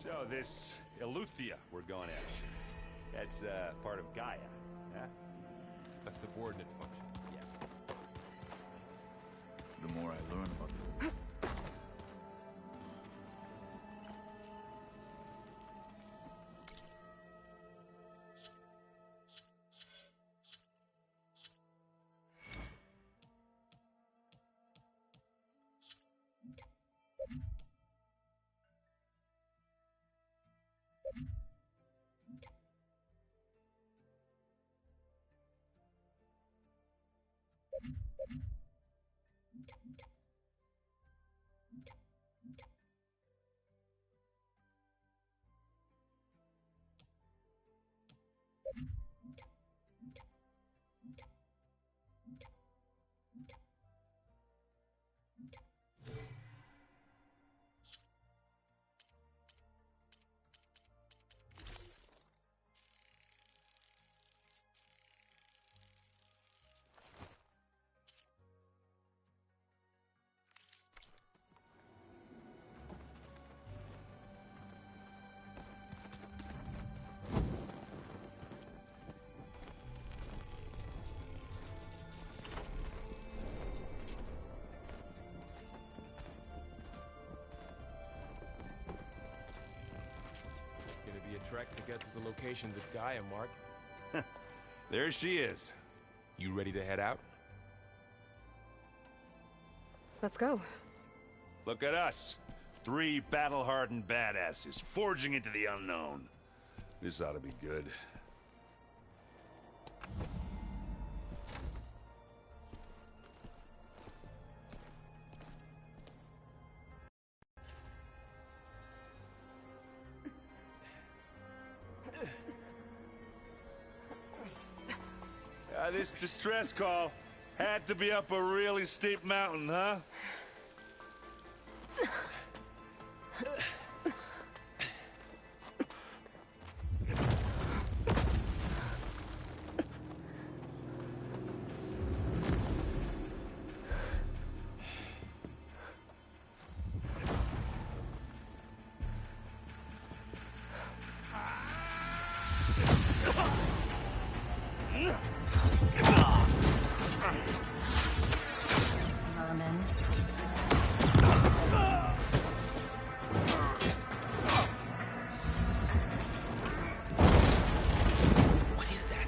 So this Eleuthia we're going after, that's part of Gaia, huh? A subordinate function. Yeah. The more I learn about it. Gonna be a trek to get to the locations of Gaia, Mark. There she is. You ready to head out? Let's go. Look at us. 3 battle-hardened badasses forging into the unknown. This ought to be good. This distress call had to be up a really steep mountain, huh? Vermin. What is that?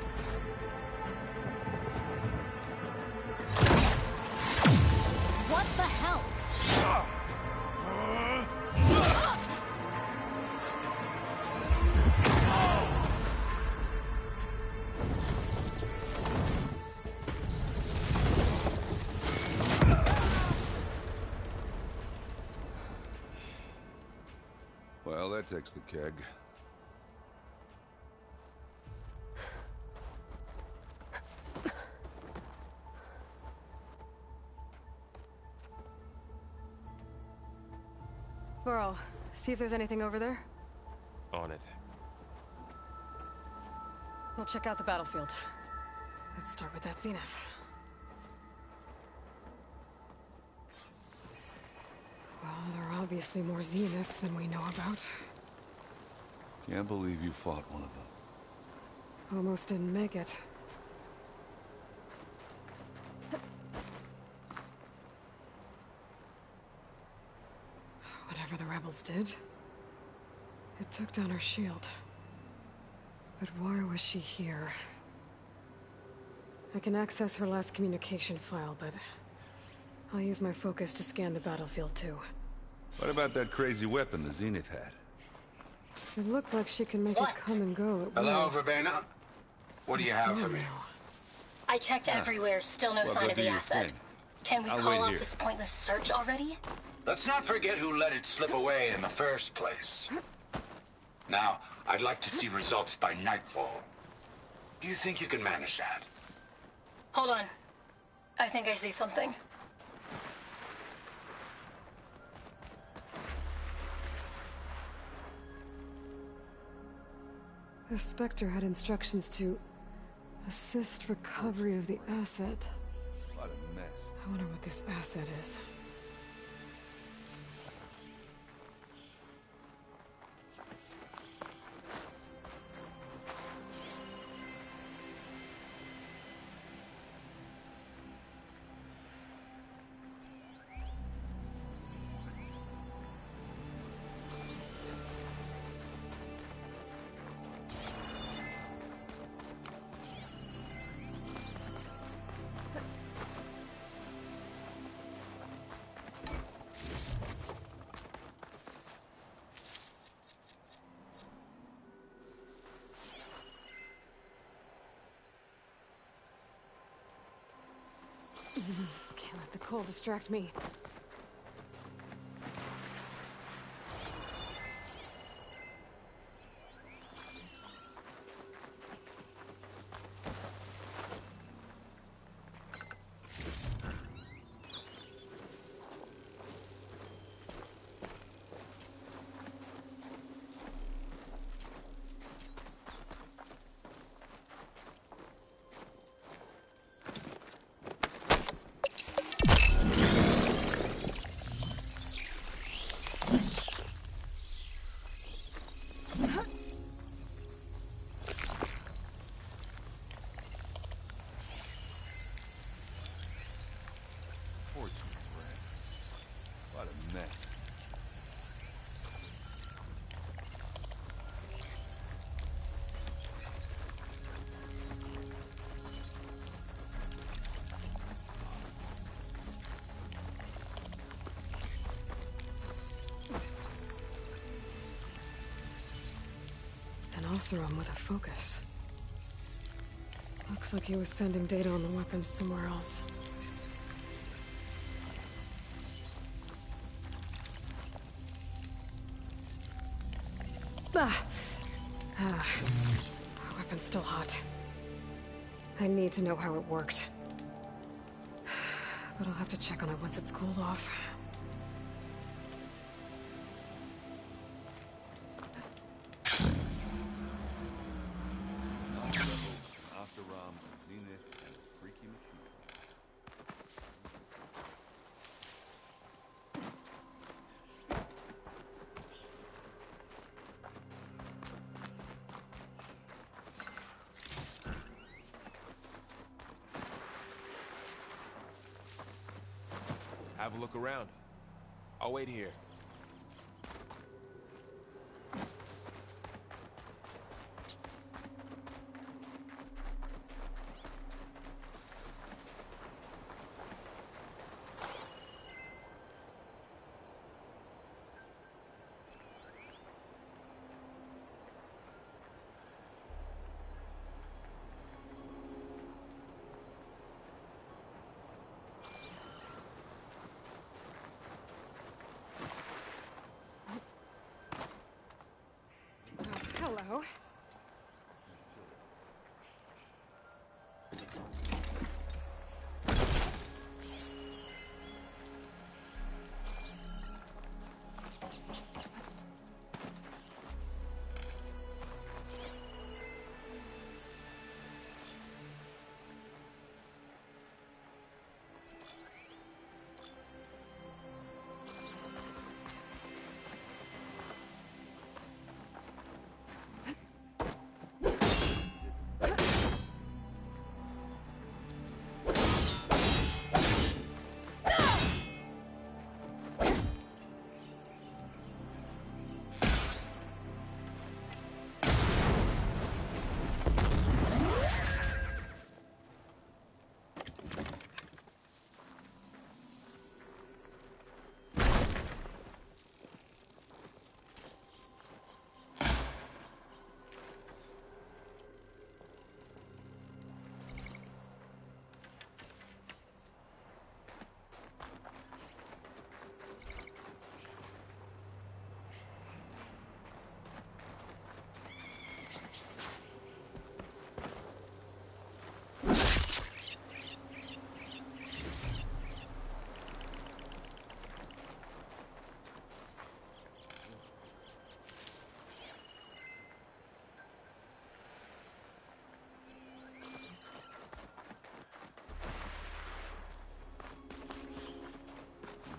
What the hell? Well, that takes the keg. Varl, see if there's anything over there. On it. We'll check out the battlefield. Let's start with that zenith. Well, there are obviously more zeniths than we know about. Can't believe you fought one of them. Almost didn't make it. Whatever the rebels did, it took down our shield. But why was she here? I can access her last communication file, but I'll use my focus to scan the battlefield too. What about that crazy weapon the Zenith had? It looked like she can make it come and go at Hello, will. Verbena? What do you have for me? I checked everywhere, still no Well, sign go of do the your asset. thing. Can we I'll call wait off here. this pointless search already? Let's not forget who let it slip away in the first place. Now, I'd like to see results by nightfall. Do you think you can manage that? Hold on. I think I see something. The Spectre had instructions to assist recovery of the asset. What a mess. I wonder what this asset is. Can't let the cold distract me. What a mess. An Oseram with a focus. Looks like he was sending data on the weapons somewhere else. The weapon's still hot. I need to know how it worked. But I'll have to check on it once it's cooled off. Oseram, Zenith, and Freaky Machine. Have a look around. I'll wait here. Hello.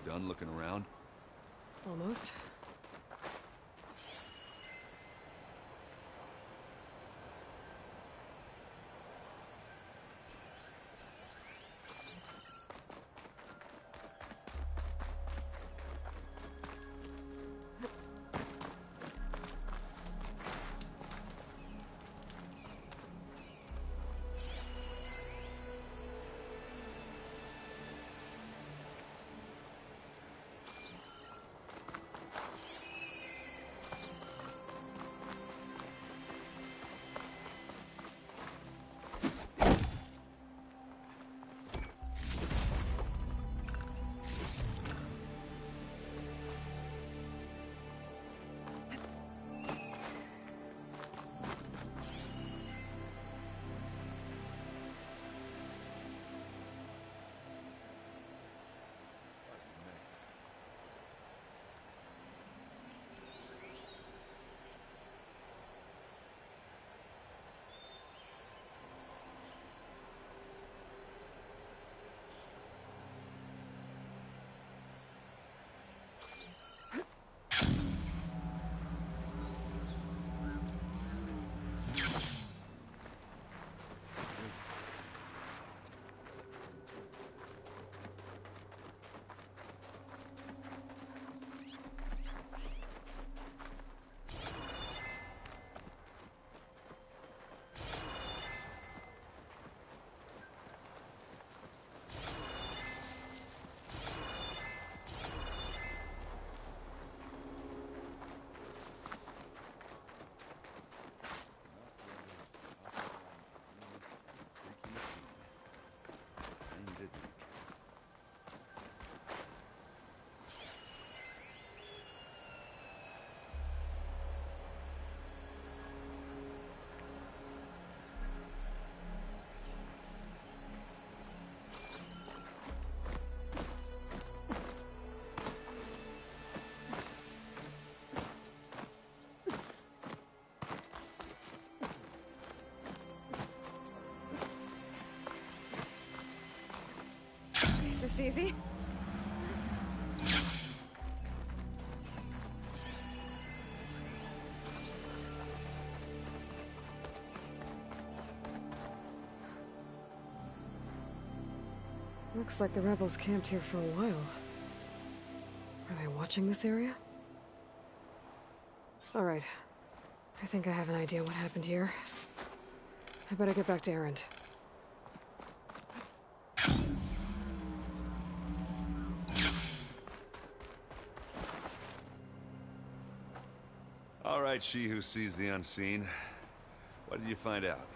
Done looking around? Almost. This easy? Looks like the rebels camped here for a while. Are they watching this area? Alright. I think I have an idea what happened here. I better get back to Erend. All right, she who sees the unseen. What did you find out?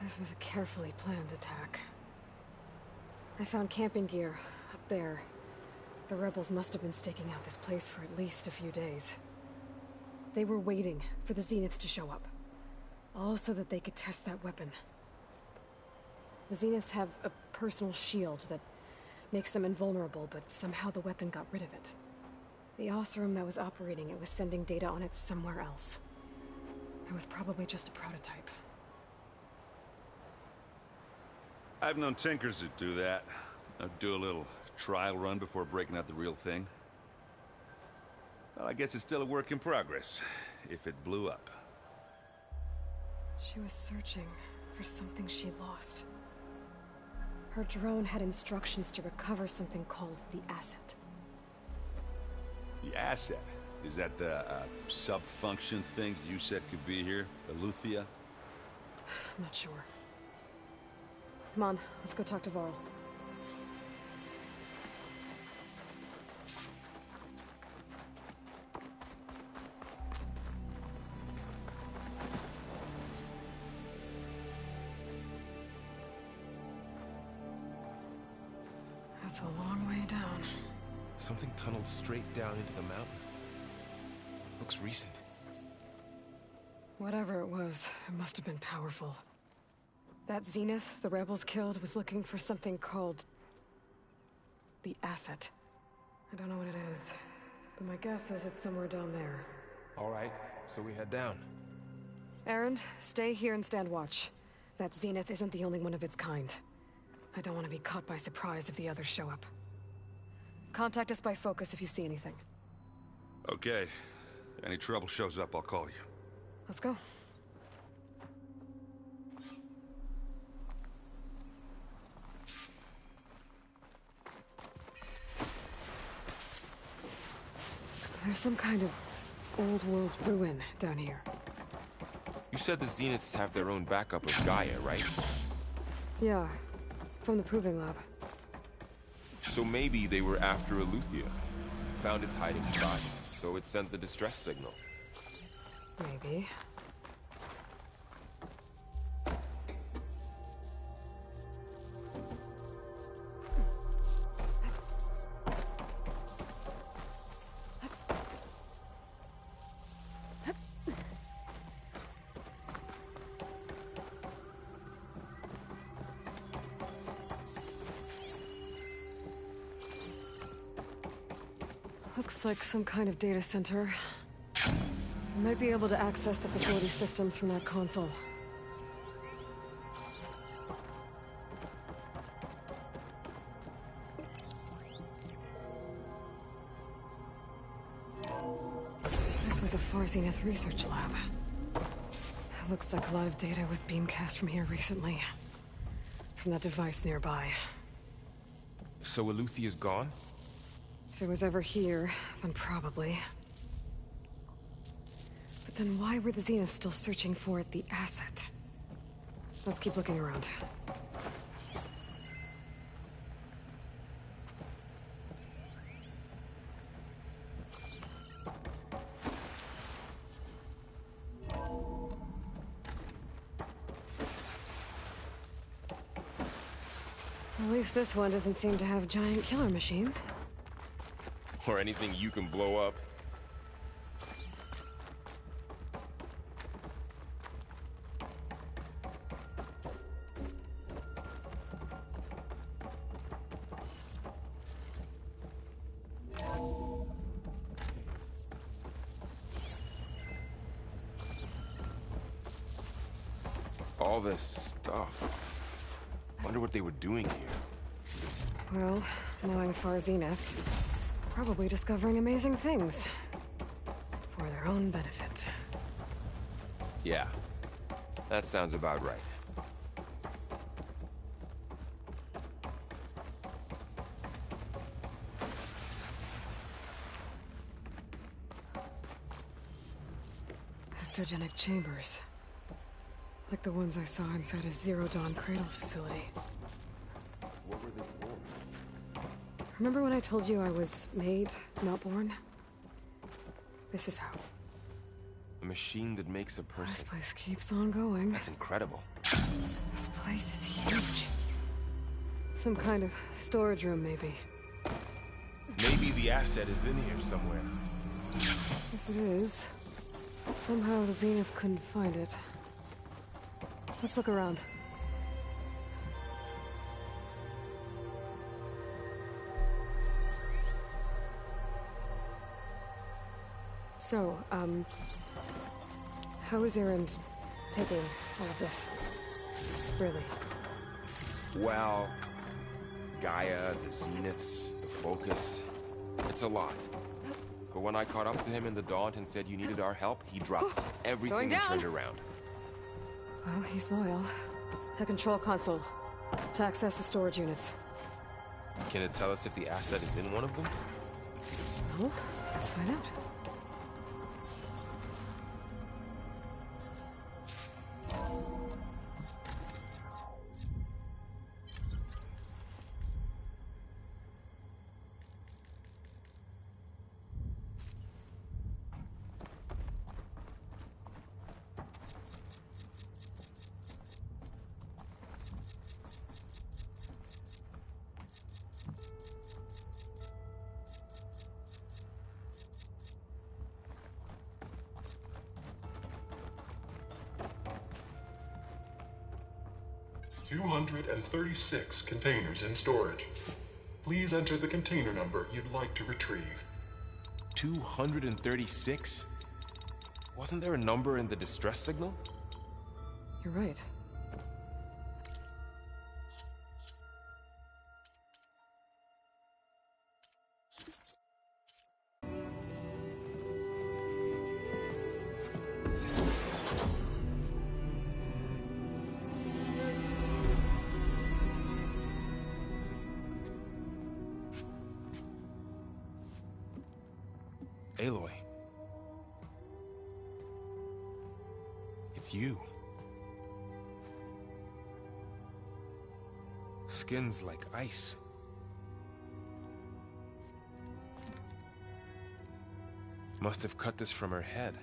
This was a carefully planned attack. I found camping gear up there. The rebels must have been staking out this place for at least a few days. They were waiting for the Zeniths to show up. All so that they could test that weapon. The Zeniths have a personal shield that makes them invulnerable, but somehow the weapon got rid of it. The Oseram that was operating it was sending data on it somewhere else. It was probably just a prototype. I've known tinkers that do that. They'll do a little trial run before breaking out the real thing. Well, I guess it's still a work in progress, if it blew up. She was searching for something she lost. Her drone had instructions to recover something called the Asset. The Asset? Is that the sub-function thing you said could be here? Eleuthia? I'm not sure. Come on, let's go talk to Varl. That's a long way down. Something tunneled straight down into the mountain. Looks recent. Whatever it was, it must have been powerful. That Zenith the rebels killed was looking for something called the Asset. I don't know what it is, but my guess is it's somewhere down there. All right, so we head down. Erend, stay here and stand watch. That Zenith isn't the only one of its kind. I don't want to be caught by surprise if the others show up. Contact us by focus if you see anything. Okay. If any trouble shows up, I'll call you. Let's go. There's some kind of old-world ruin down here. You said the Zeniths have their own backup of Gaia, right? Yeah, from the Proving Lab. So maybe they were after Eleuthia. Found its hiding spot, so it sent the distress signal. Maybe. Looks like some kind of data center. We might be able to access the facility systems from that console. This was a Far Zenith research lab. It looks like a lot of data was beamcast from here recently. From that device nearby. So Eleuthia's gone? If it was ever here, then probably. But then why were the Zeniths still searching for the Asset? Let's keep looking around. At least this one doesn't seem to have giant killer machines. Or anything you can blow up? All this stuff. Wonder what they were doing here. Well, knowing Far Zenith, probably discovering amazing things. For their own benefit. Yeah, that sounds about right. Ectogenic chambers. Like the ones I saw inside a Zero Dawn cradle facility. What were they for? Remember when I told you I was made, not born? This is how. A machine that makes a This person. place keeps on going. That's incredible. This place is huge. Some kind of storage room, maybe. Maybe the asset is in here somewhere. If it is, somehow the Zenith couldn't find it. Let's look around. So, how is Erend taking all of this? Really? Well, Gaia, the Zeniths, the Focus. It's a lot. But when I caught up to him in the Daunt and said you needed our help, he dropped everything Going and down. turned around. Well, he's loyal. A control console to access the storage units. Can it tell us if the asset is in one of them? Well, let's find out. $236 containers in storage. Please enter the container number you'd like to retrieve. 236? Wasn't there a number in the distress signal? You're right. Aloy. It's you. Skin's like ice. Must have cut this from her head.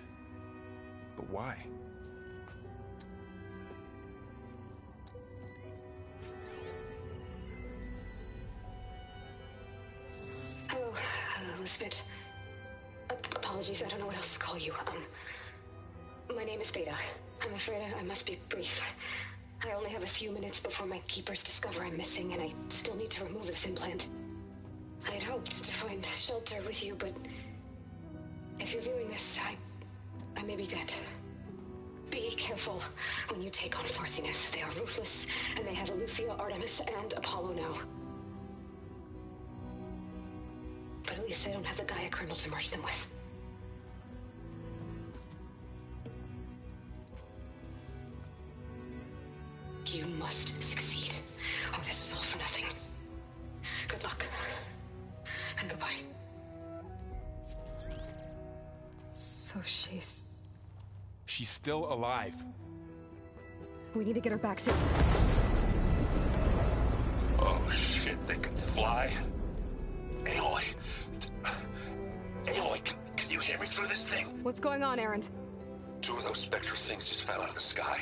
But why? Hello, Elizabeth. Apologies, I don't know what else to call you. My name is Beta. I'm afraid I must be brief. I only have a few minutes before my keepers discover I'm missing, and I still need to remove this implant. I had hoped to find shelter with you, but if you're viewing this, I may be dead. Be careful when you take on Far Zenith. They are ruthless, and they have Aletheia, Artemis, and Apollo now. But at least they don't have the Gaia kernel to merge them with. You must succeed, or this was all for nothing. Good luck. And goodbye. So she's... She's still alive. We need to get her back to... Oh shit, they can fly? Aloy. Aloy, can you hear me through this thing? What's going on, Erend? Two of those spectral things just fell out of the sky.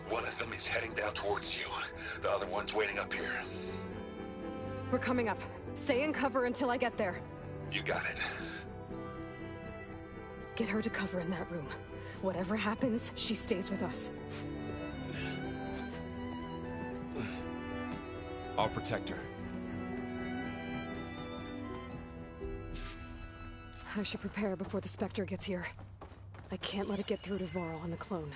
One of them is heading down towards you. The other one's waiting up here. We're coming up. Stay in cover until I get there. You got it. Get her to cover in that room. Whatever happens, she stays with us. I'll protect her. I should prepare before the Spectre gets here. I can't let it get through to Varl and the clone.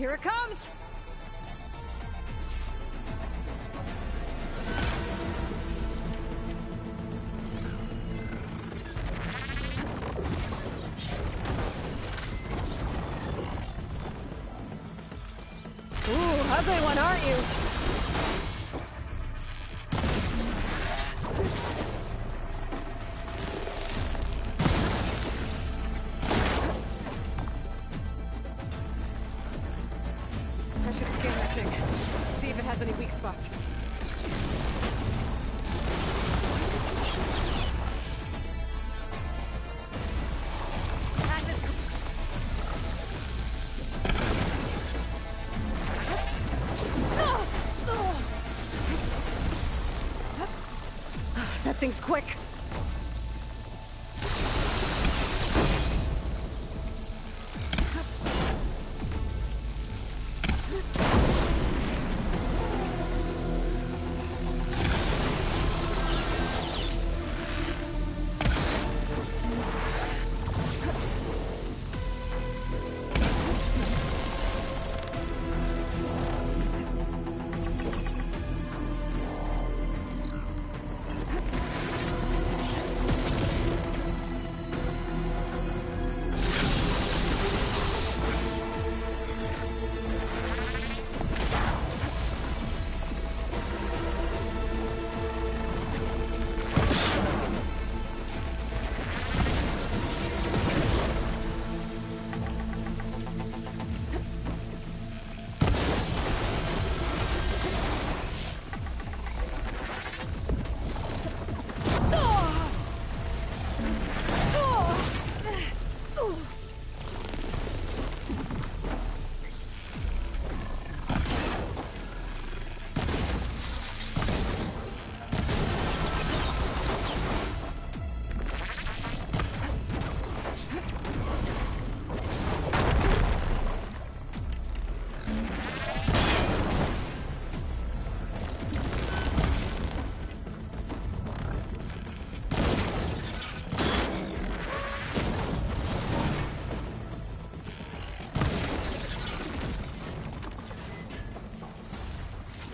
Here it comes! Ooh, ugly one, aren't you? I should scan that thing. See if it has any weak spots. That thing's quick.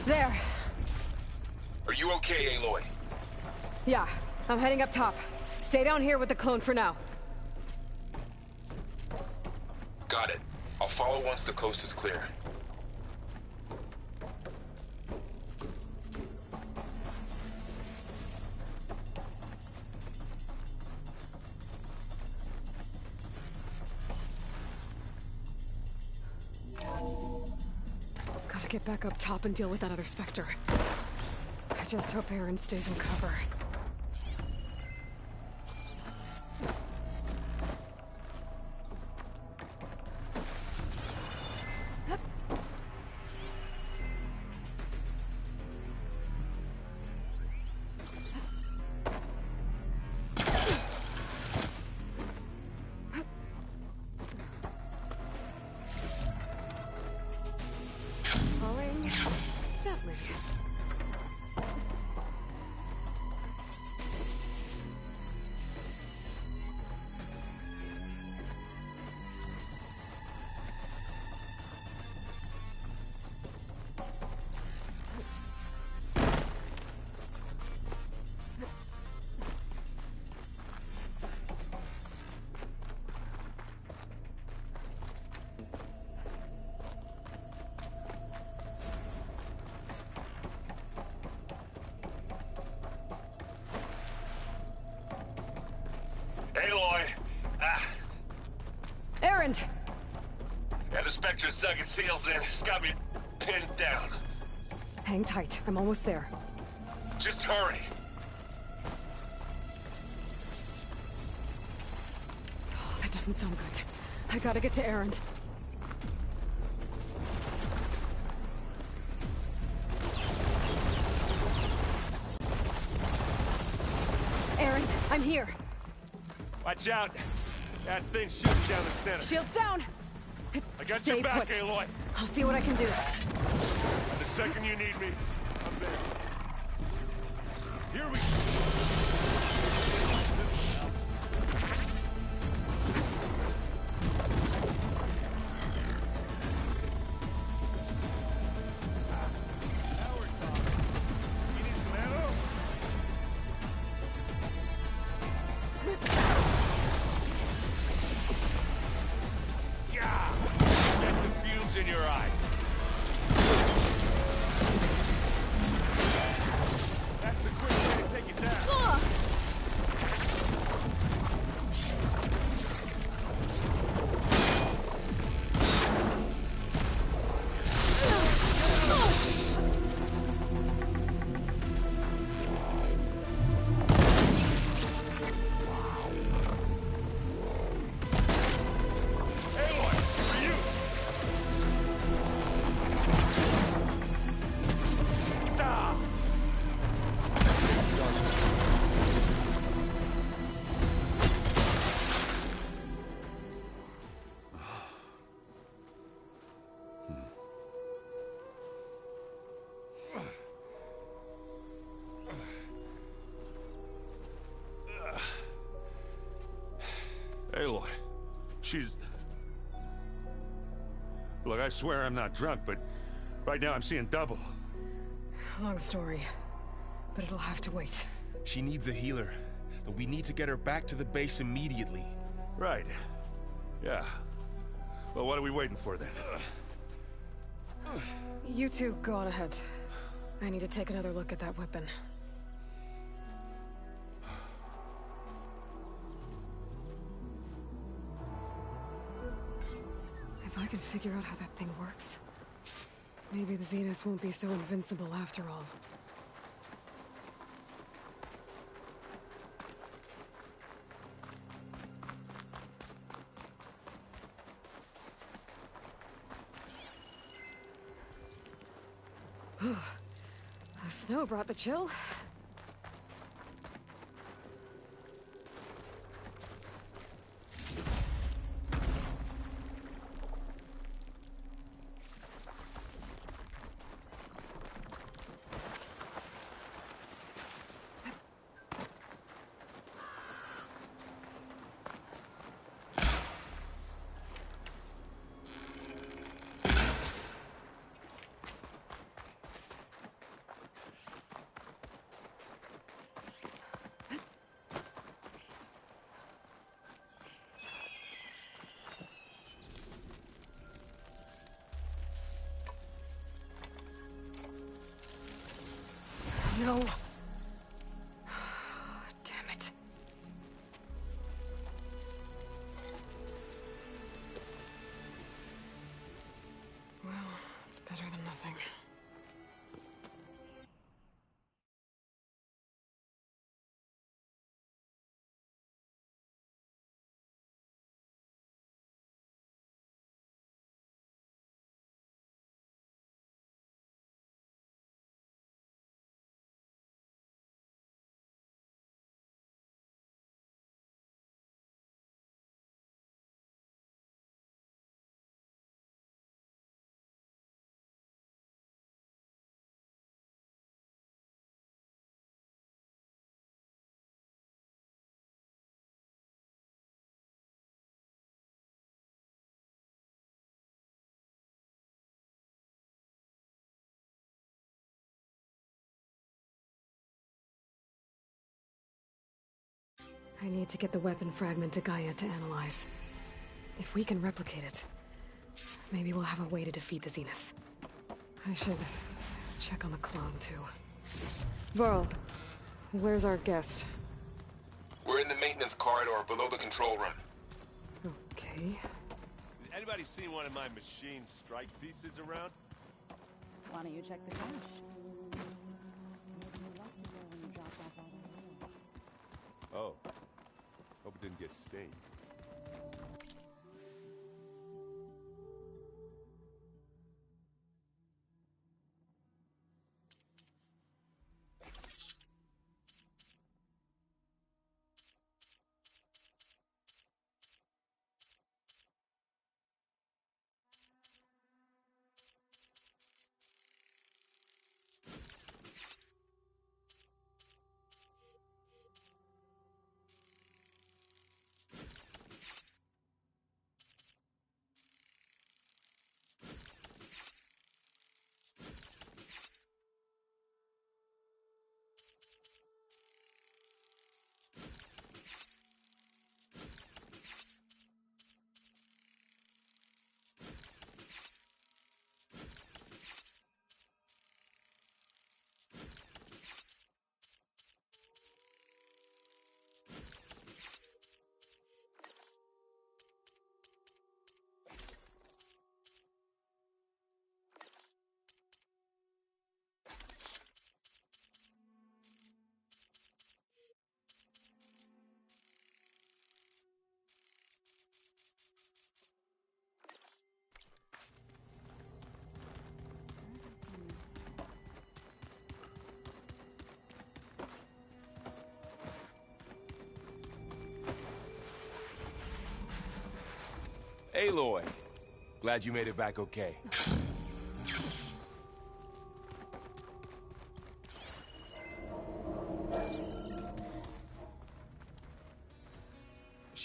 There. Are you okay, Aloy? Yeah, I'm heading up top. Stay down here with the clone for now. Got it. I'll follow once the coast is clear. Gotta get back up top and deal with that other Spectre. I just hope Aaron stays in cover. Aloy! Aaron! Yeah, the Spectre's dug its heels in. It's got me pinned down. Hang tight. I'm almost there. Just hurry. Oh, that doesn't sound good. I gotta get to Aaron. Aaron, I'm here. Watch out. That thing's shooting down the center. Shields down! I got Stay your back, put. Aloy. I'll see what I can do. The second you need me, I'm there. Here we go. She's... Look, I swear I'm not drunk, but right now I'm seeing double. Long story, but it'll have to wait. She needs a healer, but we need to get her back to the base immediately. Right. Yeah. Well, what are we waiting for then? You two go on ahead. I need to take another look at that weapon. If I can figure out how that thing works, maybe the Zeniths won't be so invincible after all. The snow brought the chill. No. Damn it. Well, it's better than nothing. I need to get the weapon fragment to Gaia to analyze. If we can replicate it, maybe we'll have a way to defeat the Zeniths. I should check on the clone, too. Varl, where's our guest? We're in the maintenance corridor below the control room. Okay. Anybody seen one of my machine strike pieces around? Why don't you check the cache? Maybe you left it there when you dropped off all the mail. Oh. Hope it didn't get stained. Aloy, glad you made it back okay.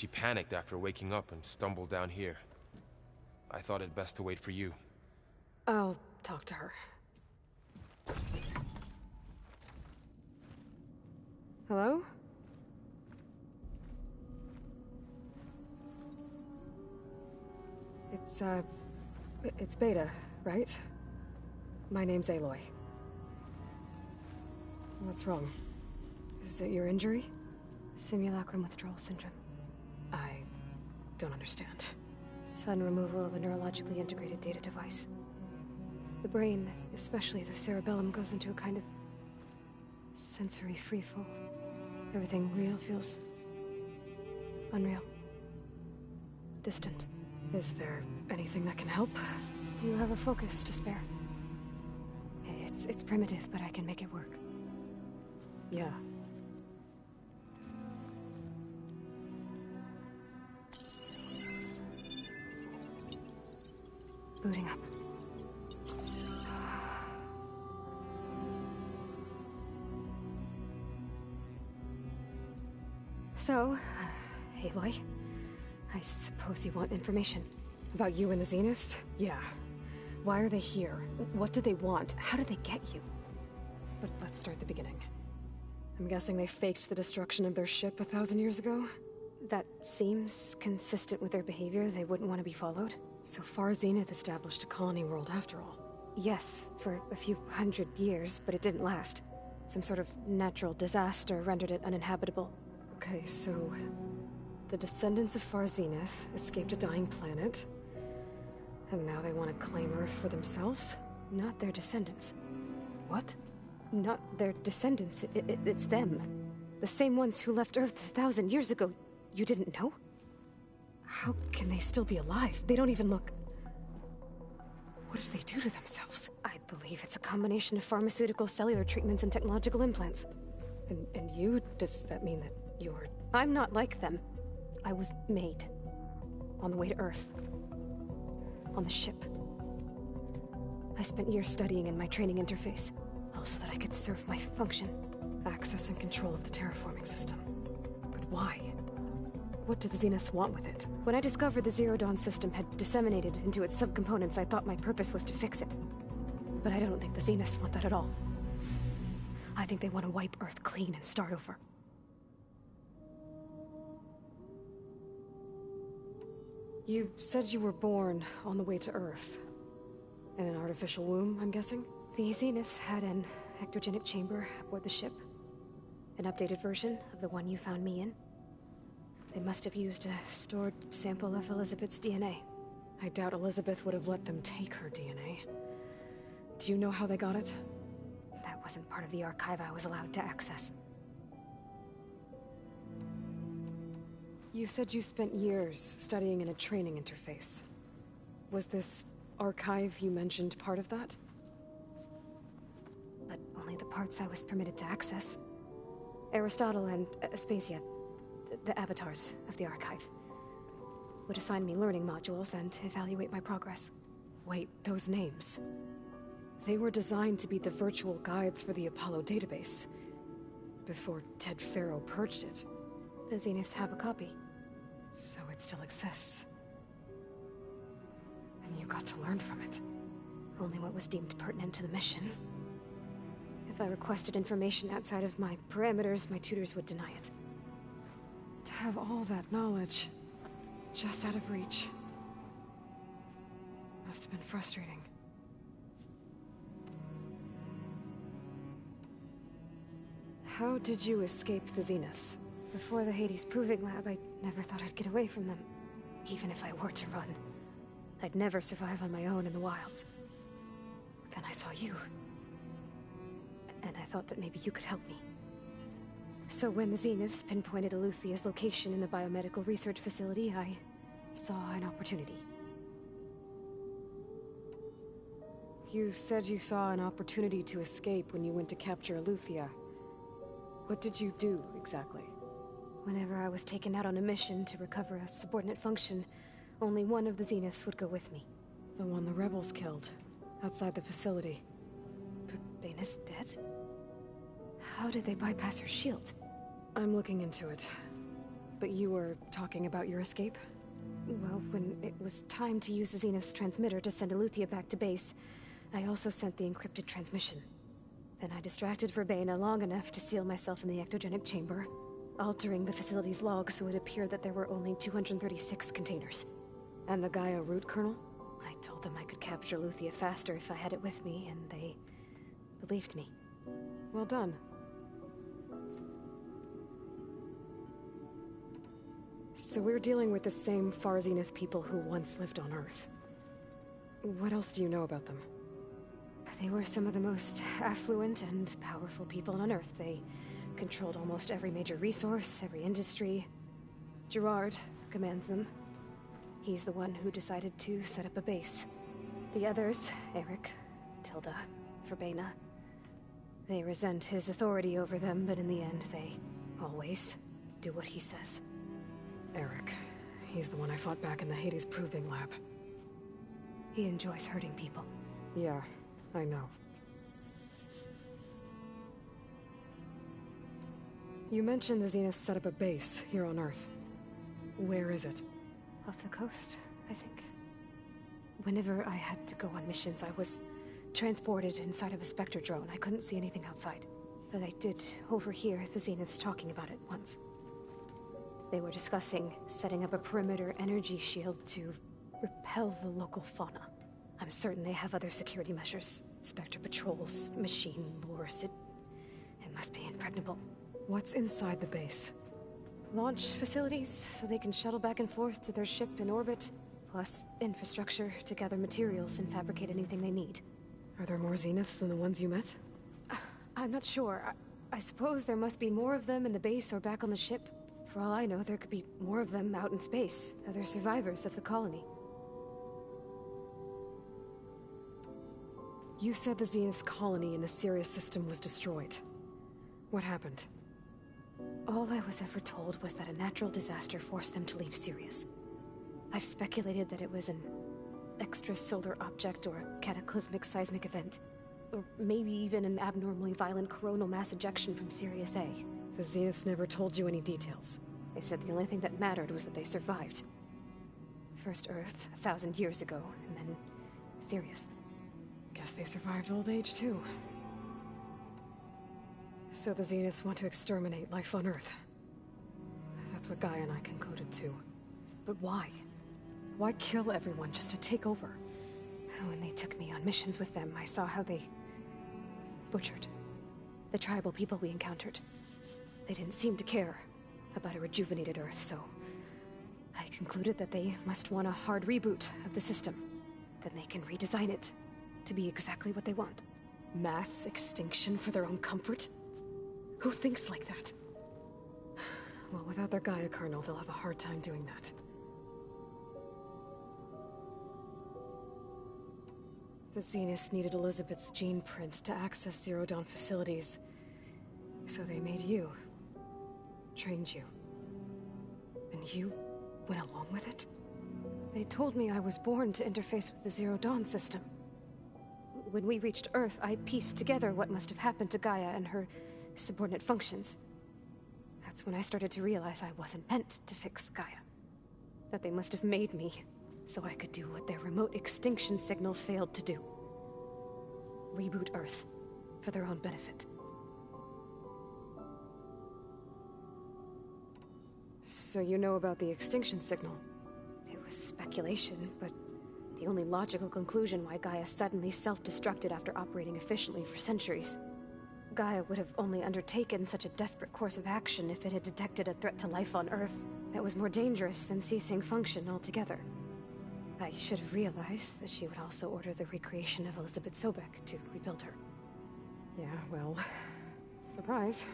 She panicked after waking up and stumbled down here. I thought it best to wait for you. I'll talk to her. Hello? It's Beta, right? My name's Aloy. What's wrong? Is it your injury? Simulacrum withdrawal syndrome. I don't understand. Sudden removal of a neurologically integrated data device. The brain, especially the cerebellum, goes into a kind of sensory freefall. Everything real feels unreal. Distant. Is there anything that can help? Do you have a focus to spare? It's primitive, but I can make it work. Yeah. Booting up. So, Aloy, I suppose you want information. About you and the Zeniths? Yeah. Why are they here? What do they want? How did they get you? But let's start at the beginning. I'm guessing they faked the destruction of their ship 1,000 years ago? That seems consistent with their behavior. They wouldn't want to be followed. So far, Zenith established a colony world after all. Yes, for a few hundred years, but it didn't last. Some sort of natural disaster rendered it uninhabitable. Okay, so the descendants of Far Zenith escaped a dying planet, and now they want to claim Earth for themselves? Not their descendants. What? Not their descendants. It's them. The same ones who left Earth 1,000 years ago. You didn't know? How can they still be alive? They don't even look... What did they do to themselves? I believe it's a combination of pharmaceutical, cellular treatments, and technological implants. And you? Does that mean that you're... I'm not like them. I was made. On the way to Earth. On the ship. I spent years studying in my training interface, all so that I could serve my function. Access and control of the terraforming system. But why? What do the Zeniths want with it? When I discovered the Zero Dawn system had disseminated into its subcomponents, I thought my purpose was to fix it. But I don't think the Zeniths want that at all. I think they want to wipe Earth clean and start over. You said you were born on the way to Earth. In an artificial womb, I'm guessing? The Zeniths had an ectogenic chamber aboard the ship. An updated version of the one you found me in. They must have used a stored sample of Elizabeth's DNA. I doubt Elizabeth would have let them take her DNA. Do you know how they got it? That wasn't part of the archive I was allowed to access. You said you spent years studying in a training interface. Was this archive you mentioned part of that? But only the parts I was permitted to access. Aristotle and Aspasia, the avatars of the archive, would assign me learning modules and evaluate my progress. Wait, those names. They were designed to be the virtual guides for the Apollo database, before Ted Faro purged it. The Zeniths have a copy. So it still exists. And you got to learn from it. Only what was deemed pertinent to the mission. If I requested information outside of my parameters, my tutors would deny it. To have all that knowledge, just out of reach, must have been frustrating. How did you escape the Zeniths? Before the Hades Proving Lab, I never thought I'd get away from them. Even if I were to run. I'd never survive on my own in the wilds. Then I saw you. And I thought that maybe you could help me. So when the Zeniths pinpointed Eluthia's location in the biomedical research facility, I saw an opportunity. You said you saw an opportunity to escape when you went to capture Eluthia. What did you do, exactly? Whenever I was taken out on a mission to recover a subordinate function, only one of the Zeniths would go with me. The one the rebels killed, outside the facility. But Baina's dead? How did they bypass her shield? I'm looking into it. But you were talking about your escape? Well, when it was time to use the Zenith's transmitter to send Eleuthia back to base, I also sent the encrypted transmission. Then I distracted Verbena long enough to seal myself in the ectogenic chamber, altering the facility's log so it appeared that there were only 236 containers. And the Gaia root kernel? I told them I could capture Eleuthia faster if I had it with me, and they believed me. Well done. So we're dealing with the same Far Zenith people who once lived on Earth. What else do you know about them? They were some of the most affluent and powerful people on Earth. They controlled almost every major resource, every industry. Gerard commands them. He's the one who decided to set up a base. The others, Eric, Tilda, Verbena, they resent his authority over them, but in the end, they always do what he says. Eric. He's the one I fought back in the Hades Proving Lab. He enjoys hurting people. Yeah, I know. You mentioned the Zenith set up a base here on Earth. Where is it? Off the coast, I think. Whenever I had to go on missions, I was transported inside of a Spectre drone. I couldn't see anything outside. But I did overhear the Zeniths talking about it once. They were discussing setting up a perimeter energy shield to repel the local fauna. I'm certain they have other security measures. Spectre patrols, machine lures. It must be impregnable. What's inside the base? Launch facilities, so they can shuttle back and forth to their ship in orbit. Plus, infrastructure to gather materials and fabricate anything they need. Are there more Zeniths than the ones you met? I'm not sure. I suppose there must be more of them in the base or back on the ship. For all I know, there could be more of them out in space, other survivors of the colony. You said the Zenith's colony in the Sirius system was destroyed. What happened? All I was ever told was that a natural disaster forced them to leave Sirius. I've speculated that it was an extrasolar object or a cataclysmic seismic event. Or maybe even an abnormally violent coronal mass ejection from Sirius A. The Zeniths never told you any details. They said the only thing that mattered was that they survived. First Earth, 1,000 years ago, and then Sirius. Guess they survived old age, too. So the Zeniths want to exterminate life on Earth. That's what Gaia and I concluded, too. But why? Why kill everyone just to take over? When they took me on missions with them, I saw how they butchered the tribal people we encountered. They didn't seem to care about a rejuvenated Earth, so I concluded that they must want a hard reboot of the system. Then they can redesign it to be exactly what they want. Mass extinction for their own comfort? Who thinks like that? Well, without their Gaia kernel, they'll have a hard time doing that. The Zeniths needed Elizabeth's gene print to access Zero Dawn facilities. So they made you. Trained you. And you went along with it? They told me I was born to interface with the Zero Dawn system. When we reached Earth, I pieced together what must have happened to Gaia and her subordinate functions. That's when I started to realize I wasn't meant to fix Gaia. That they must have made me so I could do what their remote extinction signal failed to do. Reboot Earth for their own benefit. So you know about the extinction signal? It was speculation, but the only logical conclusion why Gaia suddenly self-destructed after operating efficiently for centuries. Gaia would have only undertaken such a desperate course of action if it had detected a threat to life on Earth that was more dangerous than ceasing function altogether. I should have realized that she would also order the recreation of Elizabeth Sobek to rebuild her. Yeah, well, surprise.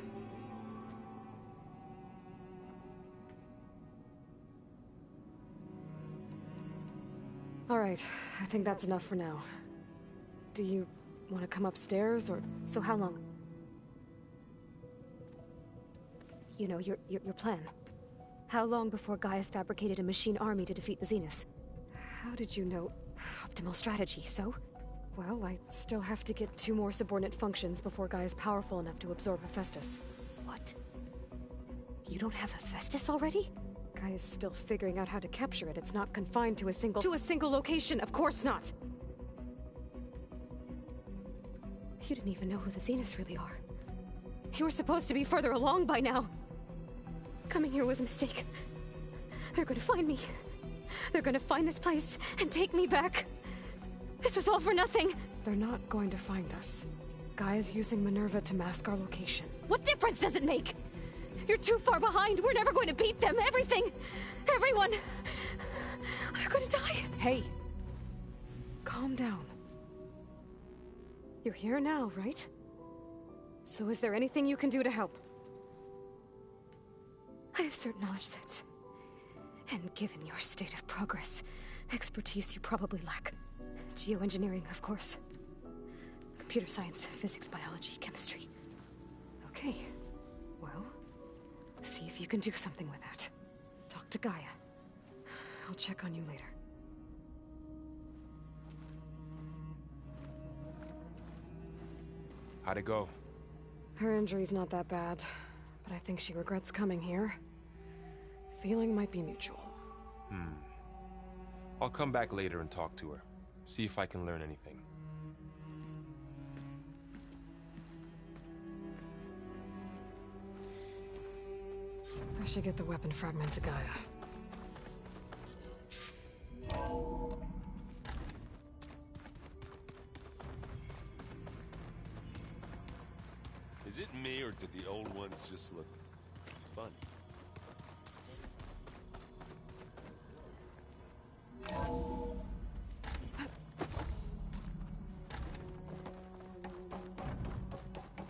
All right, I think that's enough for now. Do you want to come upstairs, or... So how long? You know, your plan. How long before Gaia's fabricated a machine army to defeat the Zeniths? How did you know? Optimal strategy, so? Well, I still have to get 2 more subordinate functions before Gaia's powerful enough to absorb Hephaestus. What? You don't have Hephaestus already? Gaia's still figuring out how to capture it. It's not confined to a single location. Of course not! You didn't even know who the Zeniths really are. You were supposed to be further along by now. Coming here was a mistake. They're gonna find me. They're gonna find this place and take me back. This was all for nothing. They're not going to find us. Gaia's using Minerva to mask our location. What difference does it make? You're too far behind. We're never going to beat them. Everything. Everyone. They're gonna die. Hey. Calm down. You're here now, right? So is there anything you can do to help? I have certain knowledge sets. And given your state of progress, expertise you probably lack. Geoengineering, of course. Computer science, physics, biology, chemistry. Okay. Well, see if you can do something with that. Talk to Gaia. I'll check on you later. How'd it go? Her injury's not that bad, but I think she regrets coming here. Feeling might be mutual. I'll come back later and talk to her. See if I can learn anything. I should get the weapon fragment to Gaia. Is it me, or did the old ones just look funny?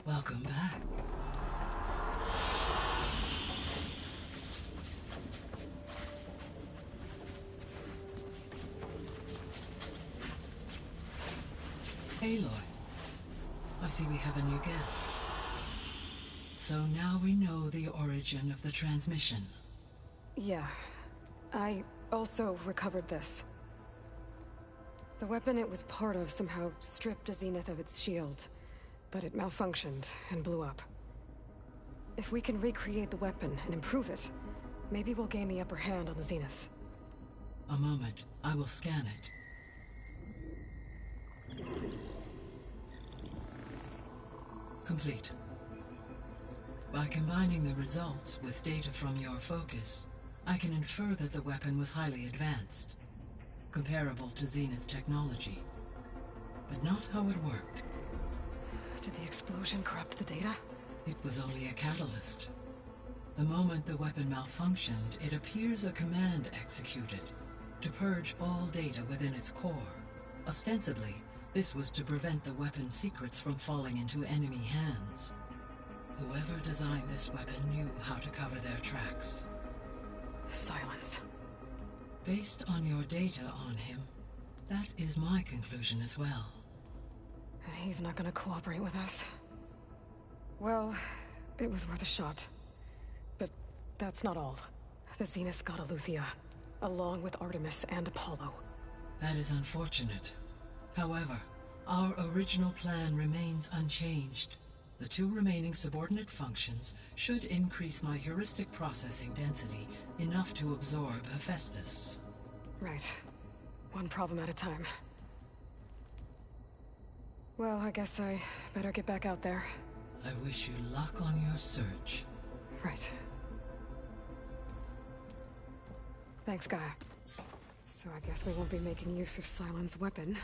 Welcome back. Aloy, I see we have a new guest. So now we know the origin of the transmission. Yeah. I also recovered this. The weapon it was part of somehow stripped a Zenith of its shield, but it malfunctioned and blew up. If we can recreate the weapon and improve it, maybe we'll gain the upper hand on the Zeniths. A moment, I will scan it. Complete. By combining the results with data from your focus, I can infer that the weapon was highly advanced, comparable to Zenith technology, but not how it worked. Did the explosion corrupt the data? It was only a catalyst. The moment the weapon malfunctioned, it appears a command executed to purge all data within its core. Ostensibly, this was to prevent the weapon's secrets from falling into enemy hands. Whoever designed this weapon knew how to cover their tracks. Silence. Based on your data on him, that is my conclusion as well. And he's not gonna cooperate with us. Well, it was worth a shot. But that's not all. The Zeniths got Eleuthia, along with Artemis and Apollo. That is unfortunate. However, our original plan remains unchanged. The two remaining subordinate functions should increase my heuristic processing density enough to absorb Hephaestus. Right. One problem at a time. Well, I guess I better get back out there. I wish you luck on your search. Right. Thanks, Gaia. So I guess we won't be making use of Sylens' weapon.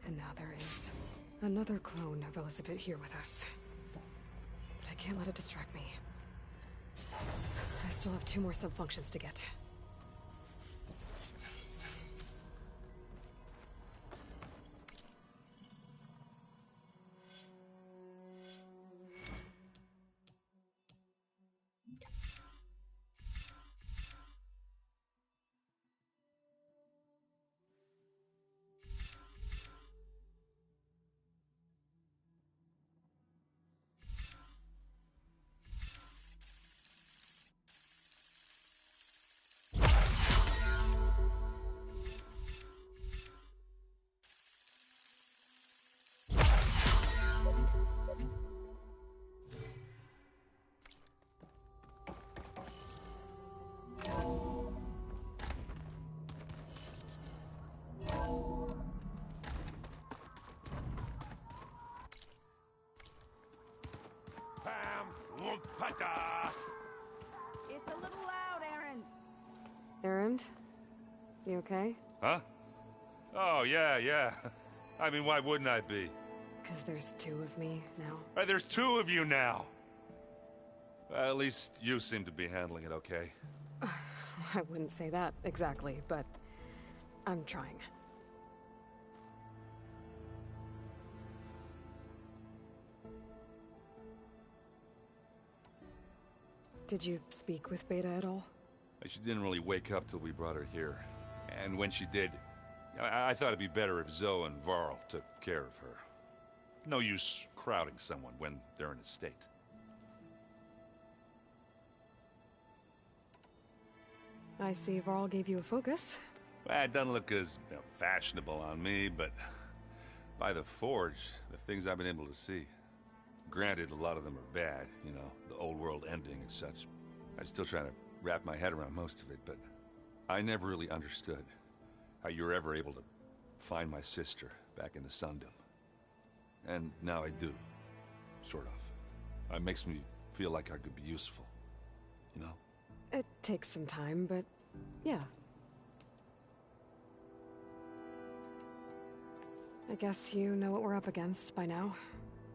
And now there is another clone of Elizabeth here with us. But I can't let it distract me. I still have 2 more sub-functions to get. Ta-da! It's a little loud, Aaron. Erend? You okay? Huh? Oh, yeah. I mean, why wouldn't I be? Because there's two of me now. Right, there's two of you now! Well, at least you seem to be handling it okay. I wouldn't say that exactly, but I'm trying. Did you speak with Beta at all? She didn't really wake up till we brought her here. And when she did, I thought it'd be better if Zoe and Varl took care of her. No use crowding someone when they're in a state. I see Varl gave you a focus. Well, it doesn't look as fashionable on me, but by the Forge, the things I've been able to see. Granted, a lot of them are bad, you know, the old world ending and such. I'm still trying to wrap my head around most of it, but I never really understood how you were ever able to find my sister back in the Sundom. And now I do, sort of. It makes me feel like I could be useful, you know? It takes some time, but yeah. I guess you know what we're up against by now.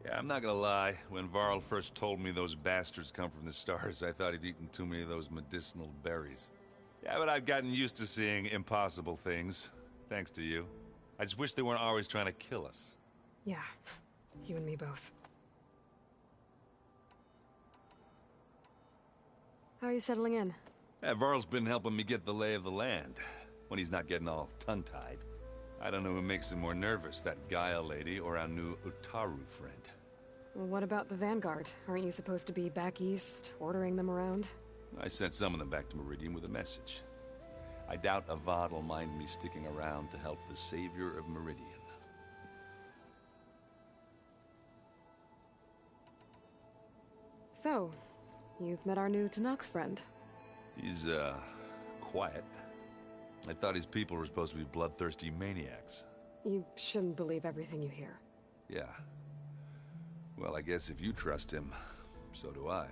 Yeah, I'm not gonna lie. When Varl first told me those bastards come from the stars, I thought he'd eaten too many of those medicinal berries. Yeah, but I've gotten used to seeing impossible things, thanks to you. I just wish they weren't always trying to kill us. Yeah, you and me both. How are you settling in? Yeah, Varl's been helping me get the lay of the land, when he's not getting all tongue-tied. I don't know who makes him more nervous, that Gaia lady or our new Utaru friend. Well, what about the Vanguard? Aren't you supposed to be back east, ordering them around? I sent some of them back to Meridian with a message. I doubt Avad will mind me sticking around to help the savior of Meridian. So, you've met our new Tanakh friend. He's, quiet. I thought his people were supposed to be bloodthirsty maniacs. You shouldn't believe everything you hear. Yeah. Well, I guess if you trust him, so do I.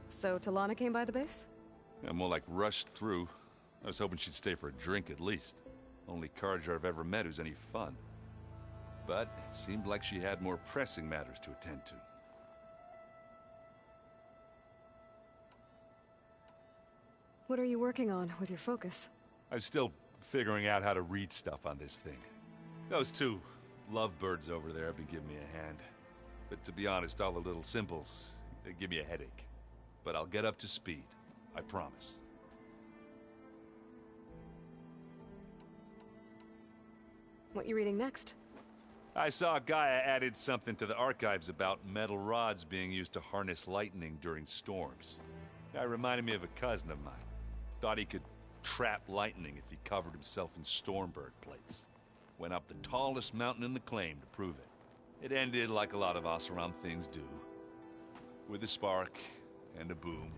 So, Talana came by the base? Yeah, more like rushed through. I was hoping she'd stay for a drink at least. Only Carja I've ever met who's any fun. But it seemed like she had more pressing matters to attend to. What are you working on with your focus? I'm still figuring out how to read stuff on this thing. Those two lovebirds over there have been giving me a hand. But to be honest, all the little symbols, they give me a headache. But I'll get up to speed. I promise. What you reading next? I saw Gaia added something to the archives about metal rods being used to harness lightning during storms. That reminded me of a cousin of mine. Thought he could trap lightning if he covered himself in Stormbird plates. Went up the tallest mountain in the claim to prove it. It ended like a lot of Oseram things do. With a spark and a boom.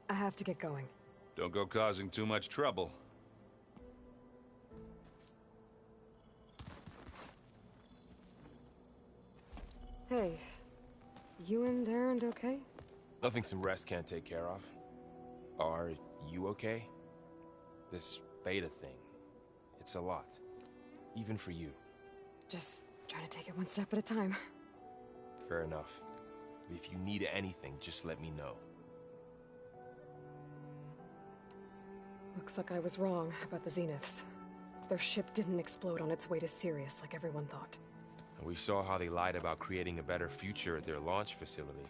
I have to get going. Don't go causing too much trouble. Hey, you and Erend okay? Nothing some rest can't take care of. Are you okay? This beta thing, it's a lot. Even for you. Just trying to take it one step at a time. Fair enough. If you need anything, just let me know. Looks like I was wrong about the Zeniths. Their ship didn't explode on its way to Sirius like everyone thought. And we saw how they lied about creating a better future at their launch facility.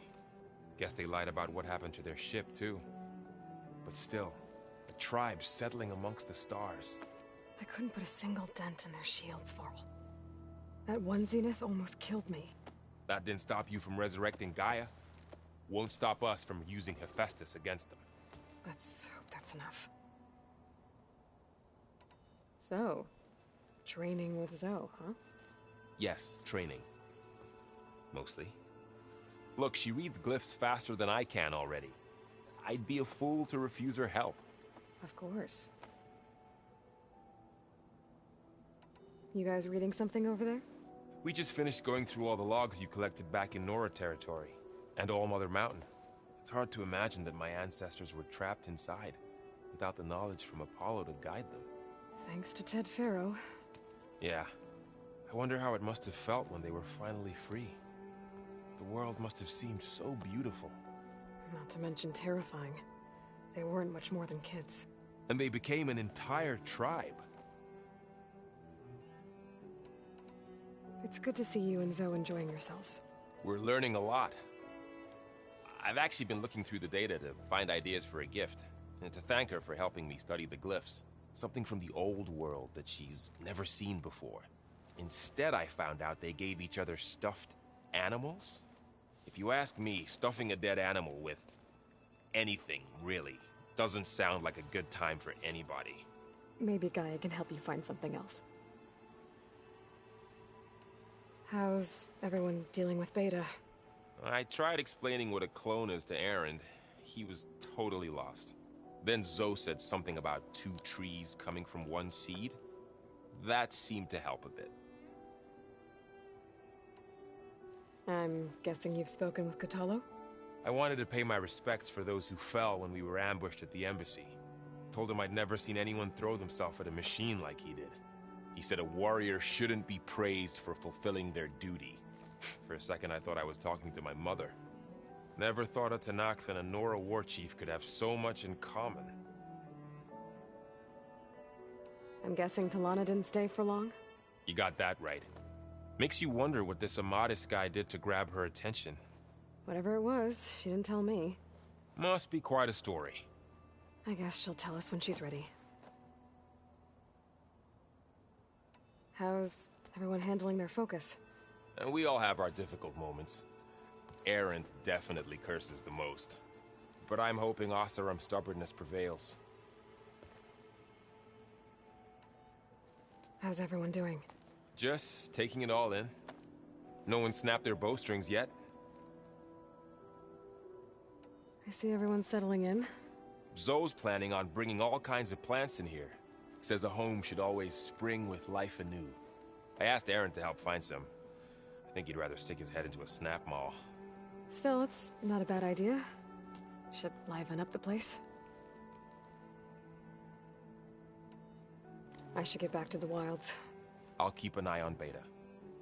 Guess they lied about what happened to their ship, too. But still, the tribe's settling amongst the stars. I couldn't put a single dent in their shields, Varl. That one Zenith almost killed me. That didn't stop you from resurrecting Gaia. Won't stop us from using Hephaestus against them. Let's hope that's enough. So, training with Zoe, huh? Yes, training. Mostly. Look, she reads glyphs faster than I can already. I'd be a fool to refuse her help. Of course. You guys reading something over there? We just finished going through all the logs you collected back in Nora territory, and All Mother Mountain. It's hard to imagine that my ancestors were trapped inside, without the knowledge from Apollo to guide them. Thanks to Ted Faro. Yeah. I wonder how it must have felt when they were finally free. The world must have seemed so beautiful. Not to mention terrifying. They weren't much more than kids. And they became an entire tribe. It's good to see you and Zoe enjoying yourselves. We're learning a lot. I've actually been looking through the data to find ideas for a gift, and to thank her for helping me study the glyphs. Something from the old world that she's never seen before. Instead, I found out they gave each other stuffed animals. If you ask me, stuffing a dead animal with anything, really, doesn't sound like a good time for anybody. Maybe Gaia can help you find something else. How's everyone dealing with Beta? I tried explaining what a clone is to Erend. He was totally lost. Then Zoe said something about 2 trees coming from 1 seed. That seemed to help a bit. I'm guessing you've spoken with Kotallo? I wanted to pay my respects for those who fell when we were ambushed at the embassy. Told him I'd never seen anyone throw themselves at a machine like he did. He said a warrior shouldn't be praised for fulfilling their duty. For a second I thought I was talking to my mother. Never thought a Tenakth and a Nora war chief could have so much in common. I'm guessing Talana didn't stay for long? You got that right. Makes you wonder what this Amadis guy did to grab her attention. Whatever it was, she didn't tell me. Must be quite a story. I guess she'll tell us when she's ready. How's everyone handling their focus? And we all have our difficult moments. Erend definitely curses the most. But I'm hoping Oseram's stubbornness prevails. How's everyone doing? Just taking it all in. No one snapped their bowstrings yet. I see everyone settling in. Zoe's planning on bringing all kinds of plants in here. Says a home should always spring with life anew. I asked Erend to help find some. I think he'd rather stick his head into a snap maw. Still, it's not a bad idea. Should liven up the place. I should get back to the wilds. I'll keep an eye on Beta.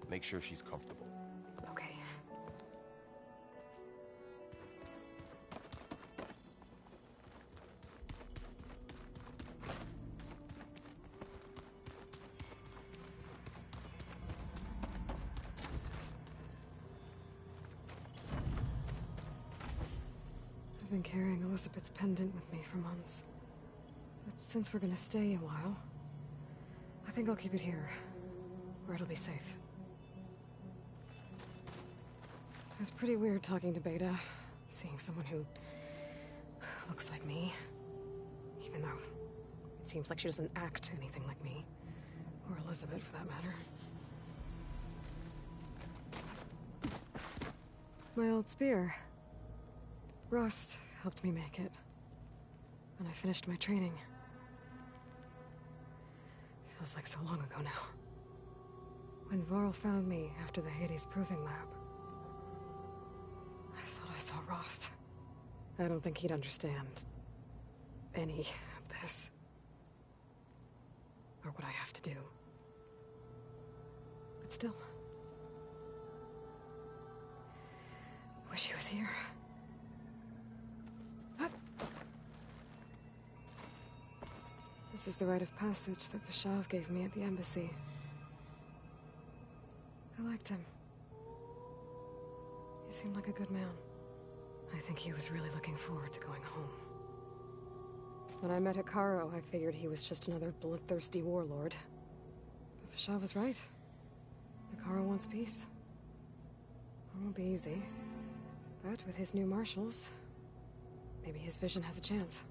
Make sure she's comfortable. Okay. I've been carrying Elizabeth's pendant with me for months. But since we're gonna stay a while, I think I'll keep it here, where it'll be safe. It was pretty weird talking to Beta, seeing someone who looks like me. Even though it seems like she doesn't act anything like me. Or Elizabeth, for that matter. My old spear. Rust helped me make it. When I finished my training. Feels like so long ago now. When Varl found me after the Hades Proving Lab, I thought I saw Rost. I don't think he'd understand any of this. Or what I have to do. But still. Wish he was here. This is the rite of passage that Vashav gave me at the embassy. I liked him. He seemed like a good man. I think he was really looking forward to going home. When I met Hekarro, I figured he was just another bloodthirsty warlord. But Vashav was right. Hekarro wants peace. It won't be easy. But with his new marshals, maybe his vision has a chance.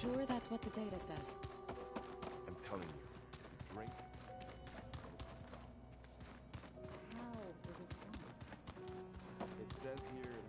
sure that's what the data says? I'm telling you. Drink. How is it done? It says here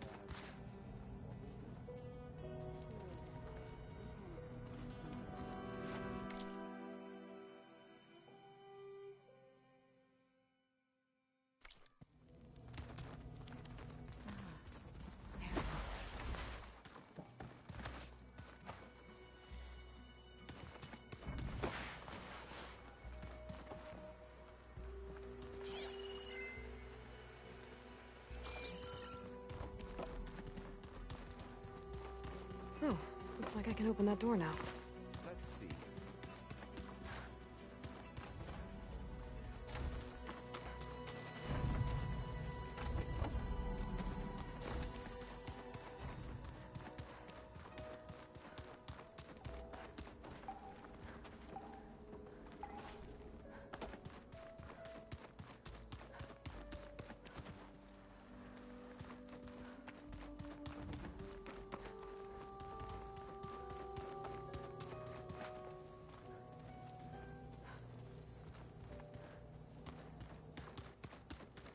Oh, looks like I can open that door now. let's see.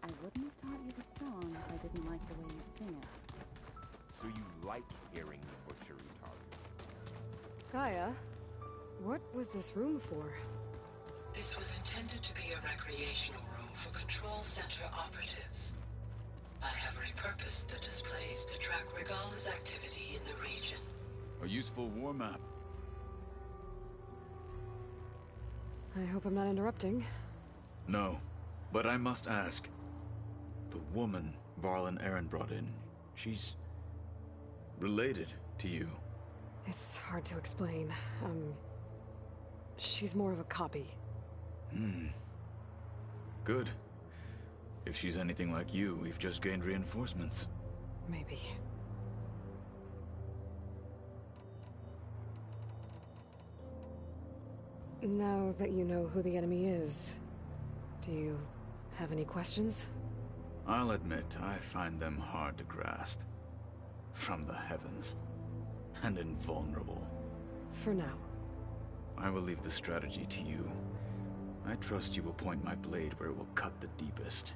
I wouldn't have taught you the song if I didn't like the way you sing it. So you like hearing me butcher retard? Gaia, what was this room for? This was intended to be a recreational room for Control Center operatives. I have repurposed the displays to track Regala's activity in the region. A useful war map. I hope I'm not interrupting. No, but I must ask. The woman Varl and Aaron brought in, she's related to you. It's hard to explain. She's more of a copy. Good. If she's anything like you, we've just gained reinforcements. Maybe. Now that you know who the enemy is, do you have any questions? I'll admit, I find them hard to grasp. From the heavens. And invulnerable. For now. I will leave the strategy to you. I trust you will point my blade where it will cut the deepest.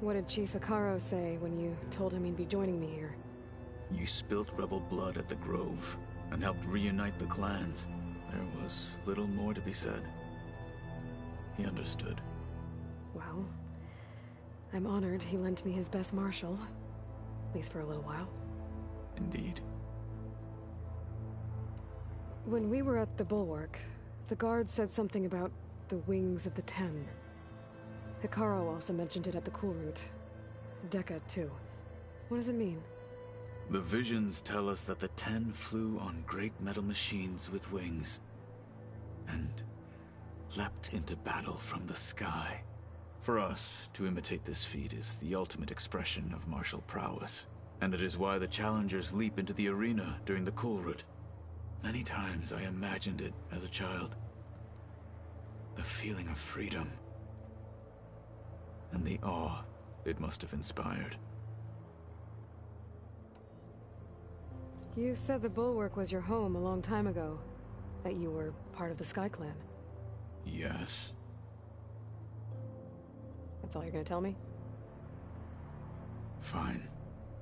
What did Chief Hekarro say when you told him he'd be joining me here? You spilt rebel blood at the Grove, and helped reunite the clans. There was little more to be said. He understood. Well, I'm honored he lent me his best marshal. At least for a little while. Indeed. When we were at the Bulwark, the guard said something about the Wings of the Ten. Hekarro also mentioned it at the Cool Route. Dekka, too. What does it mean? The visions tell us that the Ten flew on great metal machines with wings, and leapt into battle from the sky. For us, to imitate this feat is the ultimate expression of martial prowess, and it is why the challengers leap into the arena during the Cool Route. Many times I imagined it as a child. The feeling of freedom, and the awe it must have inspired. You said the Bulwark was your home a long time ago. That you were part of the Sky Clan. Yes. That's all you're gonna tell me? Fine.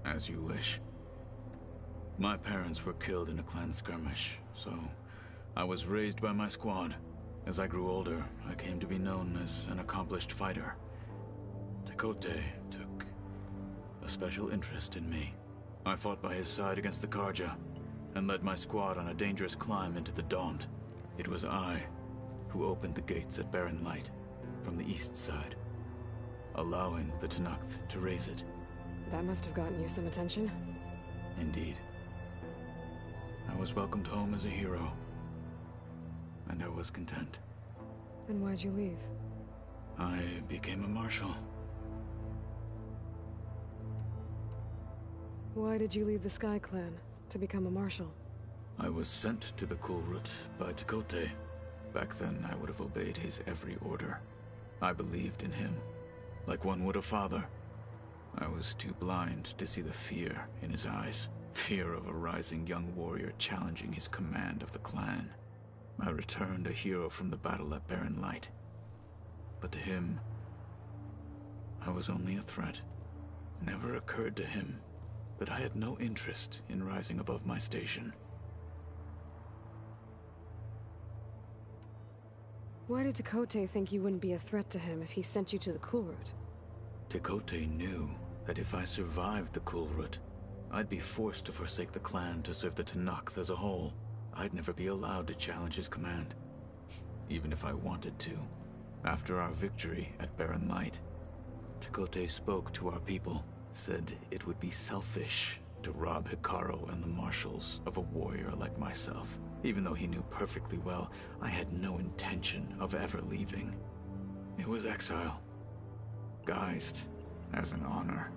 As you wish. My parents were killed in a clan skirmish, so I was raised by my squad. As I grew older, I came to be known as an accomplished fighter. Tekote took a special interest in me. I fought by his side against the Carja, and led my squad on a dangerous climb into the Daunt. It was I who opened the gates at Barren Light from the east side, allowing the Tenakth to raise it. That must have gotten you some attention. Indeed. I was welcomed home as a hero, and I was content. Then why'd you leave? I became a marshal. Why did you leave the Sky Clan to become a marshal? I was sent to the Cool Route by Tekote. Back then, I would have obeyed his every order. I believed in him, like one would a father. I was too blind to see the fear in his eyes. Fear of a rising young warrior challenging his command of the clan. I returned a hero from the battle at Barren Light. But to him, I was only a threat. Never occurred to him that I had no interest in rising above my station. Why did Tekotteh think you wouldn't be a threat to him if he sent you to the Kulrut? Tekotteh knew that if I survived the Kulrut, I'd be forced to forsake the clan to serve the Tenakth as a whole. I'd never be allowed to challenge his command, even if I wanted to. After our victory at Barren Light, Tekotteh spoke to our people, said it would be selfish to rob Hekarro and the marshals of a warrior like myself, even though he knew perfectly well I had no intention of ever leaving. It was exile, guised as an honor.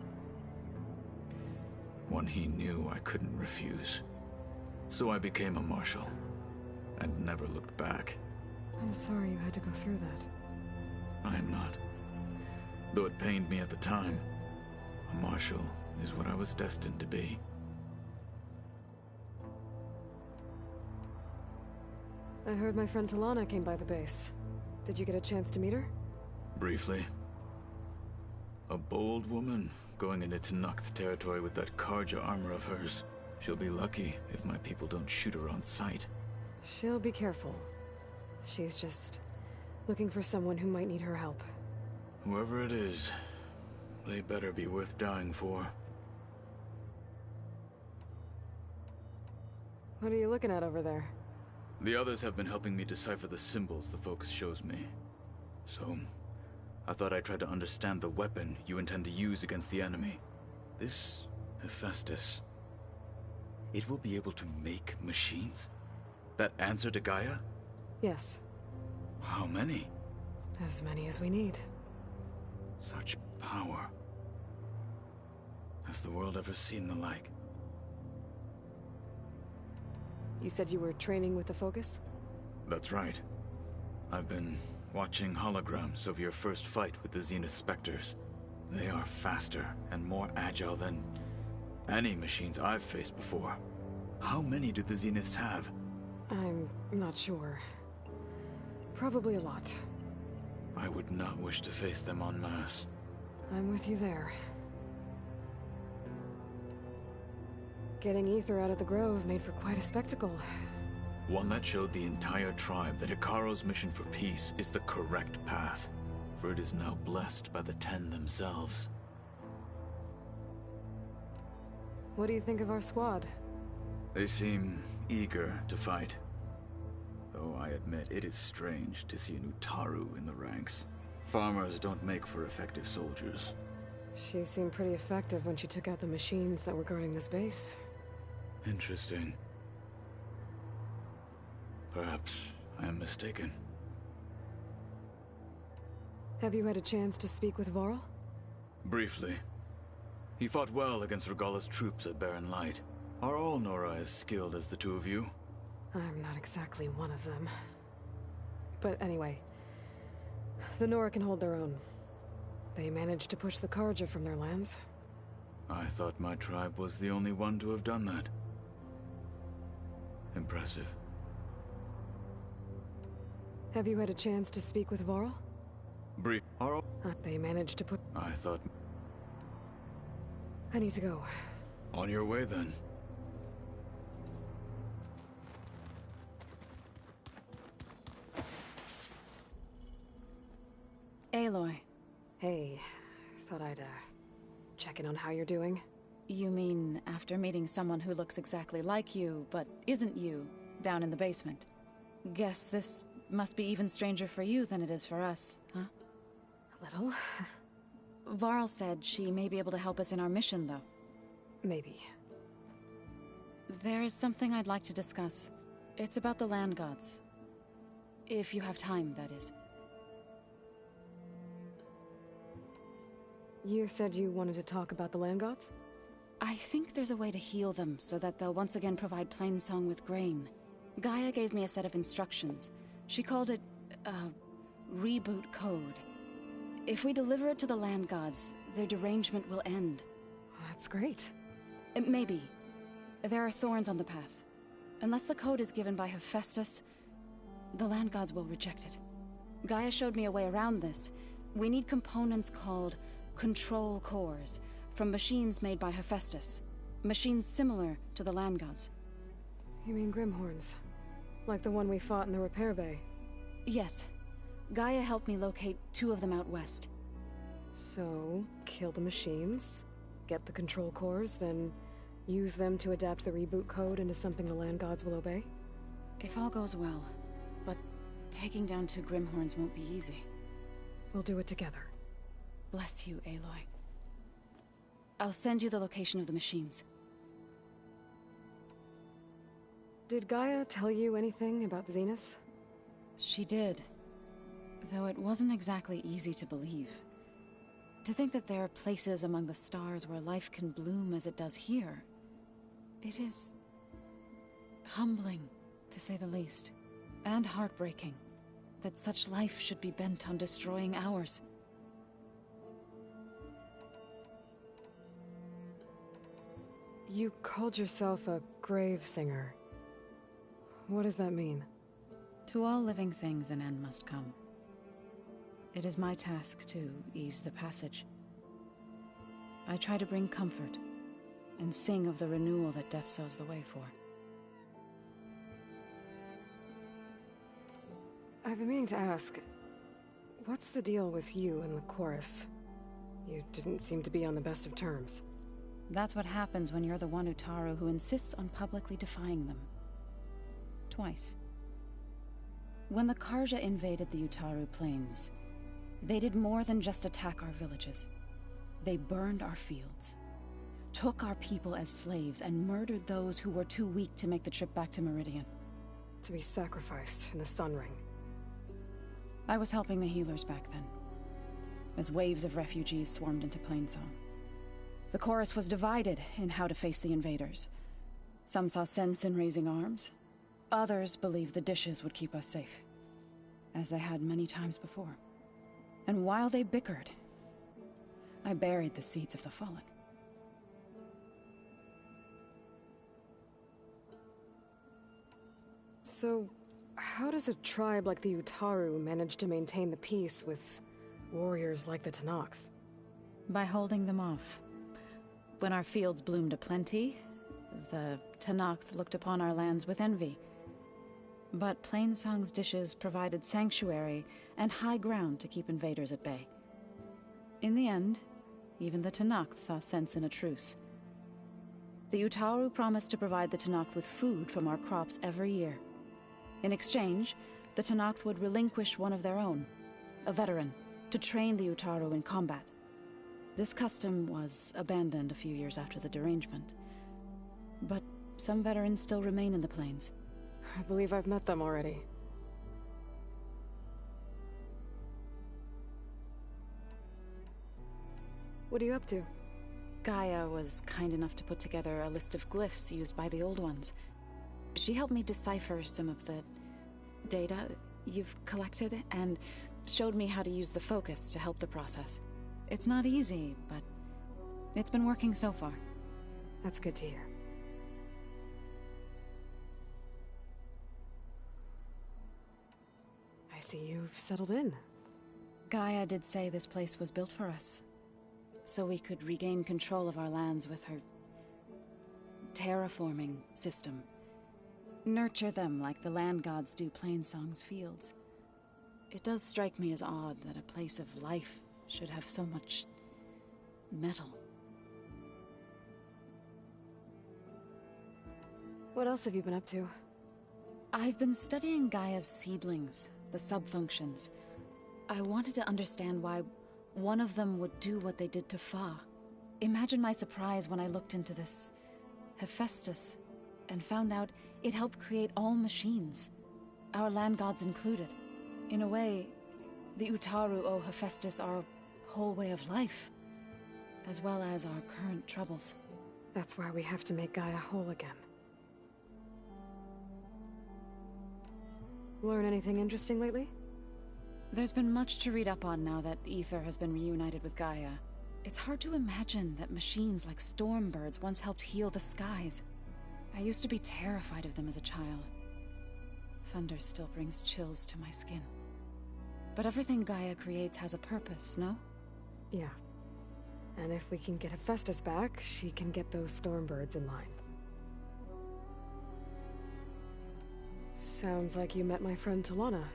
One he knew I couldn't refuse. So I became a marshal, and never looked back. I'm sorry you had to go through that. I am not. Though it pained me at the time, a marshal is what I was destined to be. I heard my friend Talana came by the base. Did you get a chance to meet her? Briefly. A bold woman going into Tenakth territory with that Karja armor of hers. She'll be lucky if my people don't shoot her on sight. She'll be careful. She's just looking for someone who might need her help. Whoever it is, they better be worth dying for. What are you looking at over there? The others have been helping me decipher the symbols the Focus shows me. So, I thought I'd try to understand the weapon you intend to use against the enemy. This Hephaestus, it will be able to make machines? That answer to Gaia? Yes. How many? As many as we need. Such power. Has the world ever seen the like? You said you were training with the Focus? That's right. I've been watching holograms of your first fight with the Zenith Spectres. They are faster and more agile than any machines I've faced before. How many do the Zeniths have? I'm not sure. Probably a lot. I would not wish to face them en masse. I'm with you there. Getting Ether out of the Grove made for quite a spectacle. One that showed the entire tribe that Hekarro's mission for peace is the correct path, for it is now blessed by the Ten themselves. What do you think of our squad? They seem eager to fight. Though I admit it is strange to see an Utaru in the ranks. Farmers don't make for effective soldiers. She seemed pretty effective when she took out the machines that were guarding this base. Interesting. Perhaps I am mistaken. Have you had a chance to speak with Varl? Briefly. He fought well against Regalla's troops at Barren Light. Are all Nora as skilled as the two of you? I'm not exactly one of them. But anyway, the Nora can hold their own. They managed to push the Karja from their lands. I thought my tribe was the only one to have done that. Impressive. Have you had a chance to speak with Varl? Brief. They managed to put... I thought... I need to go. On your way, then. Aloy. Hey, thought I'd, check in on how you're doing. You mean after meeting someone who looks exactly like you, but isn't you, down in the basement? Guess this must be even stranger for you than it is for us, huh? A little. Varl said she may be able to help us in our mission, though. Maybe. There is something I'd like to discuss. It's about the land gods. If you have time, that is. You said you wanted to talk about the land gods? I think there's a way to heal them so that they'll once again provide Plainsong with grain. Gaia gave me a set of instructions. She called it, reboot code. If we deliver it to the land gods, their derangement will end. That's great. Maybe. There are thorns on the path. Unless the code is given by Hephaestus, the land gods will reject it. Gaia showed me a way around this. We need components called control cores from machines made by Hephaestus. Machines similar to the land gods. You mean Grimhorns? Like the one we fought in the repair bay? Yes. Gaia helped me locate 2 of them out west. So, kill the machines, get the control cores, then use them to adapt the reboot code into something the land gods will obey? If all goes well. But taking down 2 Grimhorns won't be easy. We'll do it together. Bless you, Aloy. I'll send you the location of the machines. Did Gaia tell you anything about the Zeniths? She did. Though it wasn't exactly easy to believe. To think that there are places among the stars where life can bloom as it does here. It is humbling, to say the least. And heartbreaking. That such life should be bent on destroying ours. You called yourself a grave singer. What does that mean? To all living things an end must come. It is my task to ease the passage. I try to bring comfort, and sing of the renewal that death sows the way for. I've been meaning to ask, what's the deal with you and the chorus? You didn't seem to be on the best of terms. That's what happens when you're the one Utaru who insists on publicly defying them. Twice. When the Carja invaded the Utaru plains, they did more than just attack our villages. They burned our fields, took our people as slaves, and murdered those who were too weak to make the trip back to Meridian. To be sacrificed in the Sun Ring. I was helping the healers back then, as waves of refugees swarmed into Plainsong. The chorus was divided in how to face the invaders. Some saw sense in raising arms. Others believed the dishes would keep us safe, as they had many times before. And while they bickered, I buried the seeds of the fallen. So, how does a tribe like the Utaru manage to maintain the peace with warriors like the Tenakth? By holding them off. When our fields bloomed aplenty, the Tenakth looked upon our lands with envy. But Plainsong's dishes provided sanctuary and high ground to keep invaders at bay. In the end, even the Tenakth saw sense in a truce. The Utaru promised to provide the Tenakth with food from our crops every year. In exchange, the Tenakth would relinquish one of their own, a veteran, to train the Utaru in combat. This custom was abandoned a few years after the derangement. But some veterans still remain in the plains. I believe I've met them already. What are you up to? Gaia was kind enough to put together a list of glyphs used by the Old Ones. She helped me decipher some of the data you've collected, and showed me how to use the focus to help the process. It's not easy, but it's been working so far. That's good to hear. I see you've settled in. Gaia did say this place was built for us, so we could regain control of our lands with her terraforming system. Nurture them like the land gods do Plainsong's fields. It does strike me as odd that a place of life should have so much metal. What else have you been up to? I've been studying Gaia's seedlings, the subfunctions. I wanted to understand why one of them would do what they did to Fa. Imagine my surprise when I looked into this Hephaestus and found out it helped create all machines, our land gods included. In a way, the Utaru owe Hephaestus our whole way of life, as well as our current troubles. That's why we have to make Gaia whole again. Learn anything interesting lately? There's been much to read up on now that Aether has been reunited with Gaia. It's hard to imagine that machines like Stormbirds once helped heal the skies. I used to be terrified of them as a child. Thunder still brings chills to my skin. But everything Gaia creates has a purpose, no? Yeah. And if we can get Hephaestus back, she can get those Stormbirds in line. Sounds like you met my friend Talana.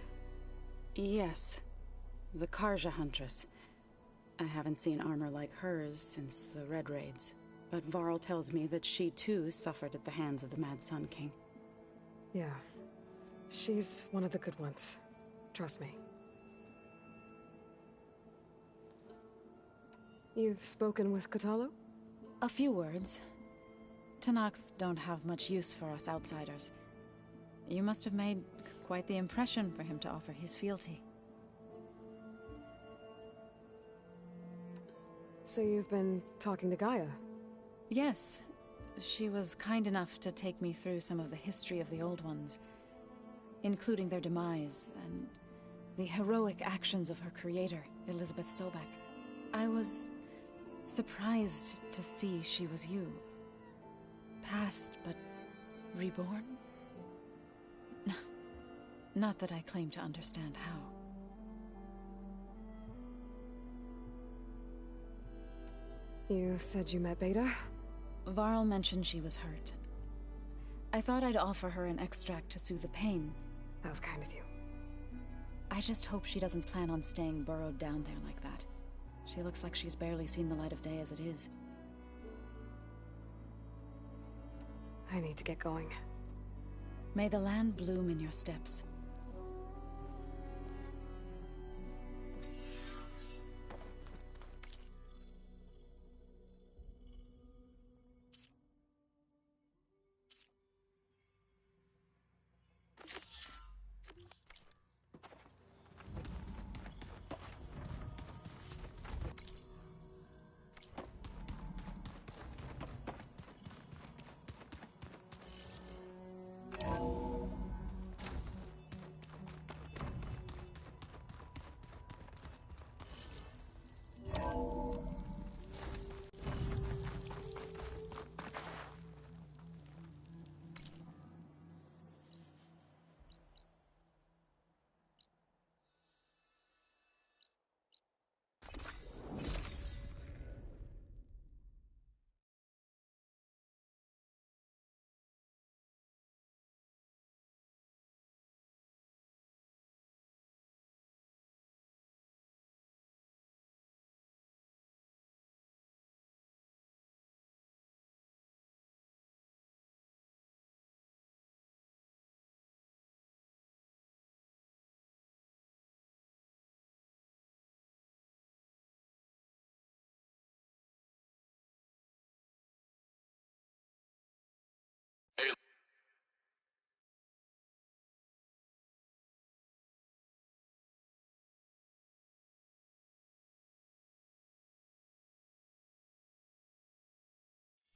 Yes. The Karja Huntress. I haven't seen armor like hers since the Red Raids. But Varl tells me that she too suffered at the hands of the Mad Sun King. Yeah. She's one of the good ones. Trust me. You've spoken with Kotallo? A few words. Tenakth don't have much use for us outsiders. You must have made quite the impression for him to offer his fealty. So you've been talking to Gaia? Yes. She was kind enough to take me through some of the history of the Old Ones, including their demise and the heroic actions of her creator, Elizabeth Sobek. I was surprised to see she was you. Past, but reborn? Not that I claim to understand how. You said you met Beta? Varl mentioned she was hurt. I thought I'd offer her an extract to soothe the pain. That was kind of you. I just hope she doesn't plan on staying burrowed down there like that. She looks like she's barely seen the light of day as it is. I need to get going. May the land bloom in your steps.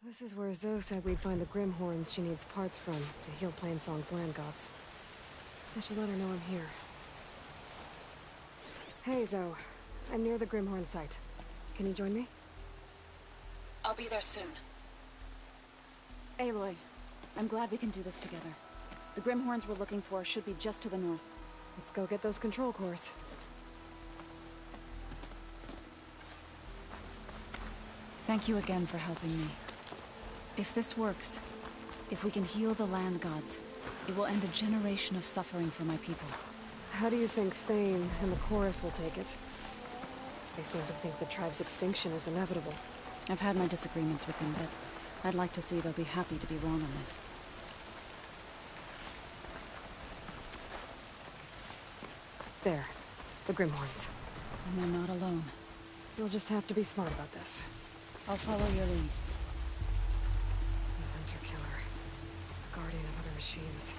This is where Zoe said we'd find the Grimhorns she needs parts from to heal Plainsong's land gods. I should let her know I'm here. Hey, Zoe. I'm near the Grimhorn site. Can you join me? I'll be there soon. Aloy, I'm glad we can do this together. The Grimhorns we're looking for should be just to the north. Let's go get those control cores. Thank you again for helping me. If this works, if we can heal the land gods, it will end a generation of suffering for my people. How do you think Thane and the Chorus will take it? They seem to think the tribe's extinction is inevitable. I've had my disagreements with them, but I'd like to see they'll be happy to be wrong on this. There. The Grimhorns. And they're not alone. You'll just have to be smart about this. I'll follow your lead. The Hunter Killer. Guardian of other machines.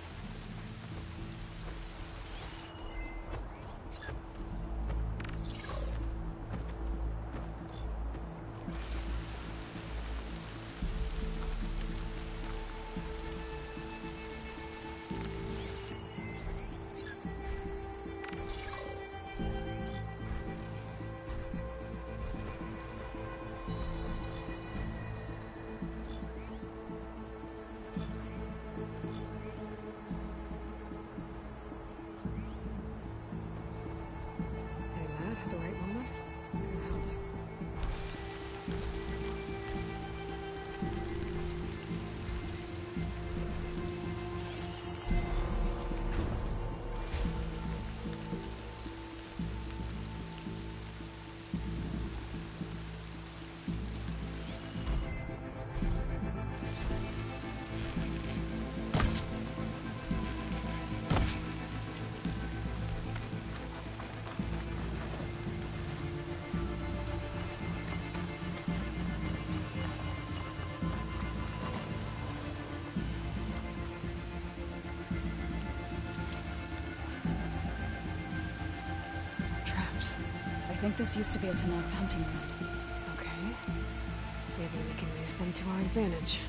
think this used to be a Tenakth hunting ground. Okay. Maybe we can use them to our advantage.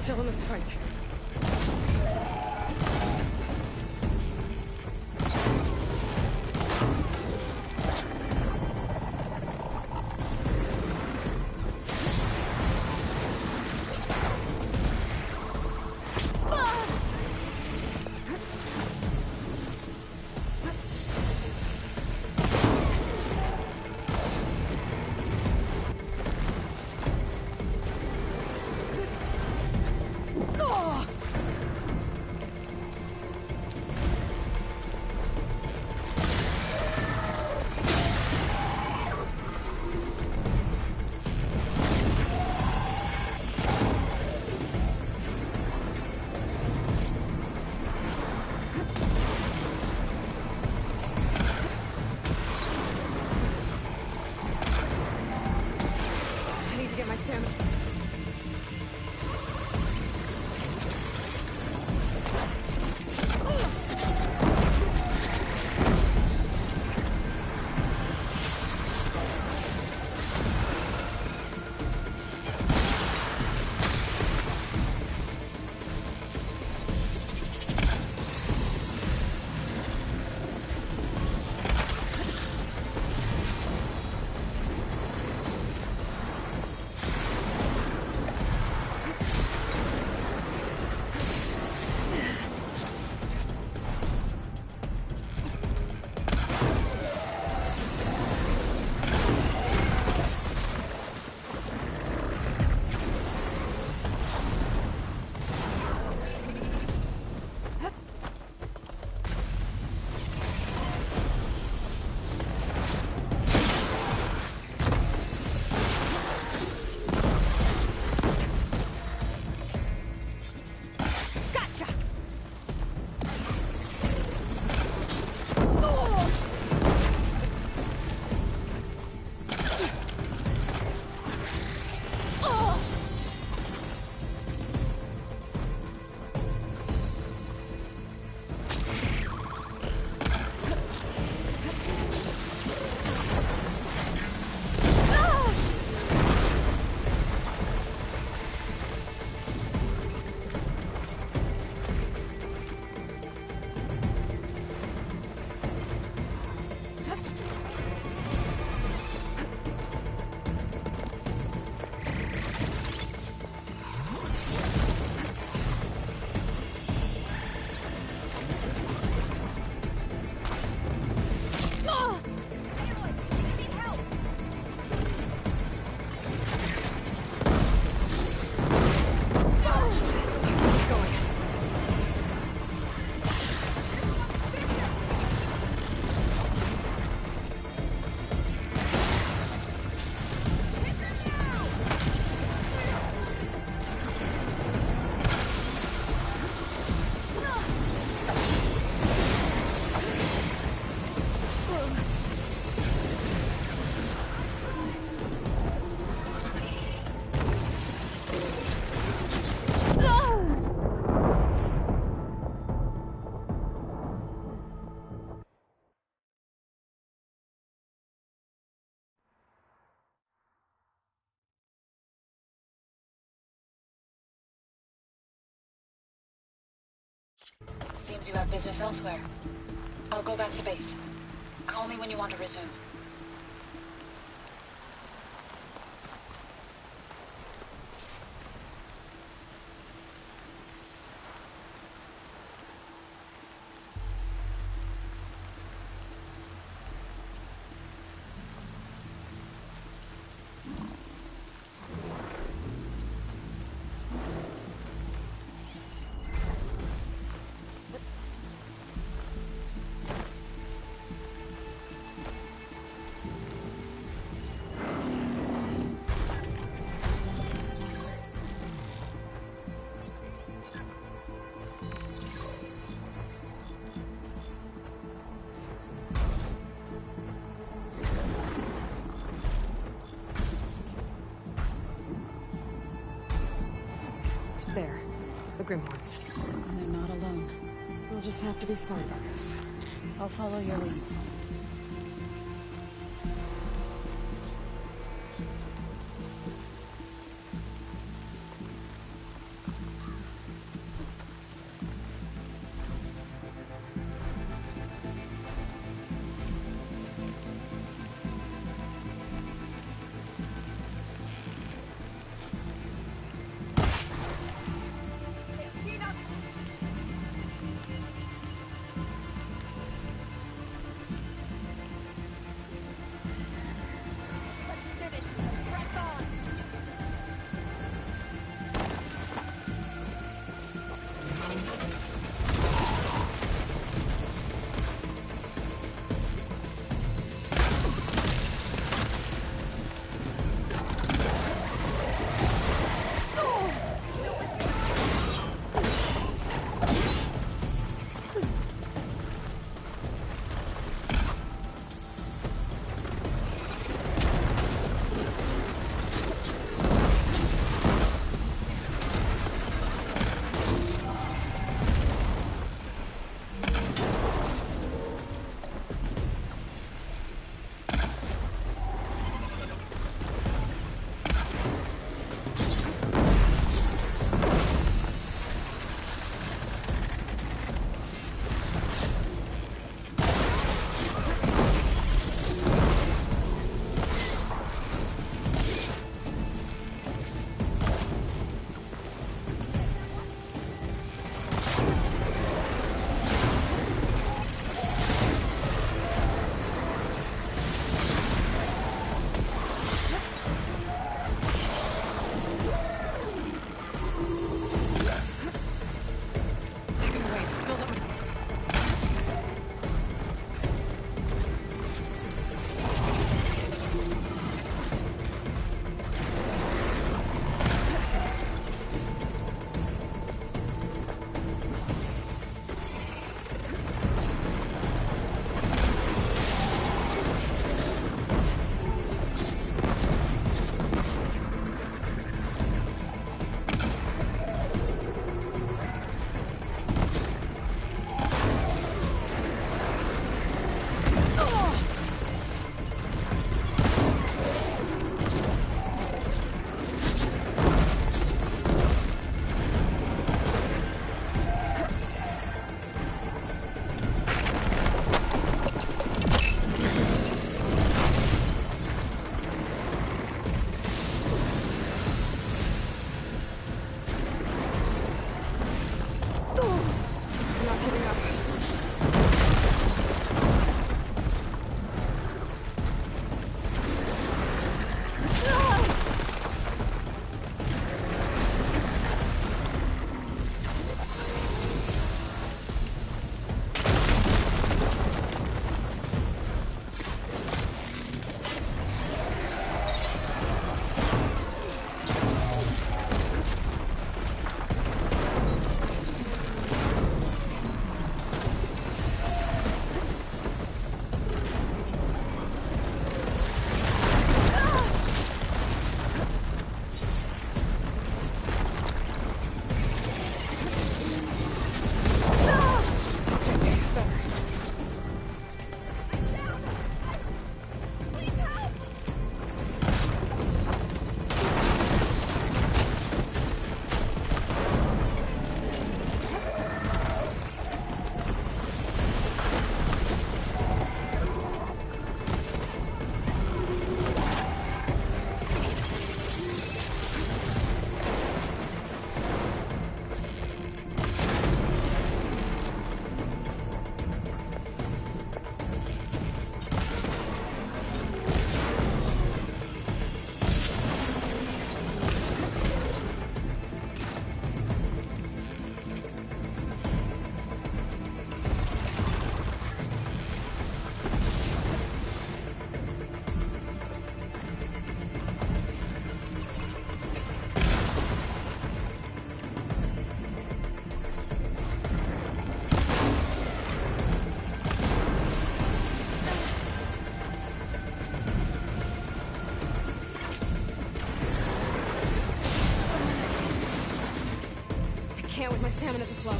Still in this fight. Oh! Seems you have business elsewhere. I'll go back to base. Call me when you want to resume. There. The Grimoires. And they're not alone. We'll just have to be smart about this. I'll follow your lead. My stamina this low.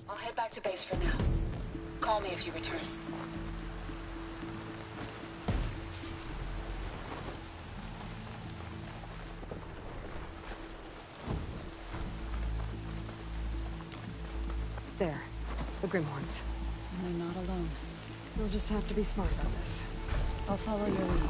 I'll head back to base for now. Call me if you return. There. The Grimhorns. And they're not alone. We'll just have to be smart about this. I'll follow your lead.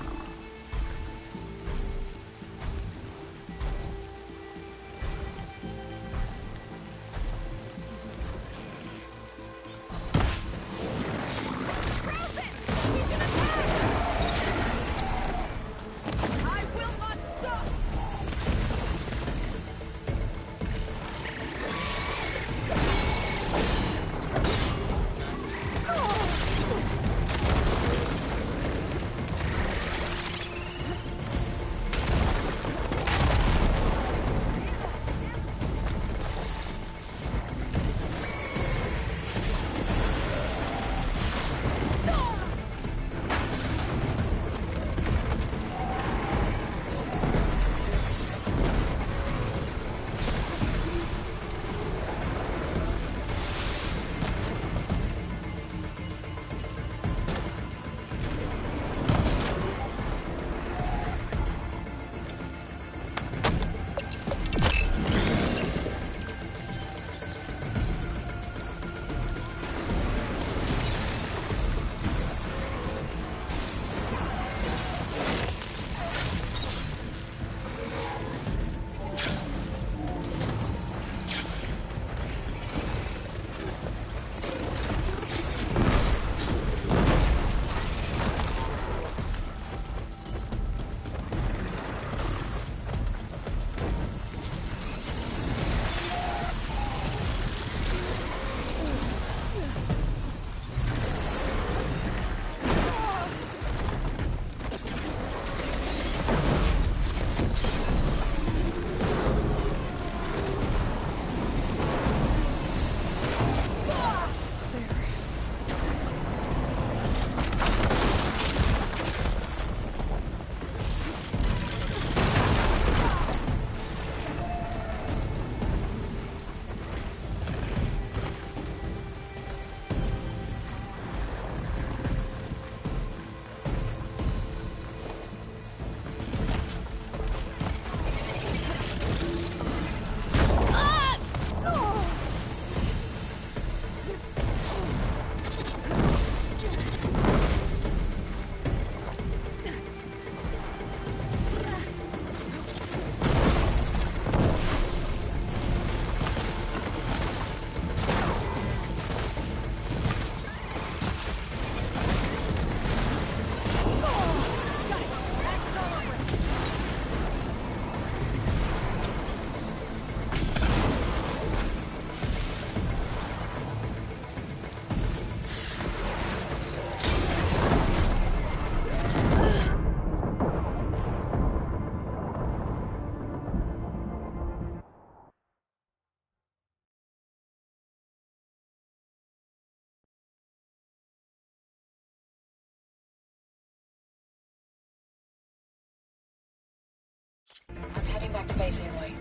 I'm heading back to base, Aloy.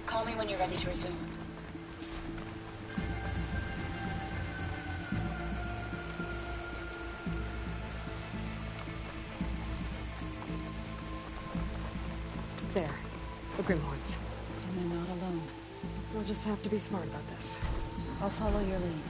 Call me when you're ready to resume. There. The Grimhorns. And they're not alone. We'll just have to be smart about this. I'll follow your lead.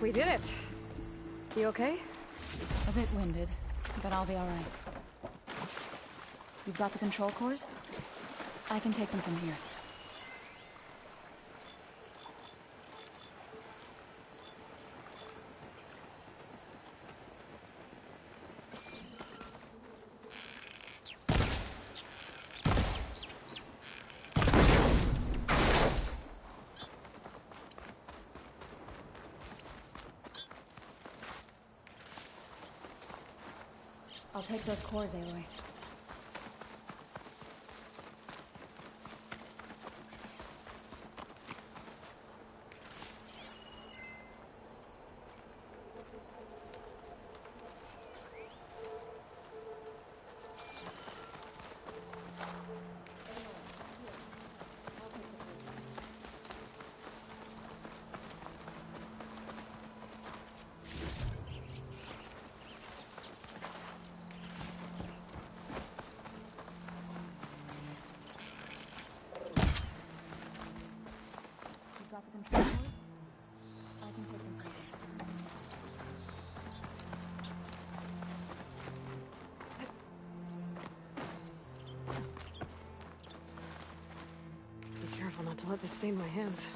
We did it! You okay? A bit winded, but I'll be alright. You've got the control cores? I can take them from here. I'll take those cores, Aloy. Be careful not to let this stain my hands.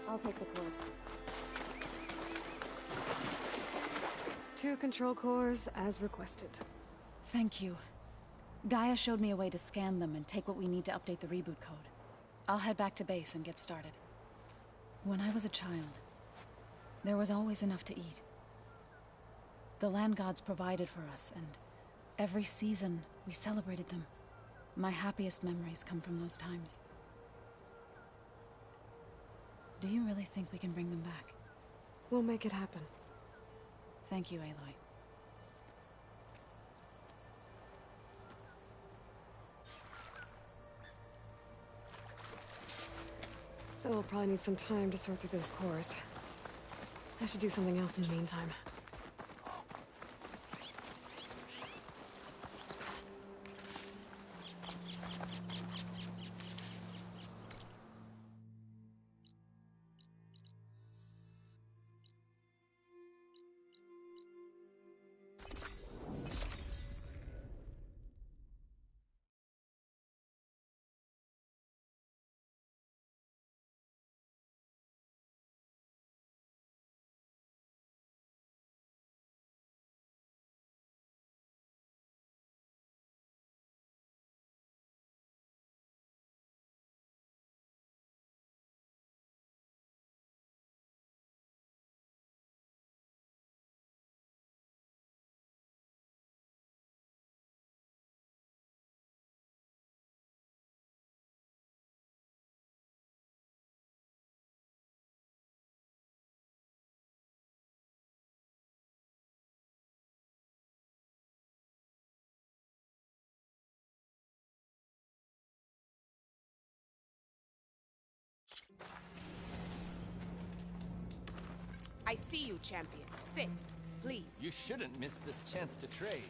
I'll take the cores. 2 control cores, as requested. Thank you. Gaia showed me a way to scan them and take what we need to update the reboot code. I'll head back to base and get started. When I was a child, there was always enough to eat. The land gods provided for us, and every season we celebrated them. My happiest memories come from those times. Do you really think we can bring them back? We'll make it happen. Thank you, Aloy. So we'll probably need some time to sort through those cores. I should do something else in the meantime. I see you, champion. Sit, please. You shouldn't miss this chance to trade.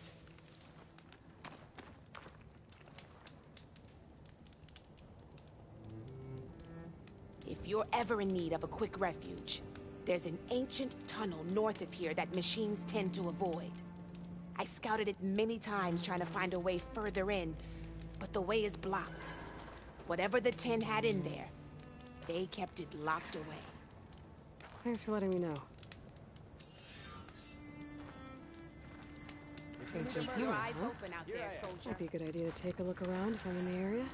If you're ever in need of a quick refuge, there's an ancient tunnel north of here that machines tend to avoid. I scouted it many times trying to find a way further in, but the way is blocked. Whatever the Ten had in there, they kept it locked away. Thanks for letting me know. Keep your eyes open out there, soldier. Might be a good idea to take a look around if I'm in the area.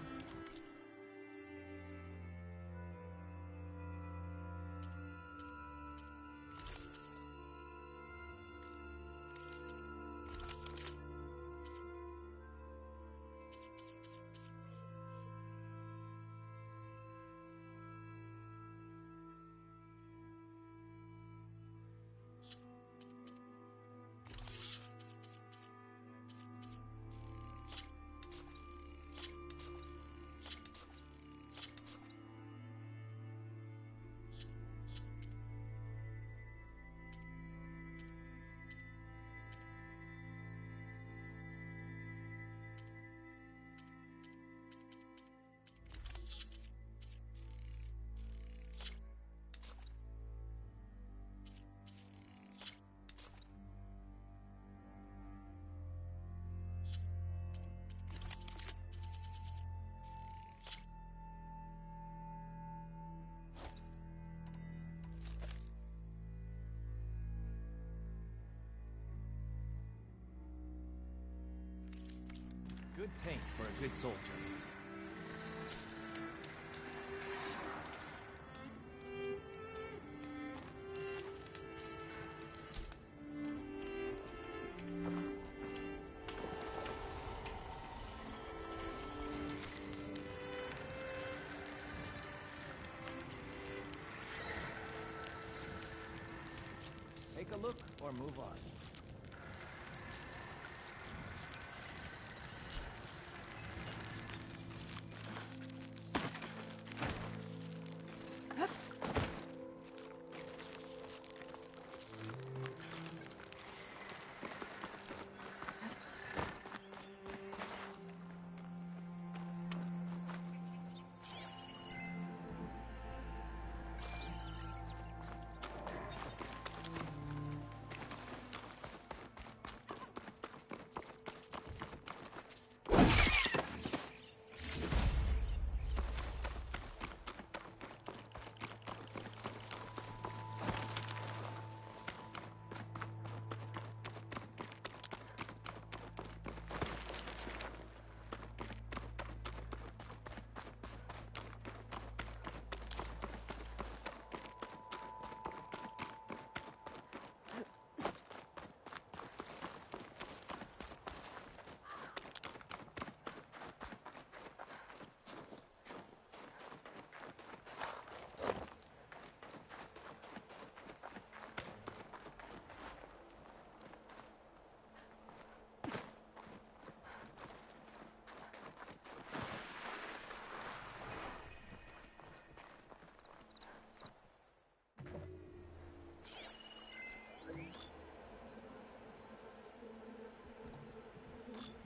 Good paint for a good soldier. Take a look or move on.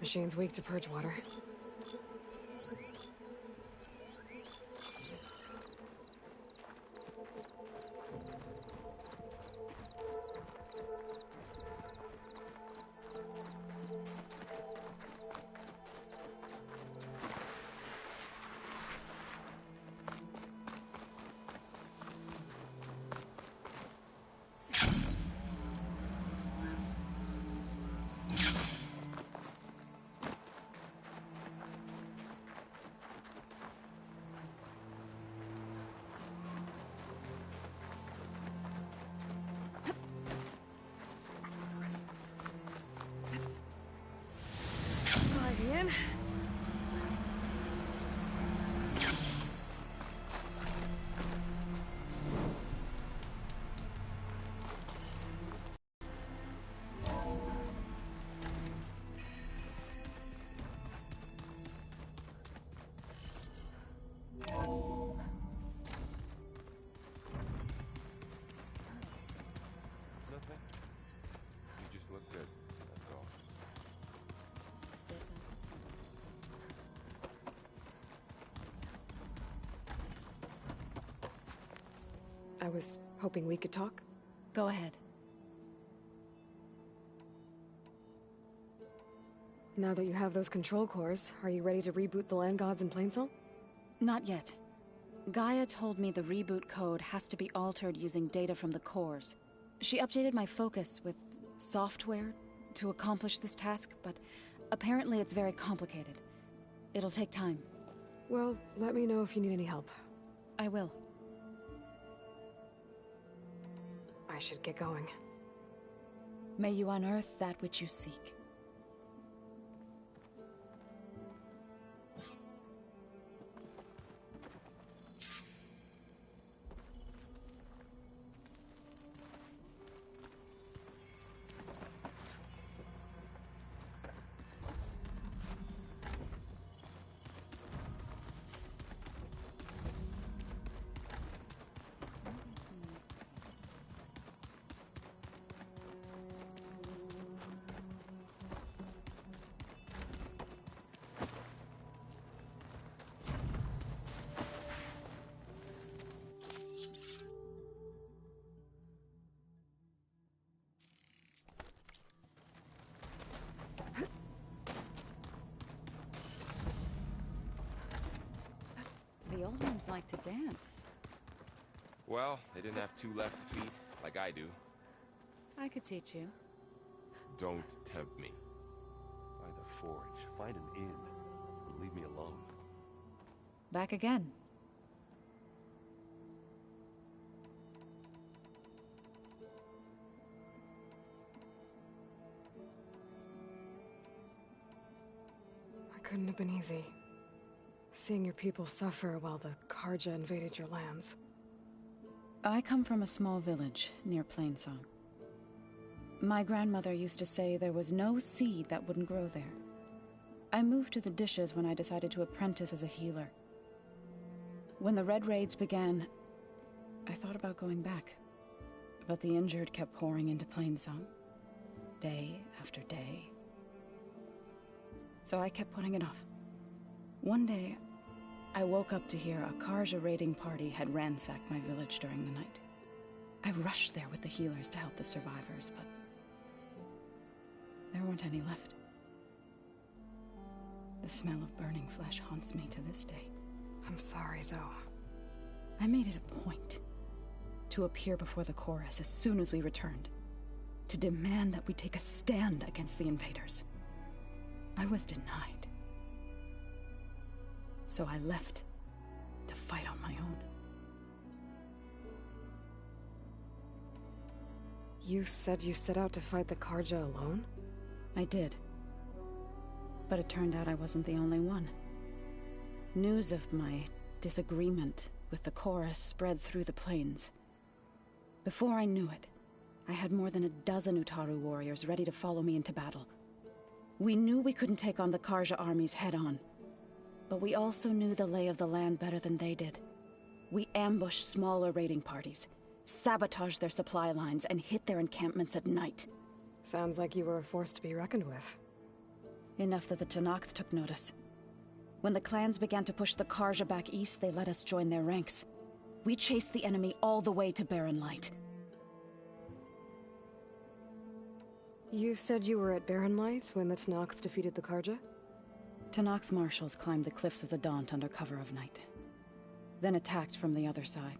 Machine's weak to purge water. Ian. Nothing. You just look good, that's all. I was hoping we could talk. Go ahead. Now that you have those control cores, are you ready to reboot the land gods in Plainsong? Not yet. Gaia told me the reboot code has to be altered using data from the cores. She updated my focus with software to accomplish this task, but apparently it's very complicated. It'll take time. Well, let me know if you need any help. I will. I should get going. May you unearth that which you seek. The old ones like to dance. Well, they didn't have two left feet, like I do. I could teach you. Don't tempt me. By the forge, find an inn. leave me alone? Back again. It couldn't have been easy. Seeing your people suffer while the Karja invaded your lands. I come from a small village near Plainsong. My grandmother used to say there was no seed that wouldn't grow there. I moved to the Dishes when I decided to apprentice as a healer. When the Red Raids began, I thought about going back. But the injured kept pouring into Plainsong, day after day. So I kept putting it off. One day, I woke up to hear a Karja raiding party had ransacked my village during the night. I rushed there with the healers to help the survivors, but there weren't any left. The smell of burning flesh haunts me to this day. I'm sorry, Zoe. I made it a point to appear before the chorus as soon as we returned, to demand that we take a stand against the invaders. I was denied. So I left to fight on my own. You said you set out to fight the Karja alone? I did. But it turned out I wasn't the only one. News of my disagreement with the chorus spread through the plains. Before I knew it, I had more than a dozen Utaru warriors ready to follow me into battle. We knew we couldn't take on the Karja armies head-on, but we also knew the lay of the land better than they did. We ambushed smaller raiding parties, sabotaged their supply lines, and hit their encampments at night. Sounds like you were a force to be reckoned with. Enough that the Tenakth took notice. When the clans began to push the Karja back east, they let us join their ranks. We chased the enemy all the way to Barren Light. You said you were at Barren Light when the Tenakth defeated the Karja? Tenakth marshals climbed the cliffs of the Daunt under cover of night, then attacked from the other side.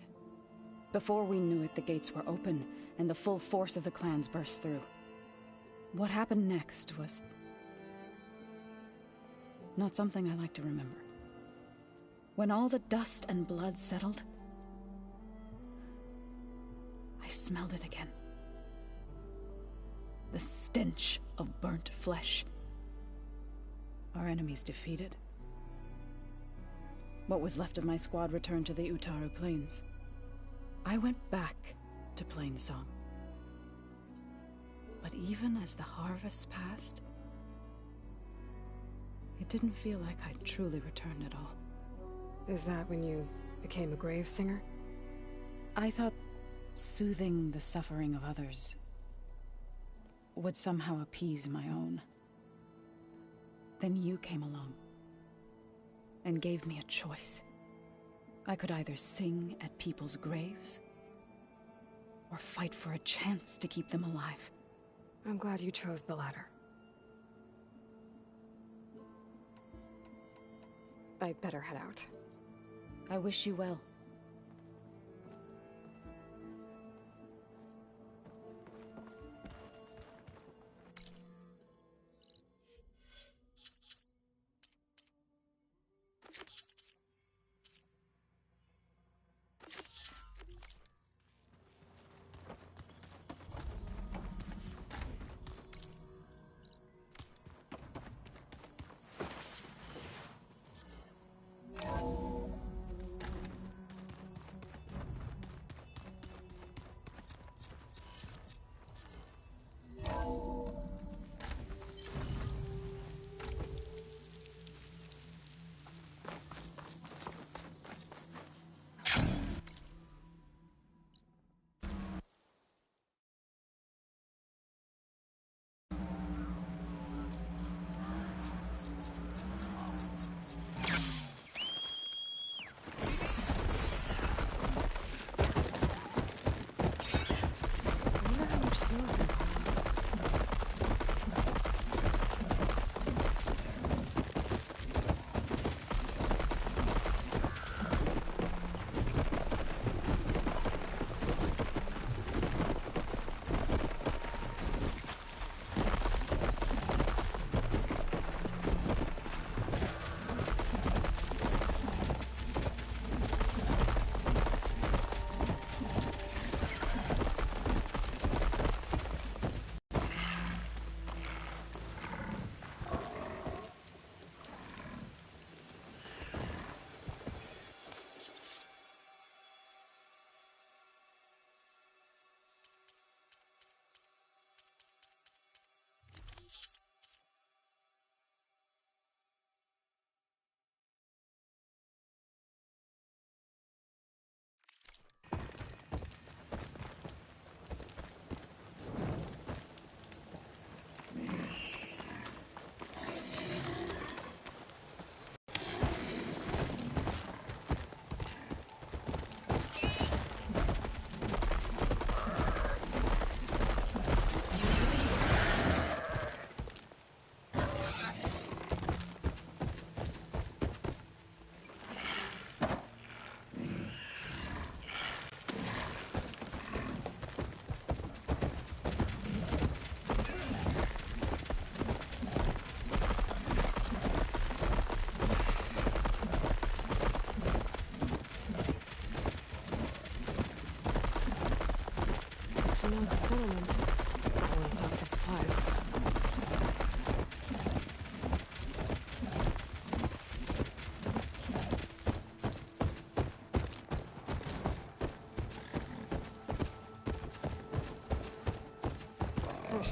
Before we knew it, the gates were open, and the full force of the clans burst through. What happened next was not something I like to remember. When all the dust and blood settled, I smelled it again. The stench of burnt flesh. Our enemies defeated. What was left of my squad returned to the Utaru Plains. I went back to Plainsong. But even as the harvest passed, it didn't feel like I'd truly returned at all. Is that when you became a grave singer? I thought soothing the suffering of others would somehow appease my own. Then you came along and gave me a choice. I could either sing at people's graves or fight for a chance to keep them alive. I'm glad you chose the latter. I'd better head out. I wish you well.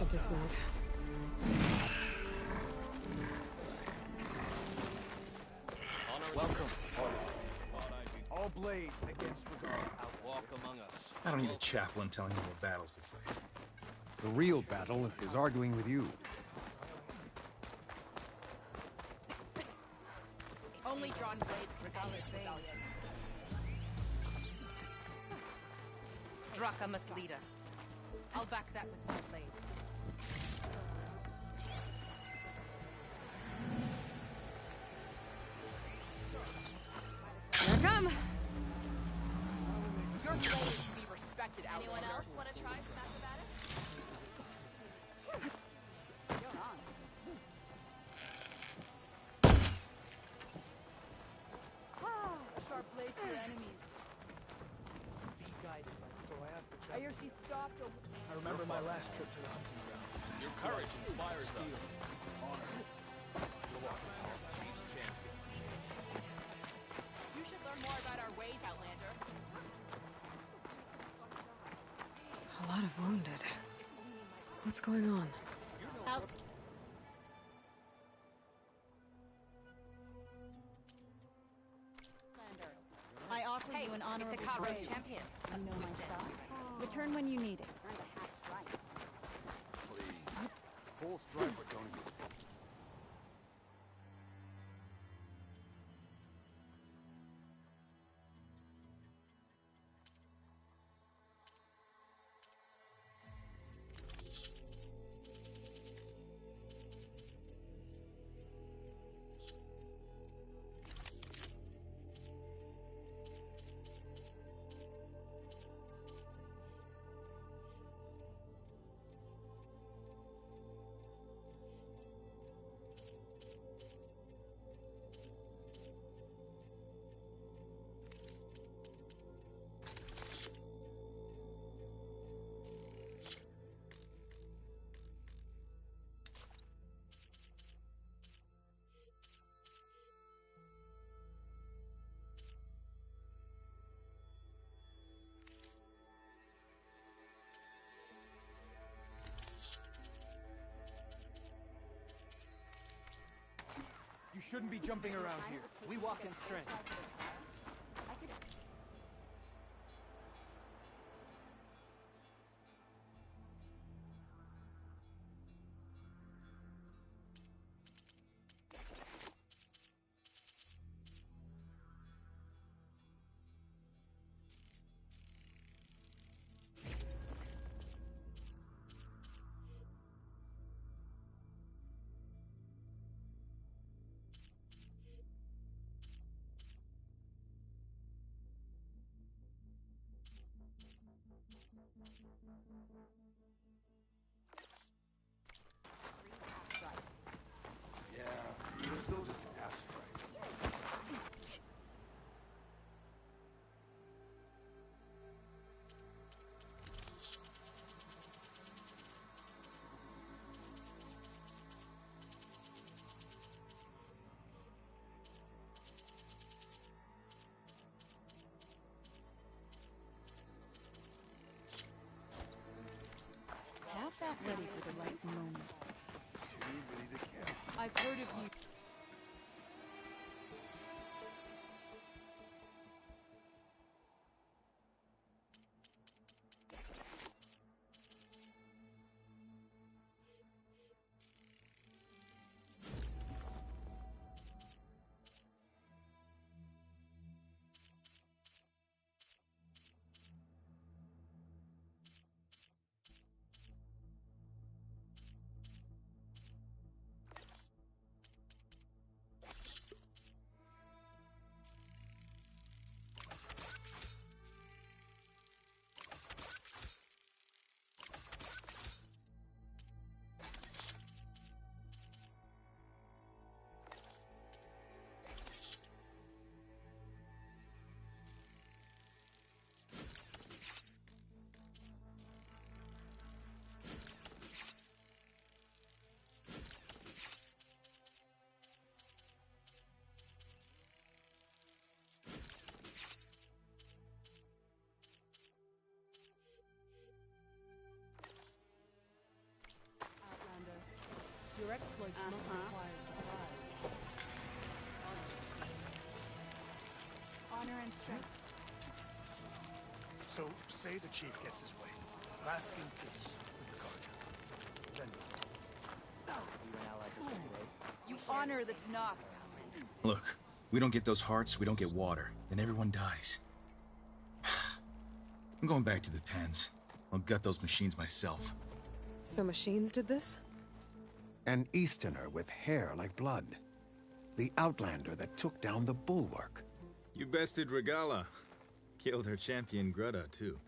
should dismount. Welcome. All blades against Regal. Outwalk among us. I don't need a chaplain telling me what battles to fight. The real battle is arguing with you. Only drawn blades Regal. Draka must lead us. I'll back that with my blade. Here I come! Your blade is to be respected, Outlander. Anyone else want to try some acrobatics? You're on. A sharp blade to your enemies. Be guided by the I hear she stopped over. I remember my last trip to the hunting ground. Your courage inspires steel. Honor. You'll walk the path of Chief's champion. You should learn more about our ways, Outlander. A lot of wounded. What's going on? Out. I offer you an honorable it's a Kavros grave. champion. I know my stuff. Return when you need it. Please. Full striper, Tony. You shouldn't be jumping around here. We walk in strength. Yeah, you're still just half stripes. Have that ready for the right moment. Too ready to kill. I've heard of you. Your exploits must require supplies. Honor and strength. So, say the chief gets his way. Lasting peace with the Guardian. Then You honor the Tanakh. Look, we don't get those hearts, we don't get water. Then everyone dies. I'm going back to the pens. I'll gut those machines myself. So machines did this? An Easterner with hair like blood. The Outlander that took down the Bulwark. You bested Regala. Killed her champion Greta, too.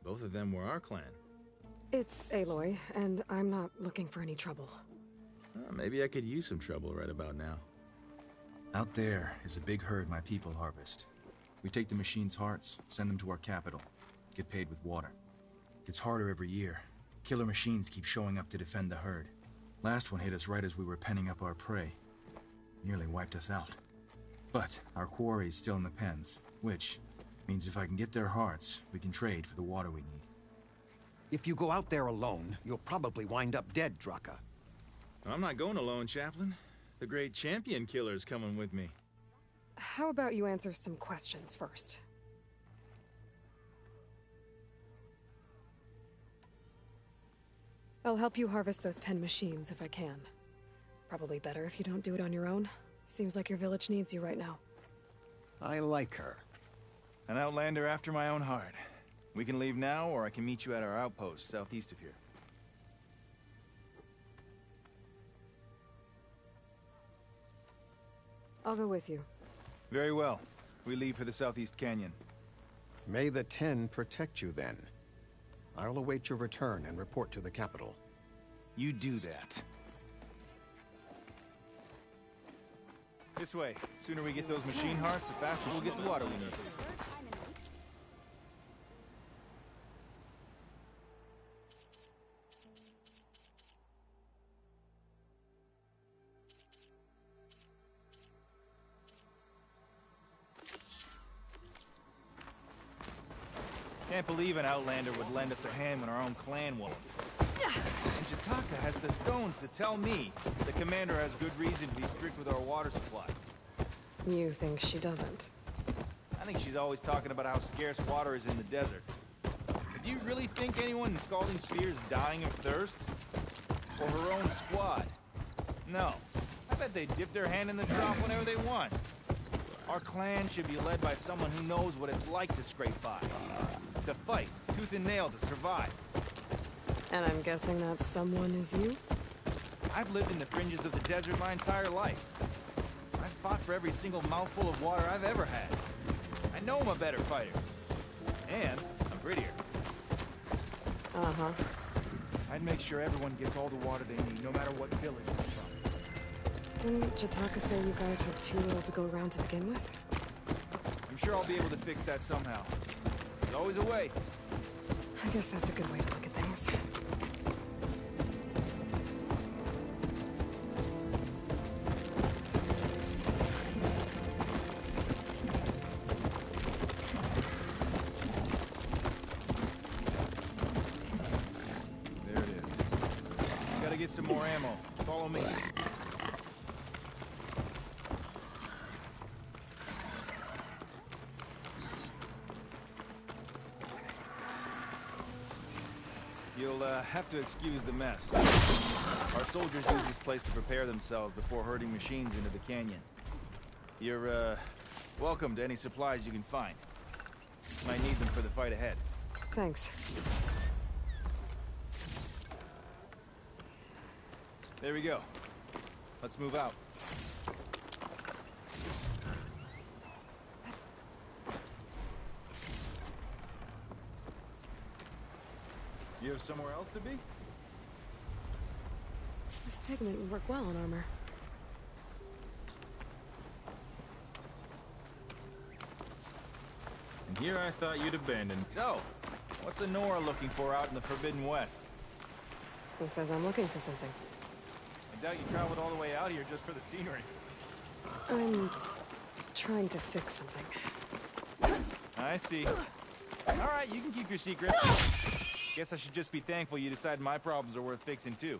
Both of them were our clan. It's Aloy, and I'm not looking for any trouble. Maybe I could use some trouble right about now. Out there is a big herd my people harvest. We take the machines' hearts, send them to our capital, get paid with water. Gets harder every year. Killer machines keep showing up to defend the herd. Last one hit us right as we were penning up our prey. Nearly wiped us out. But our quarry is still in the pens, which means if I can get their hearts, we can trade for the water we need. If you go out there alone, you'll probably wind up dead, Draka. I'm not going alone, Chaplain. The great champion killer's coming with me. How about you answer some questions first? I'll help you harvest those pen machines if I can. Probably better if you don't do it on your own. Seems like your village needs you right now. I like her. An Outlander after my own heart. We can leave now, or I can meet you at our outpost southeast of here. I'll go with you. Very well. We leave for the Southeast Canyon. May the Ten protect you then. I'll await your return and report to the capital. You do that. This way. Sooner we get those machine hearts, the faster we'll get the water we need. Can't believe an Outlander would lend us a hand when our own clan won't. And Jataka has the stones to tell me the commander has good reason to be strict with our water supply. You think she doesn't? I think she's always talking about how scarce water is in the desert. But do you really think anyone in Scalding Spear is dying of thirst? Or her own squad? No. I bet they dip their hand in the trough whenever they want. Our clan should be led by someone who knows what it's like to scrape by. To fight, tooth and nail to survive. And I'm guessing that someone is you? I've lived in the fringes of the desert my entire life. I've fought for every single mouthful of water I've ever had. I know I'm a better fighter. And I'm prettier. Uh-huh. I'd make sure everyone gets all the water they need, no matter what village they're from. Didn't Jataka say you guys have too little to go around to begin with? I'm sure I'll be able to fix that somehow. There's always a way. I guess that's a good way to look at things. There it is. Gotta get some more ammo. Follow me. You'll have to excuse the mess. Our soldiers use this place to prepare themselves before herding machines into the canyon. You're, welcome to any supplies you can find. Might need them for the fight ahead. Thanks. There we go. Let's move out. You have somewhere else to be? This pigment would work well on armor. And here I thought you'd abandon. So, what's Honora looking for out in the Forbidden West? Who says I'm looking for something? I doubt you traveled all the way out here just for the scenery. I'm trying to fix something. I see. All right, you can keep your secret. Guess I should just be thankful you decide my problems are worth fixing too.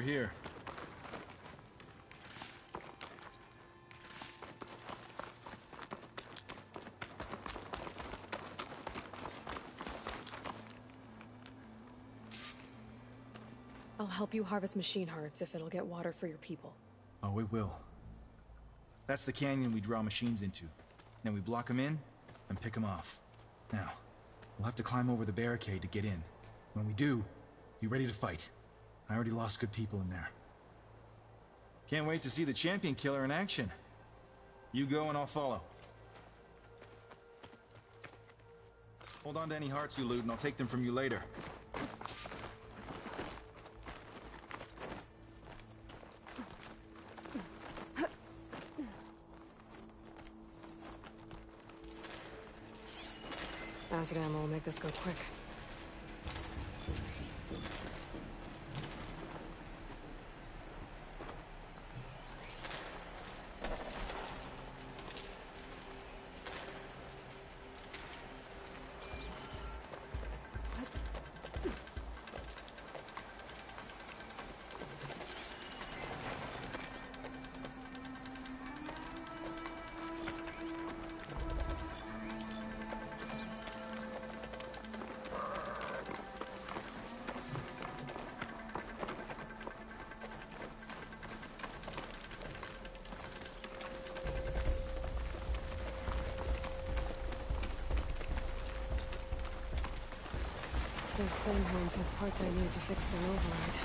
we're here. I'll help you harvest machine hearts if it'll get water for your people. Oh, it will. That's the canyon we draw machines into. Then we block them in and pick them off. Now, we'll have to climb over the barricade to get in. When we do, be ready to fight. I already lost good people in there. Can't wait to see the champion killer in action. You go and I'll follow. Hold on to any hearts you loot and I'll take them from you later. Acid ammo will make this go quick. Those flame horns have parts I need to fix the override.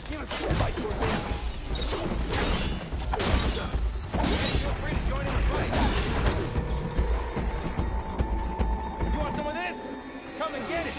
Give us a fight for me. Feel free to join in the fight. You want some of this? Come and get it.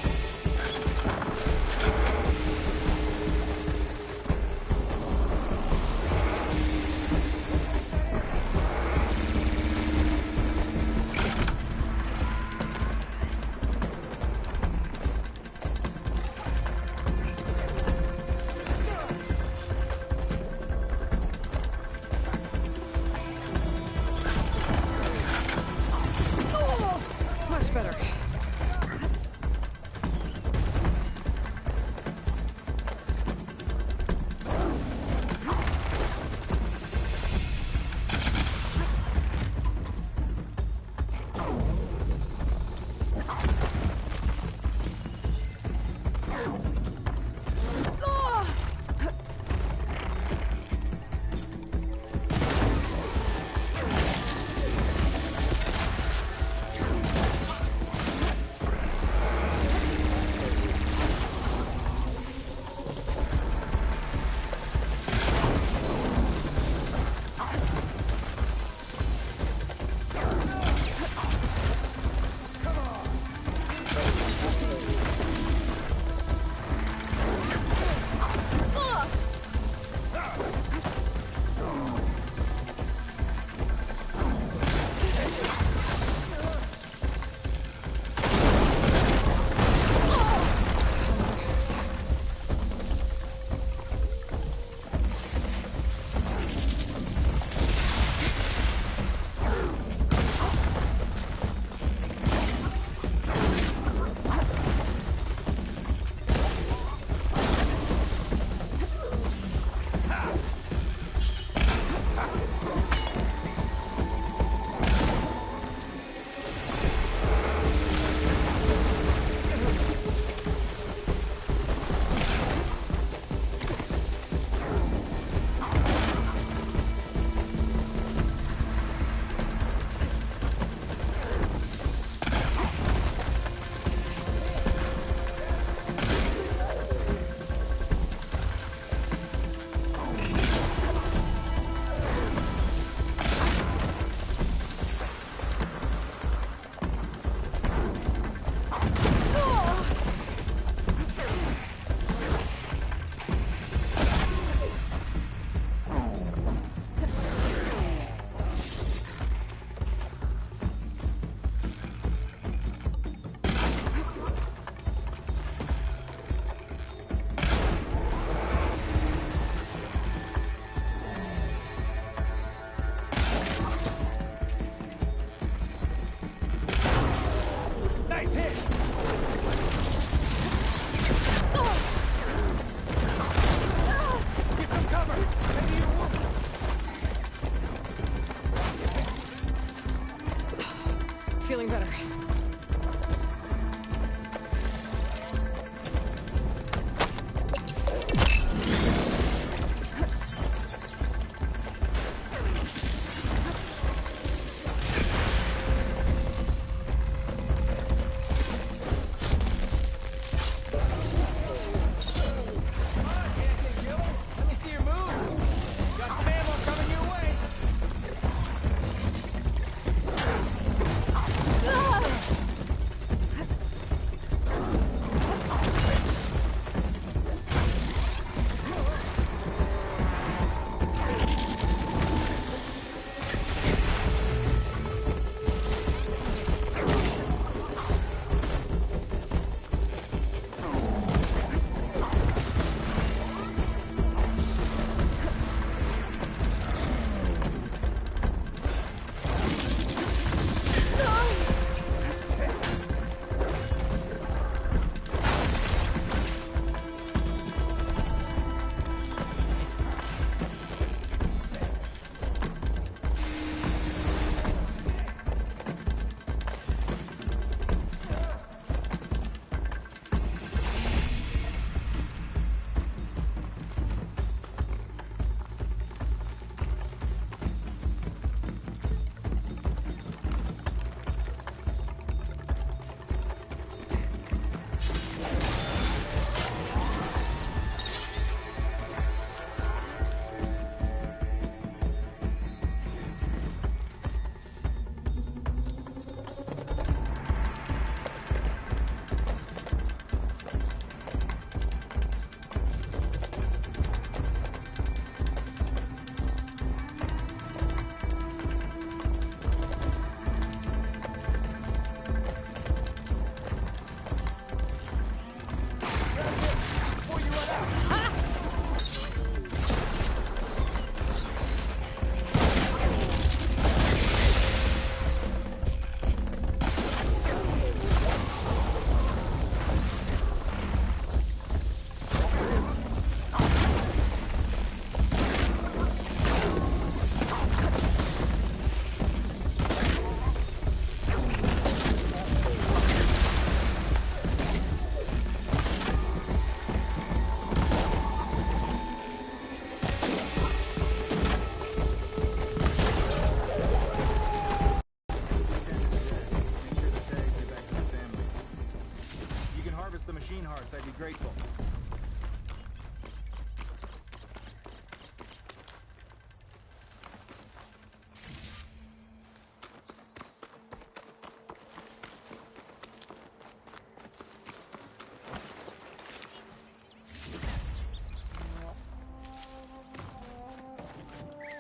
us the machine hearts, I'd be grateful.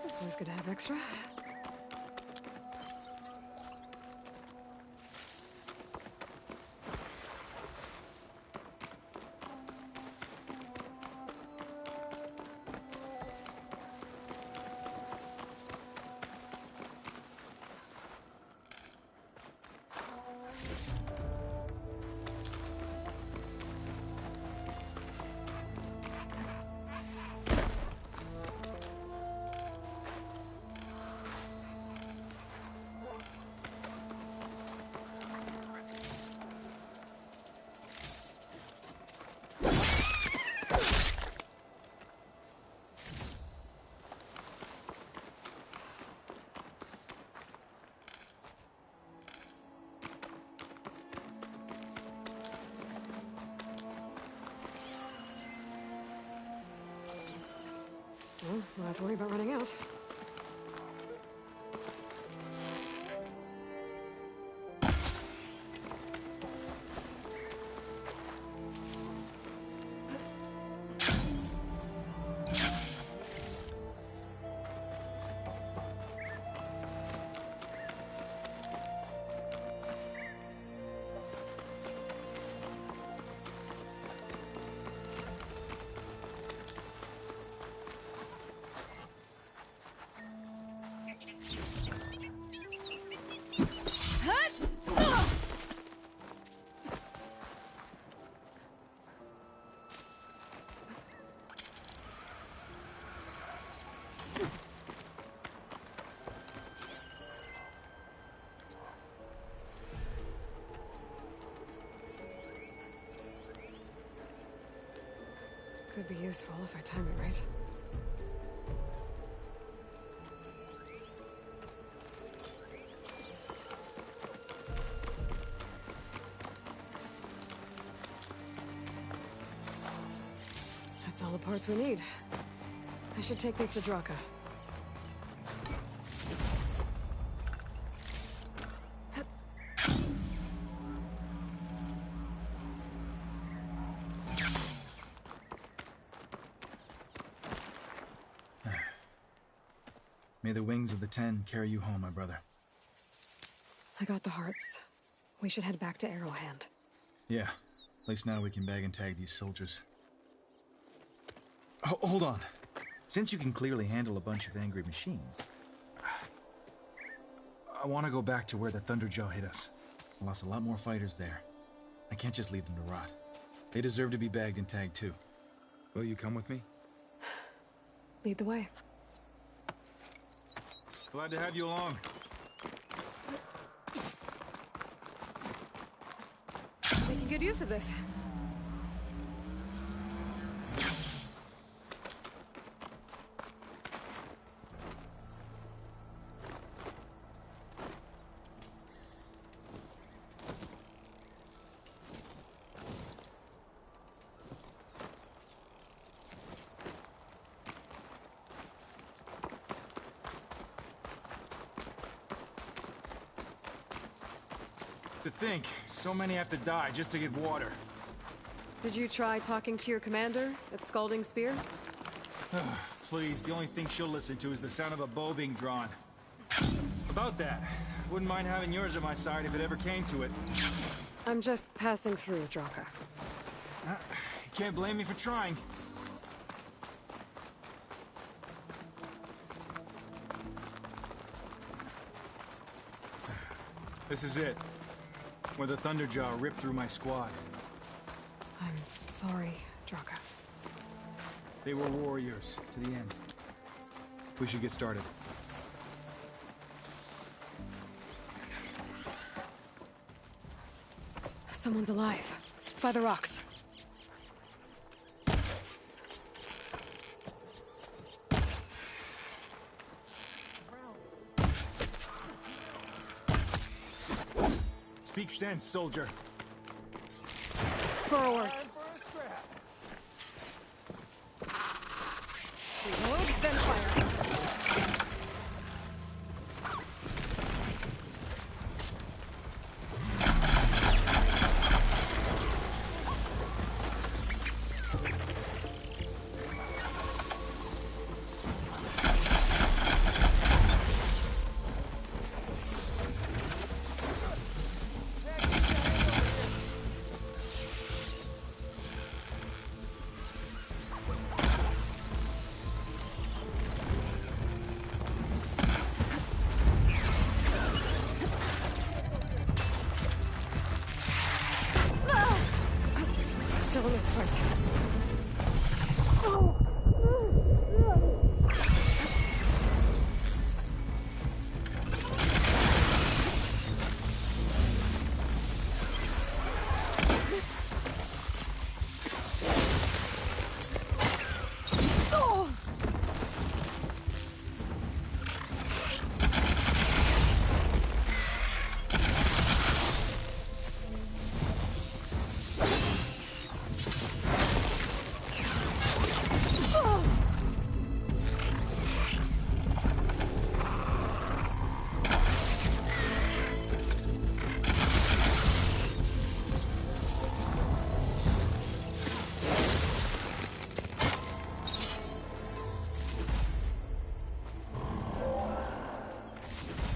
It's always good to have extra. Well, we'll have to worry about running out. Could be useful if I time it right. That's all the parts we need. I should take these to Draka. May the wings of the Ten carry you home, my brother. I got the hearts. We should head back to Arrowhand. Yeah. At least now we can bag and tag these soldiers. Hold on. Since you can clearly handle a bunch of angry machines, I want to go back to where the Thunderjaw hit us. I lost a lot more fighters there. I can't just leave them to rot. They deserve to be bagged and tagged too. Will you come with me? Lead the way. Glad to have you along. Making good use of this. To think, so many have to die just to get water. Did you try talking to your commander at Scalding Spear? Please, the only thing she'll listen to is the sound of a bow being drawn. About that, wouldn't mind having yours at my side if it ever came to it. I'm just passing through, Draka. You can't blame me for trying. This is it. Where the Thunderjaw ripped through my squad. I'm sorry, Draka. They were warriors to the end. We should get started. Someone's alive. By the rocks. Speak sense, soldier. burrowers. Reload, then fire. Still in this fight.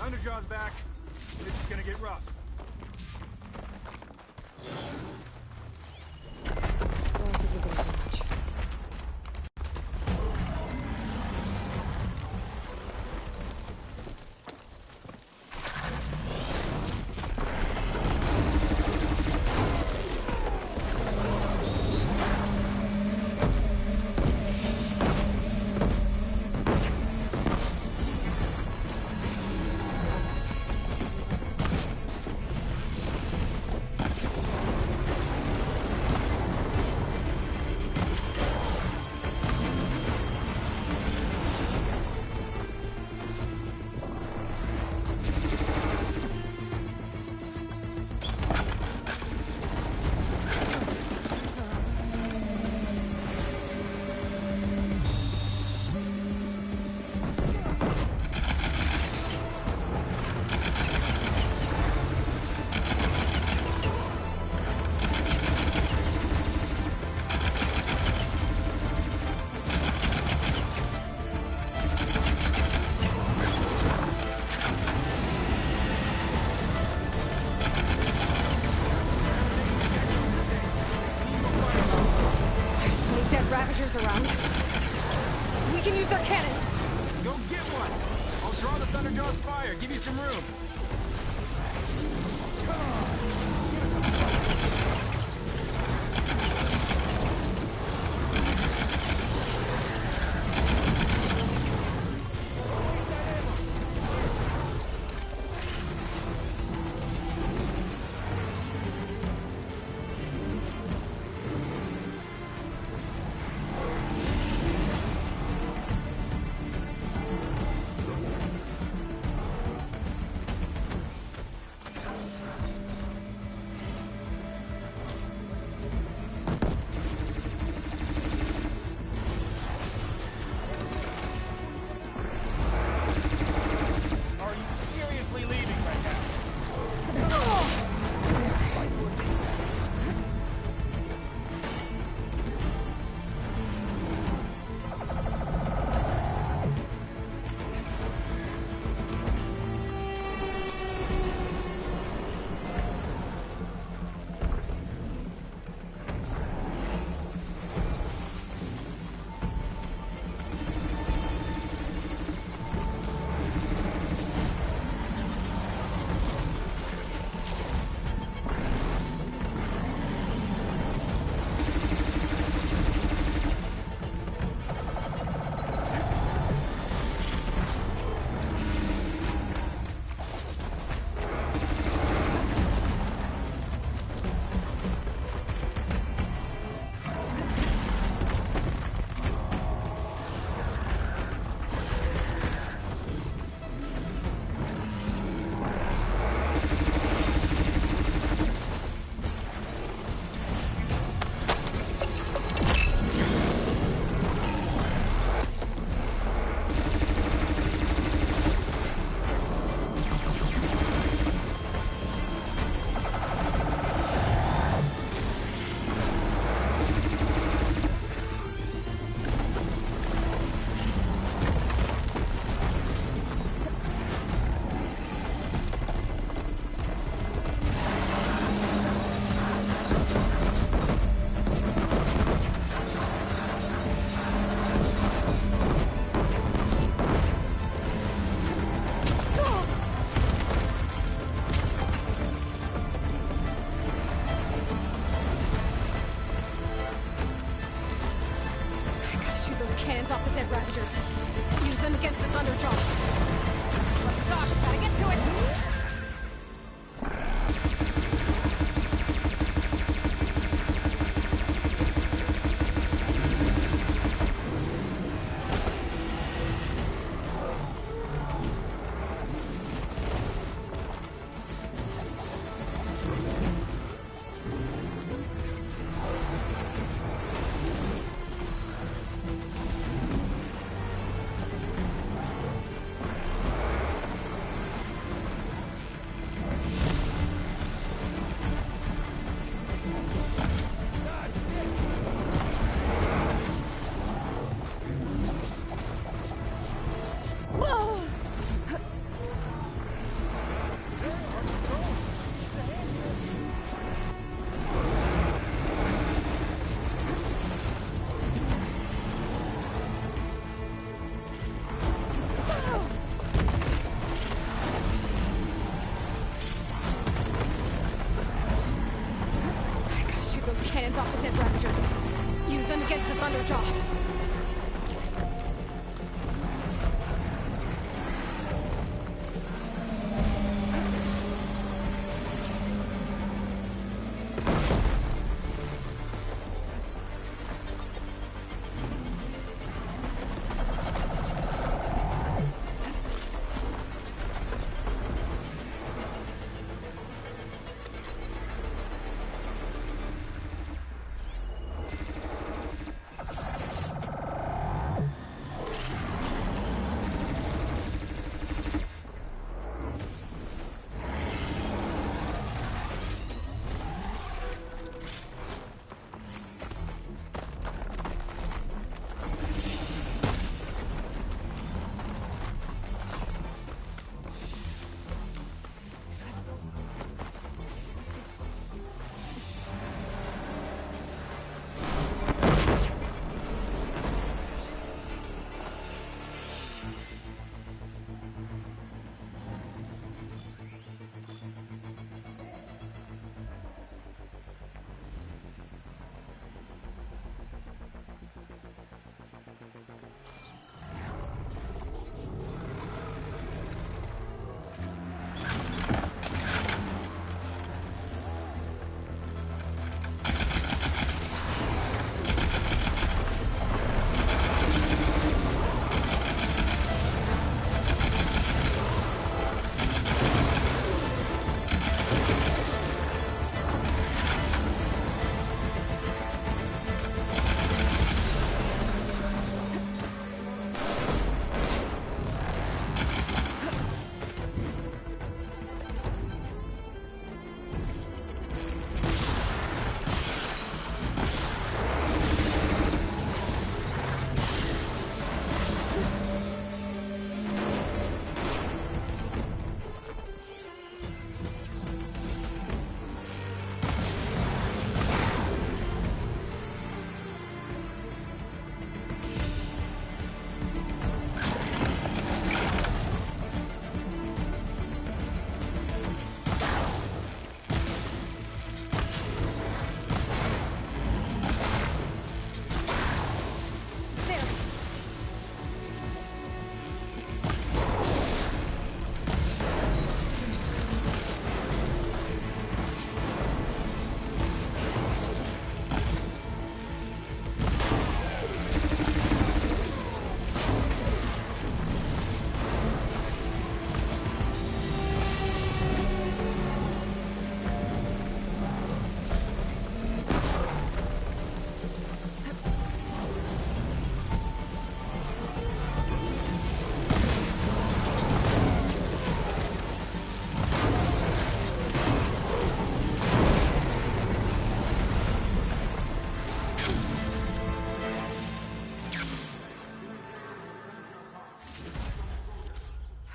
Thunderjaw's back. This is gonna get rough. Force isn't gonna do much. Ravagers around. We can use their cannons. Go get one. I'll draw the Thunderjaw's fire. Give you some room. Come cannons off the dead Ravagers. Use them against the Thunderjaw. Oh gosh, gotta get to it! Cannons off the dead Ravagers. Use them against the Thunderjaw.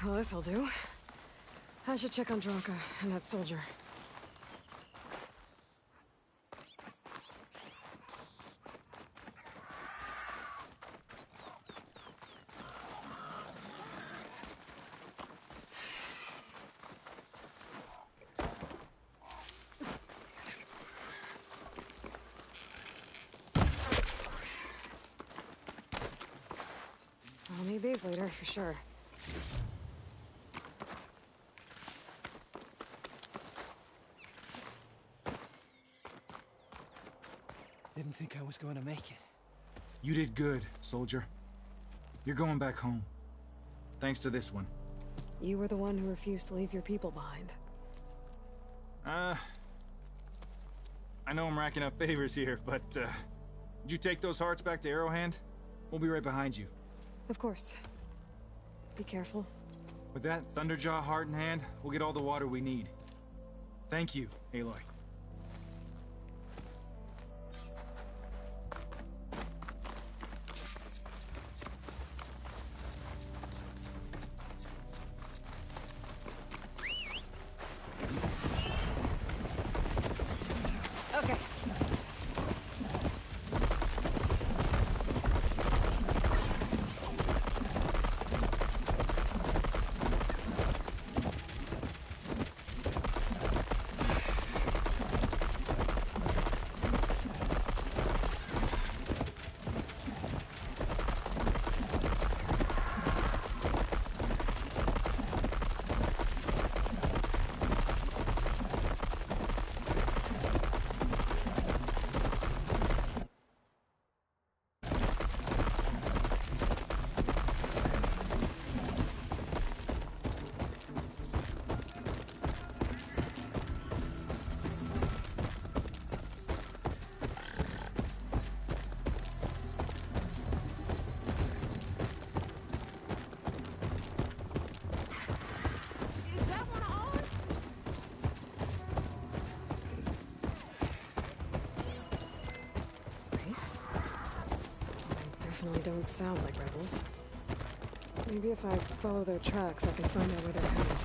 Well, this'll do. I should check on Dranka and that soldier. these later, for sure. Didn't think I was going to make it. You did good, soldier. You're going back home. Thanks to this one. You were the one who refused to leave your people behind. I know I'm racking up favors here, but, did you take those hearts back to Arrowhand? We'll be right behind you. Of course. Be careful. With that Thunderjaw heart in hand, we'll get all the water we need. Thank you, Aloy. Okay. Definitely don't sound like rebels. Maybe if I follow their tracks, I can find out where they're headed.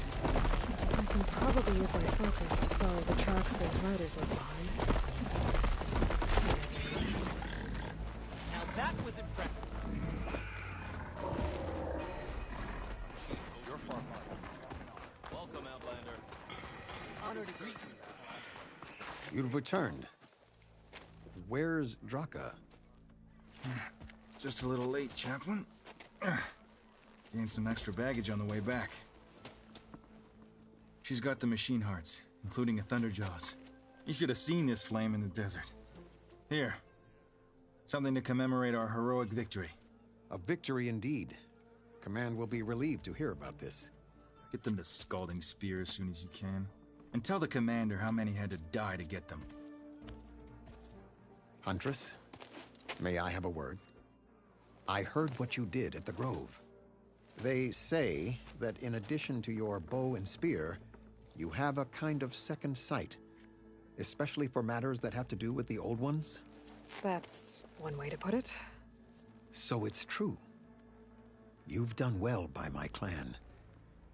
I can probably use my focus to follow the tracks those riders left behind. Now that was impressive. You're far behind. Welcome, Outlander. Honored to greet you. You've returned. Where's Draka? Just a little late, Chaplain. Gained some extra baggage on the way back. She's got the machine hearts, including a Thunderjaws. You should have seen this flame in the desert. Here. Something to commemorate our heroic victory. A victory indeed. Command will be relieved to hear about this. Get them to Scalding Spear as soon as you can. And tell the commander how many had to die to get them. Huntress, may I have a word? I heard what you did at the Grove. They say that in addition to your bow and spear, you have a kind of second sight, especially for matters that have to do with the Old Ones? That's one way to put it. So it's true. You've done well by my clan,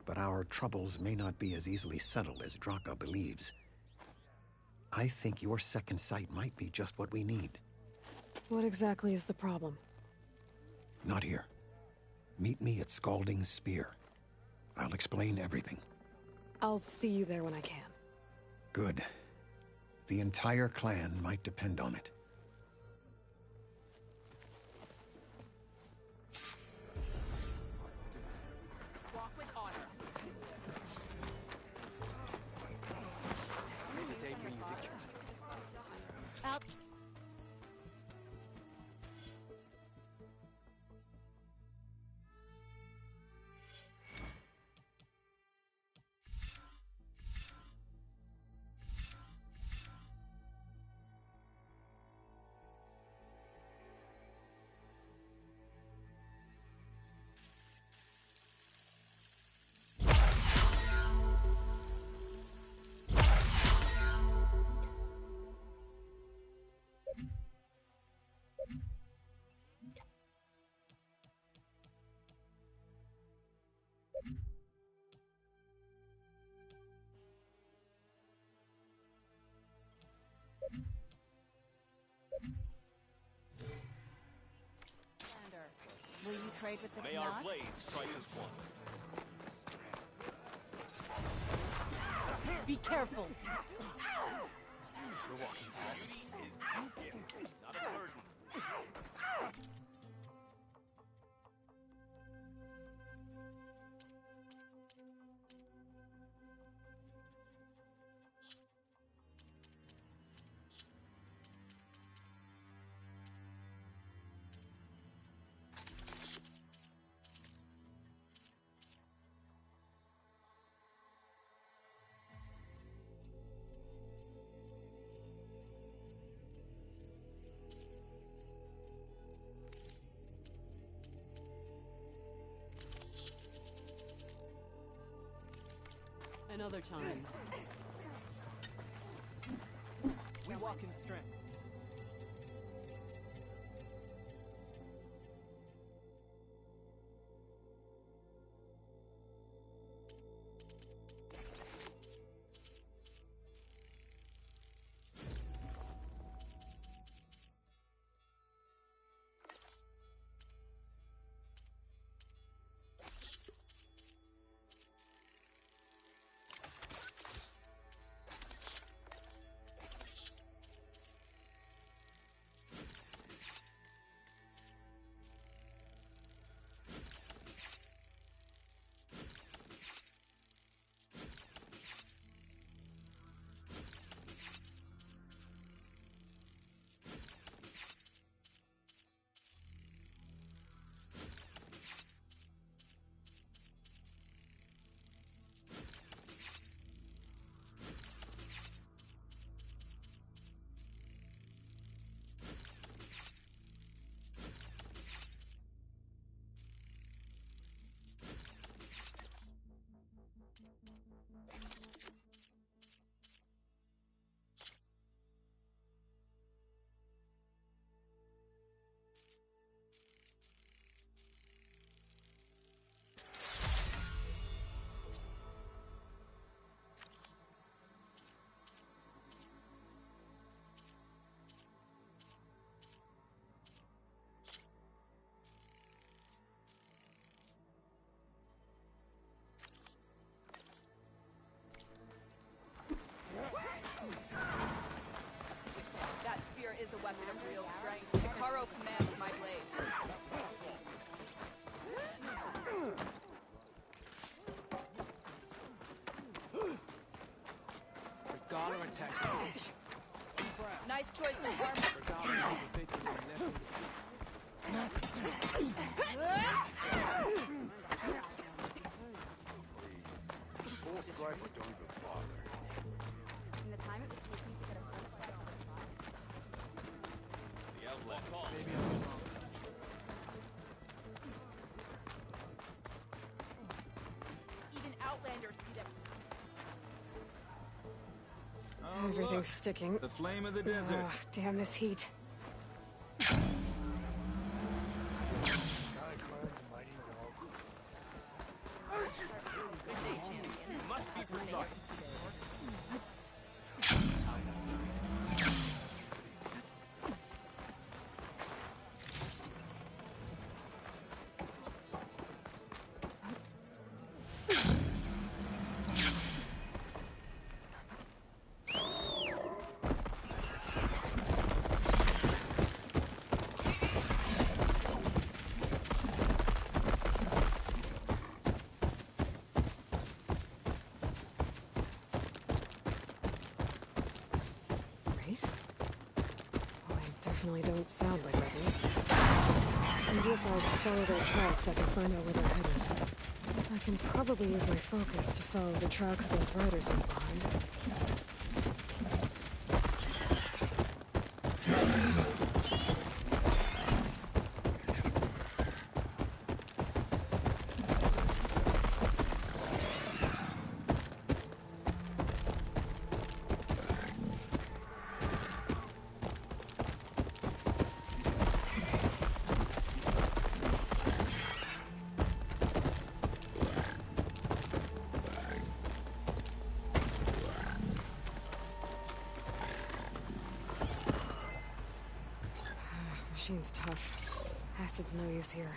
but our troubles may not be as easily settled as Draka believes. I think your second sight might be just what we need. What exactly is the problem? Not here. Meet me at Scalding Spear. I'll explain everything. I'll see you there when I can. Good. The entire clan might depend on it. Walk with honor. May the day bring you victory. Out. Will you trade with the May our Tanakh? blades strike as one. Be careful! You're walking fast. Beauty is a gift, not a burden. another time. We walk in strength. That spear is a weapon of real strength. Karo commands my blade. We gotta attack. Nice choice of armor. Full strike, but don't go farther. In the time it would take me to get a first fight on The outlet call. even Outlanders see them. Oh, Everything's look, sticking. the flame of the desert. Ugh, damn this heat. Must be precise. Race? Oh, they definitely don't sound like rebels. Maybe if I follow their tracks, I can find out where they're headed. I can probably use my focus to follow the tracks those riders leave behind. Machine's tough. Acid's no use here.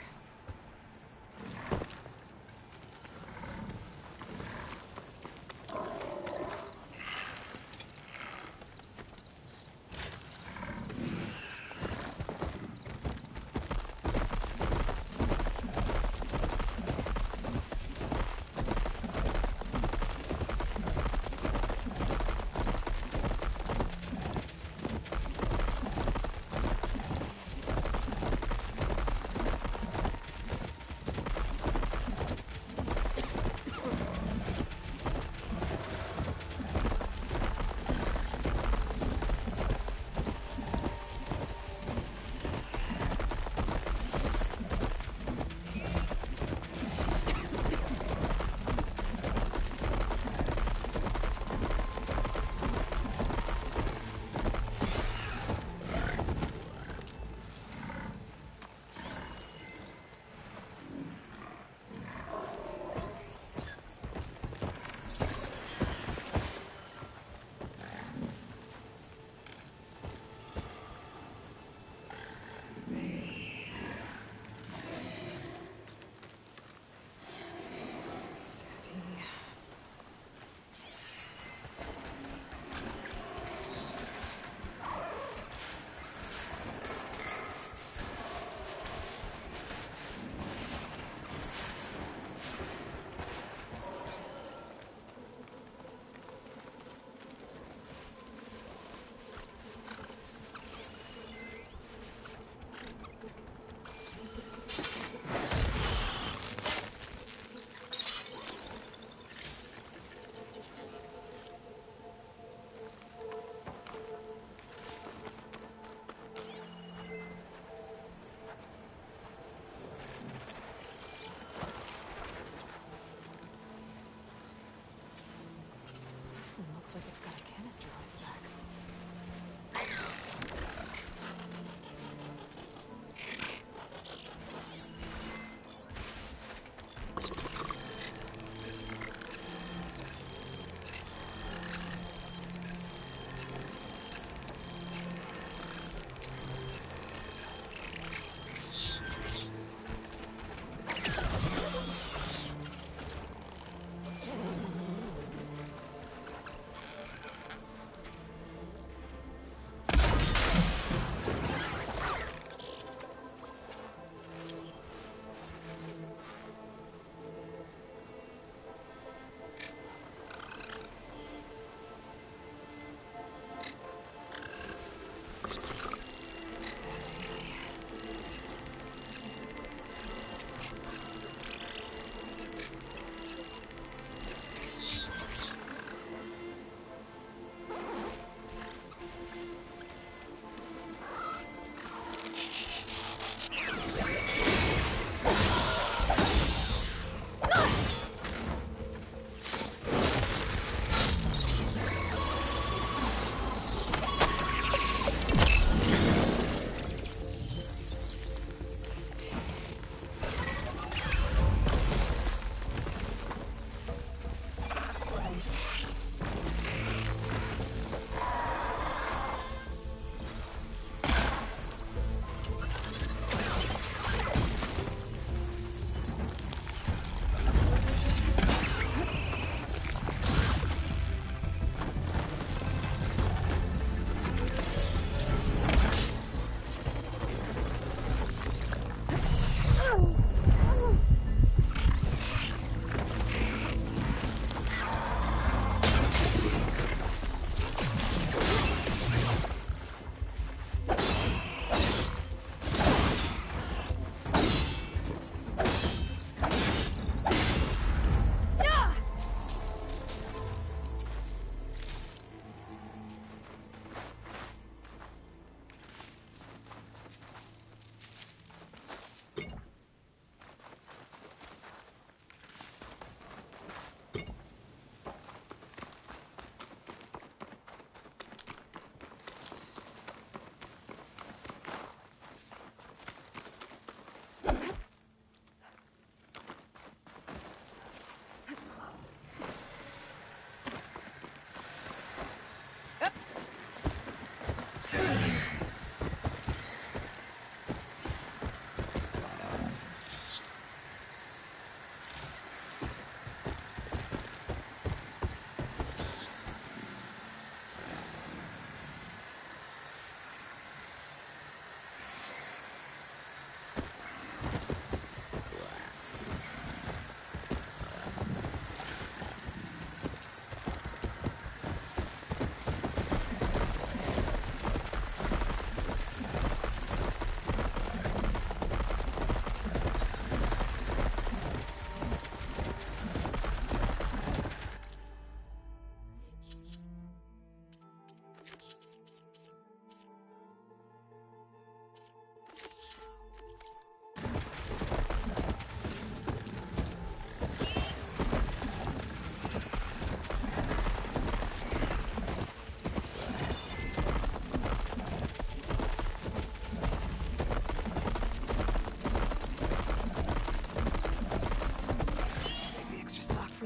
Mastermind's back.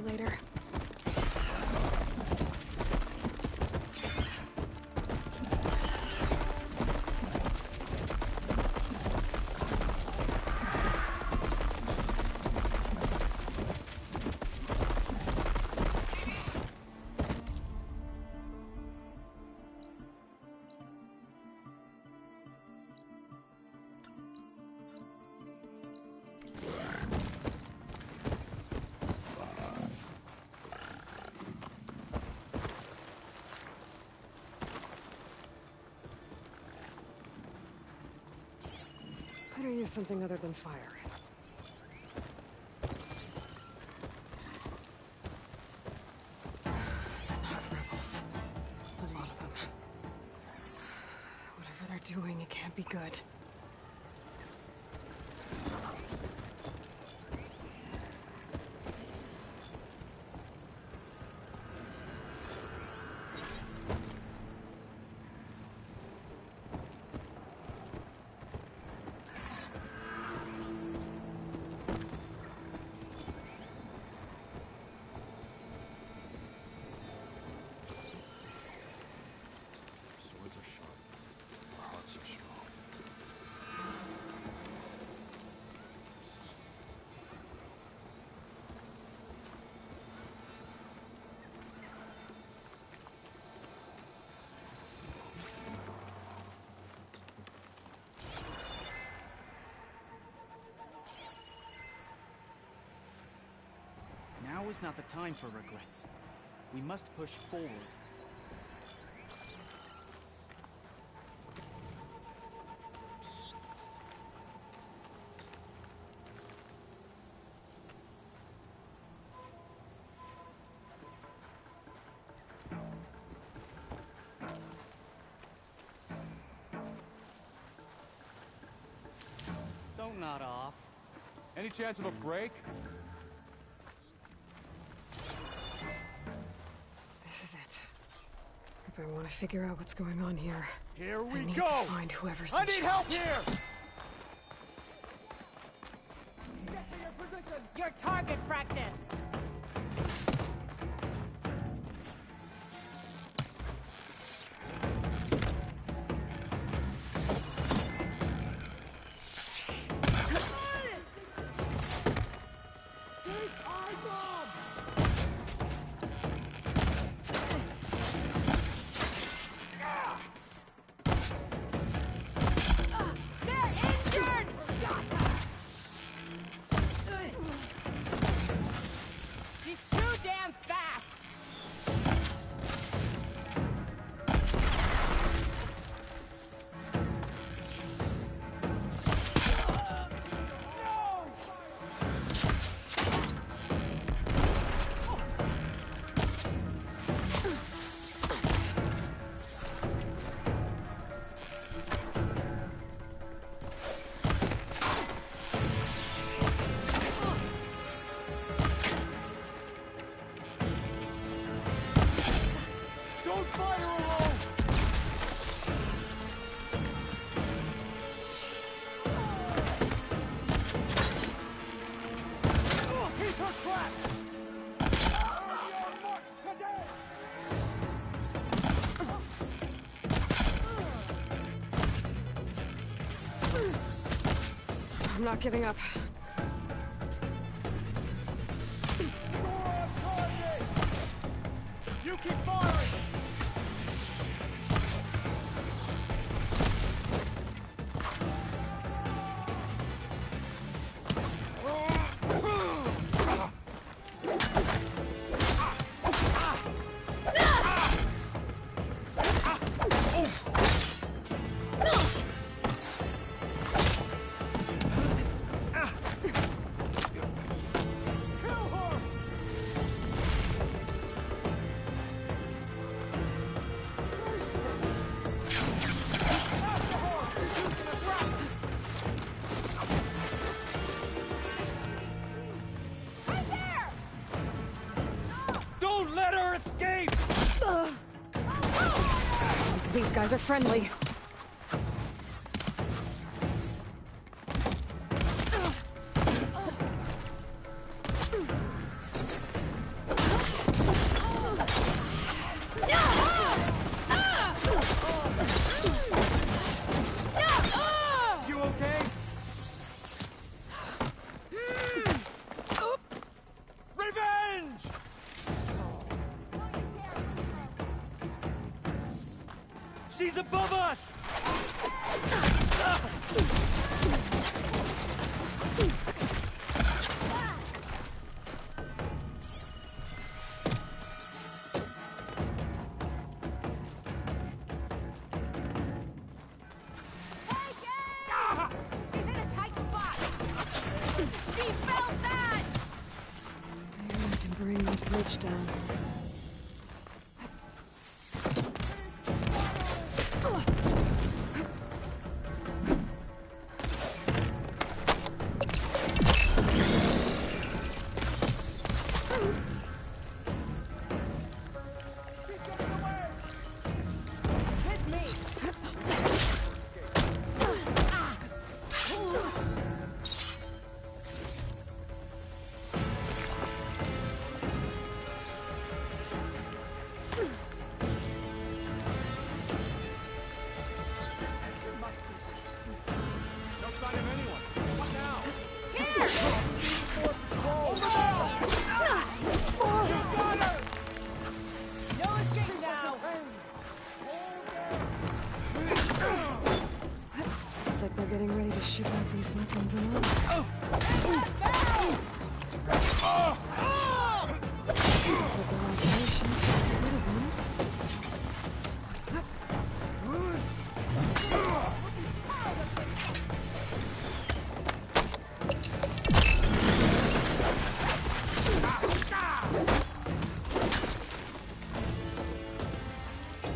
Later. Better use something other than fire. Tanakh rebels. A lot of them. Whatever they're doing, it can't be good. Now is not the time for regrets. We must push forward. Don't nod off. Any chance of a break? This is it. If I want to figure out what's going on here, Here we I need go! to find whoever's I in need charge. help here! Get to your position! Your target practice! I'm not giving up. You keep firing! These guys are friendly. You okay? Revenge! She's above us! He's in a tight spot! She felt that! I need to bring the bridge down. Looks like they're getting ready to ship out these weapons and all.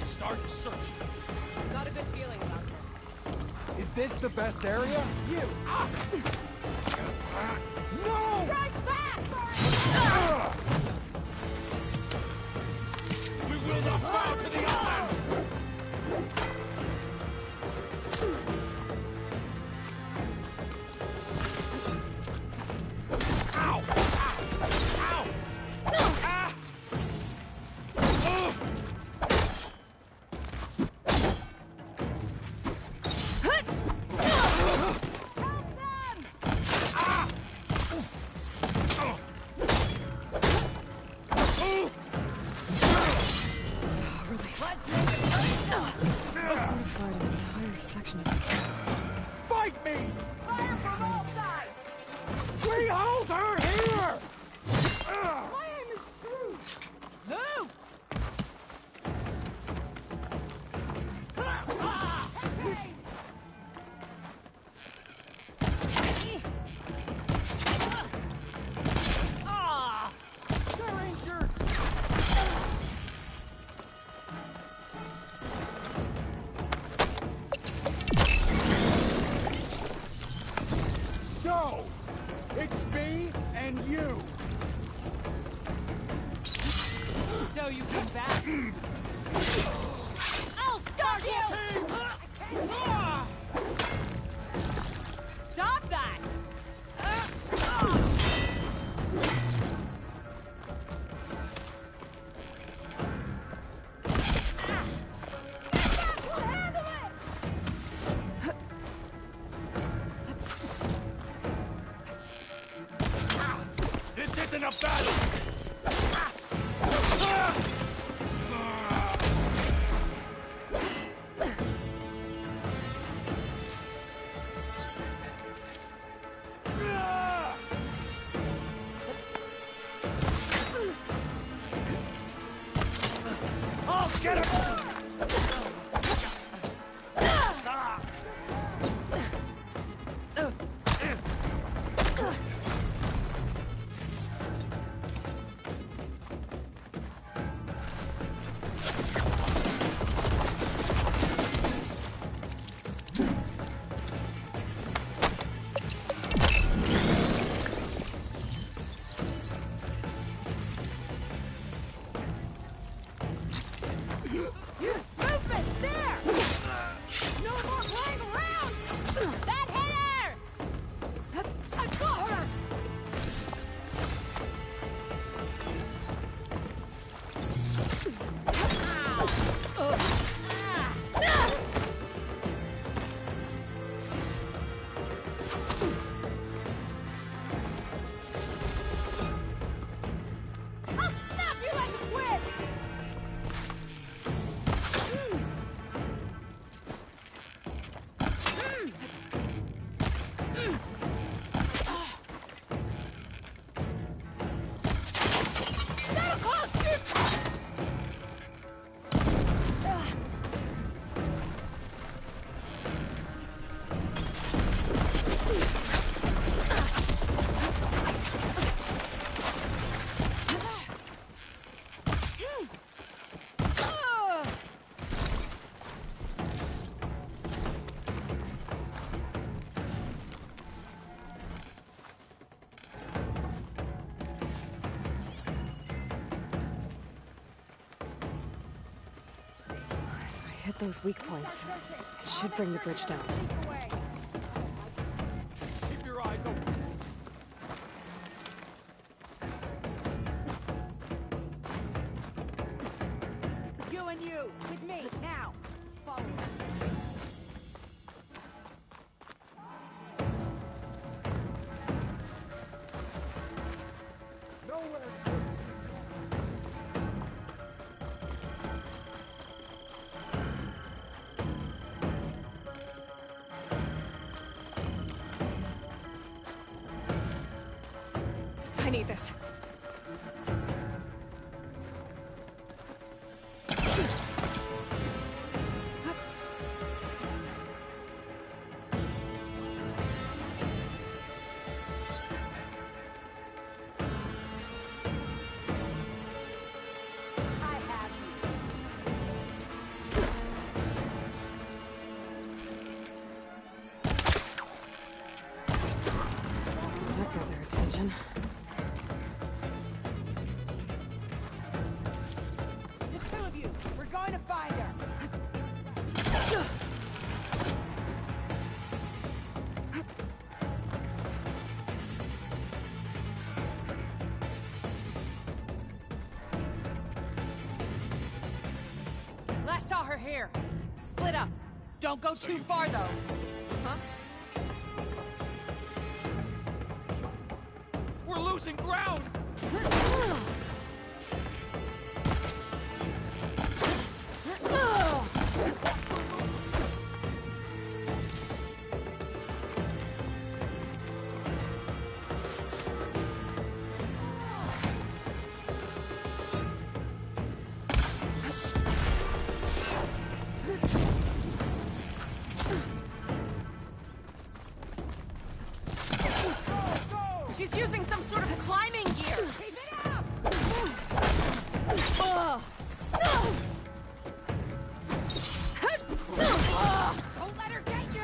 Start searching. Got a good feeling about this. Is this the best area? You! No! Strike back! We will not bow to the island! Ow! Ow! Ah! Fight me! Fire from all sides! We hold her here! My aim is through! Move! So, it's me and you. So you came back? I'll stop you! Stop that! This isn't a battle! I'll get him! Movement! There! No more playing around! That hit her! I got her! I'll snap you like a whip! That'll cost you! Hit those weak points. It should bring the bridge down. Keep your eyes open. You and you, with me, now! Follow us. I need this. attention. Just two of you. We're going to find her. Last saw her here. Split up. Don't go too far, though. Huh? We're losing ground! She's using some sort of climbing gear. Keep it up! Don't let her get you!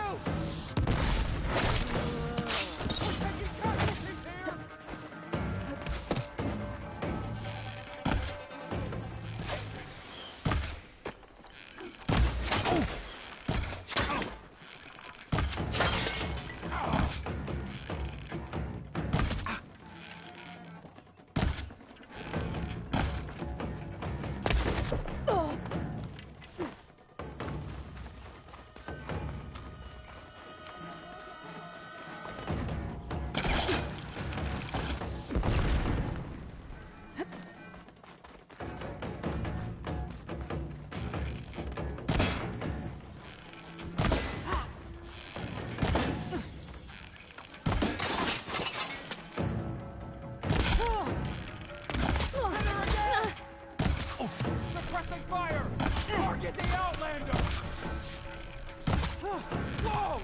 Suppressing fire! Target the Outlander! Whoa!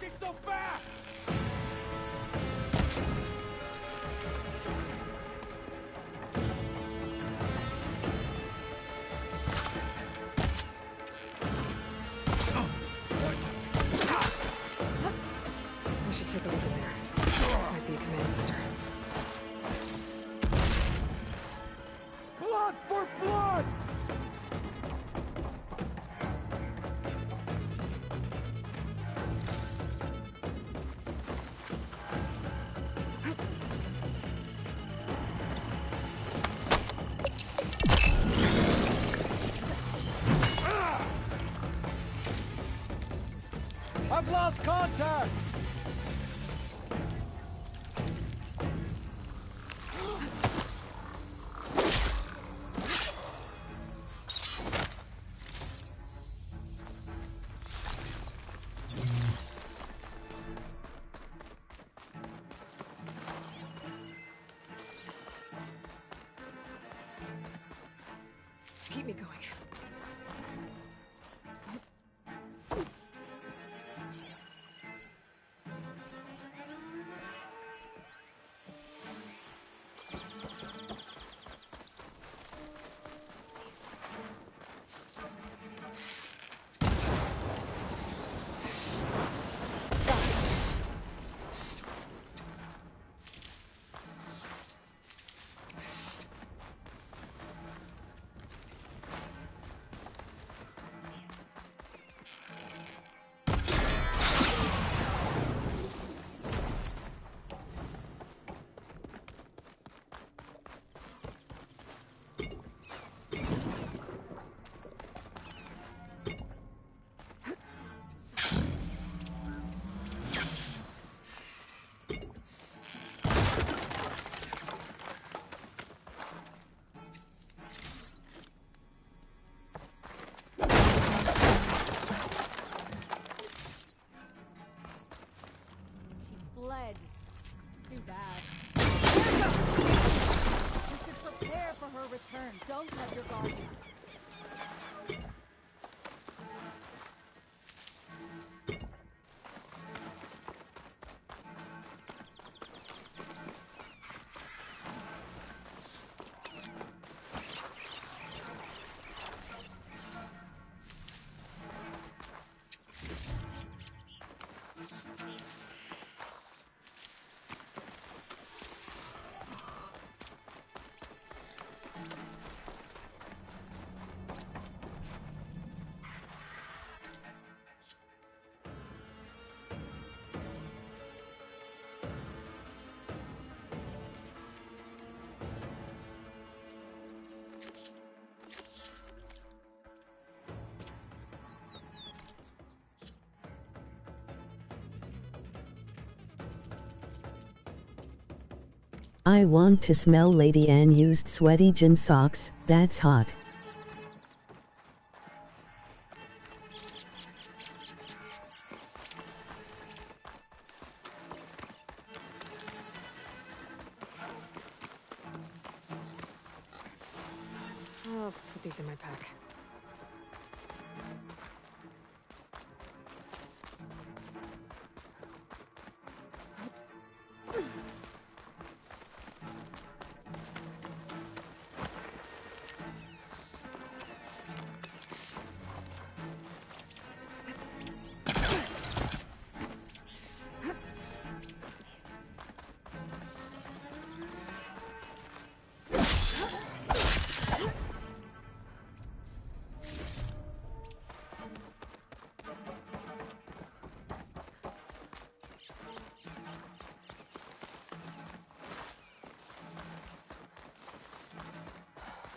She's so fast! I should take a look in there. Might be a command center. Blood for blood! I've lost contact! Keep me going. Bled. Too bad. There goes! You should prepare for her return. Don't let your guard down. I want to smell Lady Anne used sweaty gym socks. That's hot. I'll put these in my pack.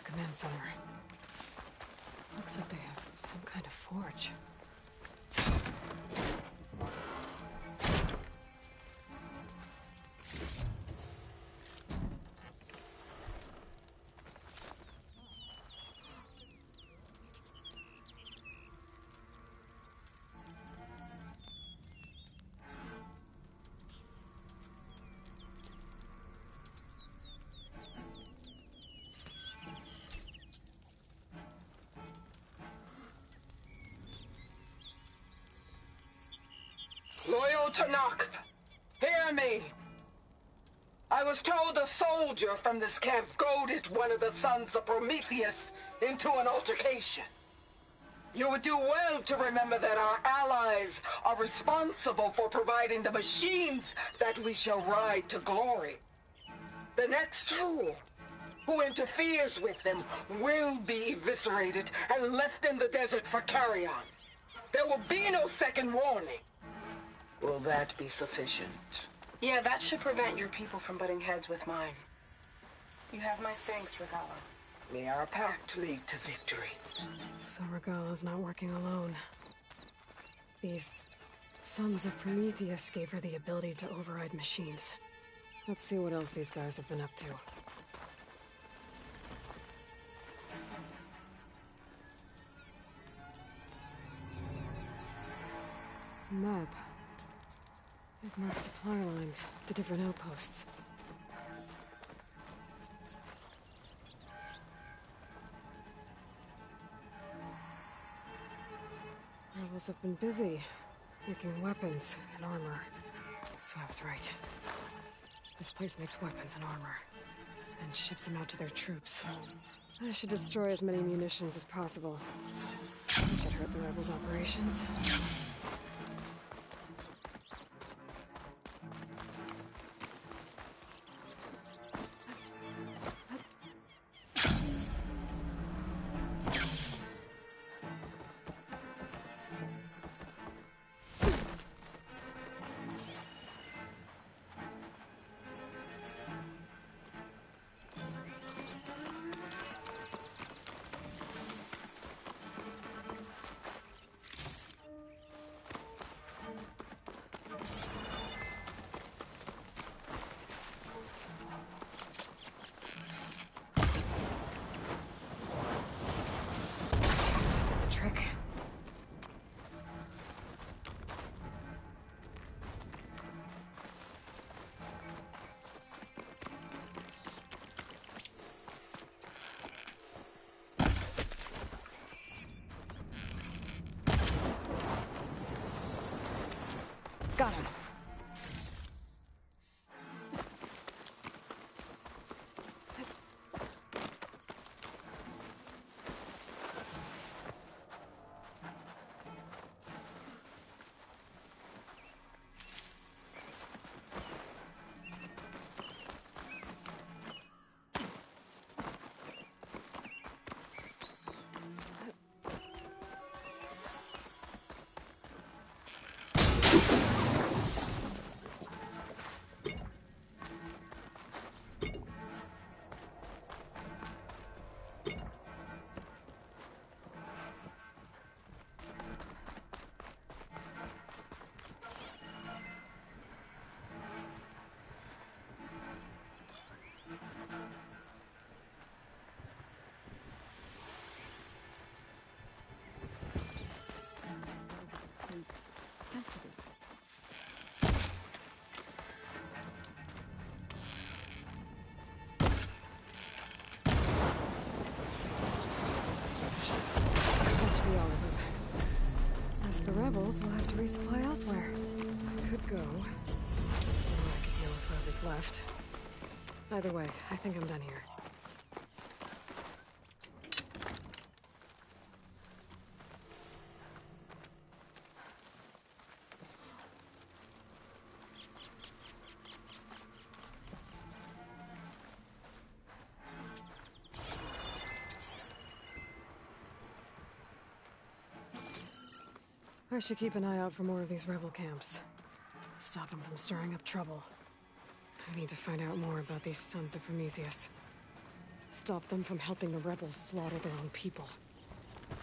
Command center. Looks like they have some kind of forge. Loyal Tenakth, hear me. I was told a soldier from this camp goaded one of the sons of Prometheus into an altercation. You would do well to remember that our allies are responsible for providing the machines that we shall ride to glory. The next fool who interferes with them will be eviscerated and left in the desert for carrion. There will be no second warning. Will that be sufficient? Yeah, that should prevent your people from butting heads with mine. You have my thanks, Regalla. May our pact lead to victory. So Regalla's not working alone. These sons of Prometheus gave her the ability to override machines. Let's see what else these guys have been up to. Map. It marks supply lines to different outposts. Rebels have been busy making weapons and armor. So I was right. This place makes weapons and armor, and ships them out to their troops. I should destroy as many munitions as possible. Which should hurt the rebels' operations. Got him. rebels, we'll have to resupply elsewhere. I could go. Or I could deal with whoever's left. Either way, I think I'm done here. I should keep an eye out for more of these rebel camps. Stop them from stirring up trouble. I need to find out more about these sons of Prometheus. Stop them from helping the rebels slaughter their own people.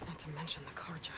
Not to mention the Karja.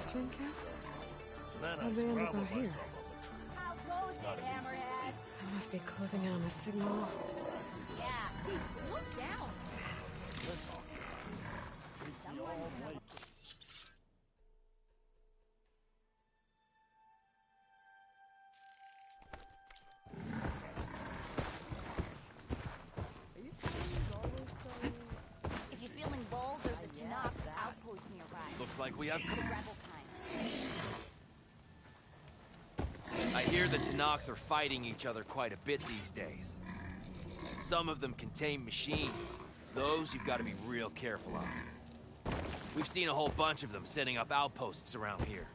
X-Wing camp? Then How'd I they end up scrambled out here? myself on the tree. Not an easy feat. I must be closing in on the signal. Yeah, dude, slow down. If you're feeling bold, there's a Tanakh outpost nearby. Looks like we have... Rebel time. I hear the Tenakth are fighting each other quite a bit these days. Some of them contain machines. Those you've got to be real careful of. We've seen a whole bunch of them setting up outposts around here.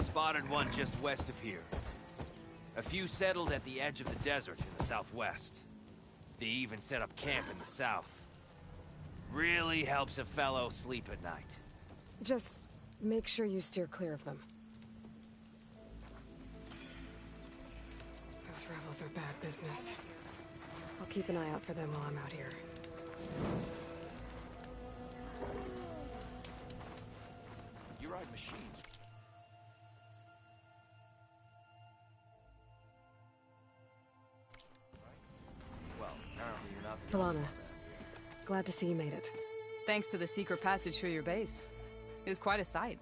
Spotted one just west of here. A few settled at the edge of the desert in the southwest. They even set up camp in the south. Really helps a fellow sleep at night. Just make sure you steer clear of them. Those rebels are bad business. I'll keep an eye out for them while I'm out here. You ride machines. Well, apparently you're not the only Talana, glad to see you made it. Thanks to the secret passage through your base. It was quite a sight.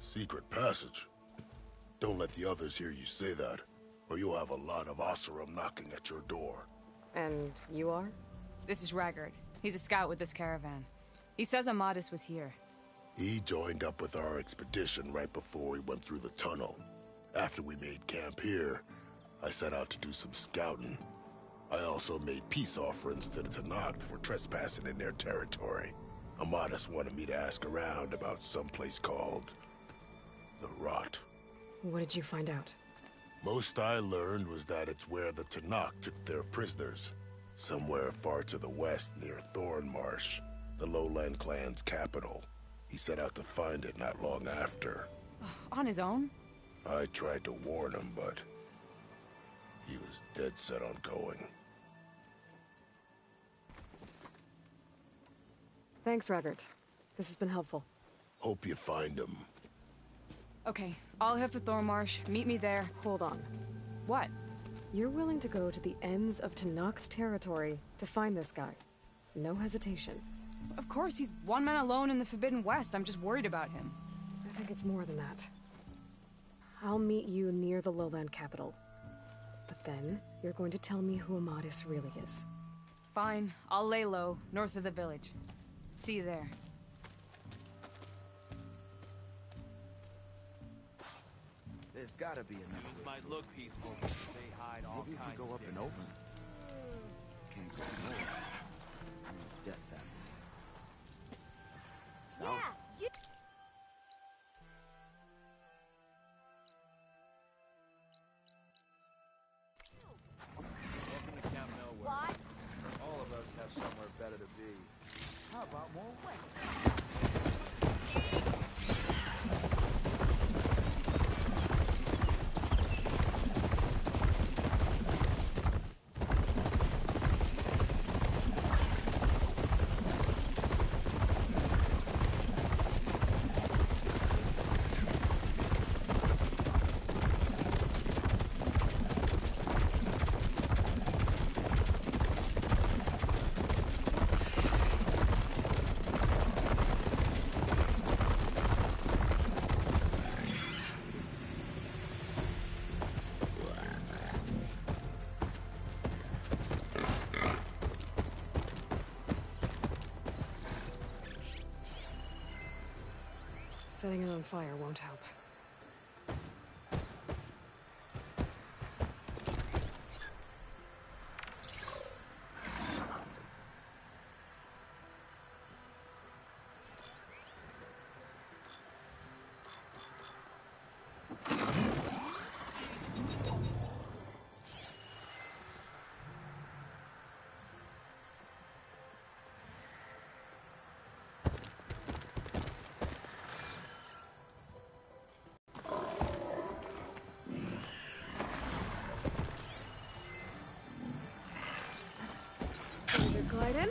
Secret passage? Don't let the others hear you say that, or you'll have a lot of Oseram knocking at your door. And you are? This is Raggard. He's a scout with this caravan. He says Amadis was here. He joined up with our expedition right before we went through the tunnel. After we made camp here, I set out to do some scouting. I also made peace offerings to the Tenakth for trespassing in their territory. Amadis wanted me to ask around about some place called... the Rot. What did you find out? Most I learned was that it's where the Tenakth took their prisoners. Somewhere far to the west near Thornmarsh, the Lowland clan's capital. He set out to find it not long after. On his own? I tried to warn him, but he was dead set on going. Thanks, Raggart. This has been helpful. Hope you find him. Okay, I'll head for Thornmarsh. Meet me there. Hold on. What? You're willing to go to the ends of Tenakth territory to find this guy. No hesitation. Of course, he's one man alone in the Forbidden West. I'm just worried about him. I think it's more than that. I'll meet you near the lowland capital. But then, you're going to tell me who Amadis really is. Fine. I'll lay low, north of the village. See you there. There's gotta be another Things way. might look peaceful, but they hide all Maybe if kinds we go of up and over. Can't go north. I mean, death that way. South. Yeah, you... Welcome to Camp Nowhere. What? All of us have somewhere better to be. How about more west? Setting it on fire won't help. Glide in.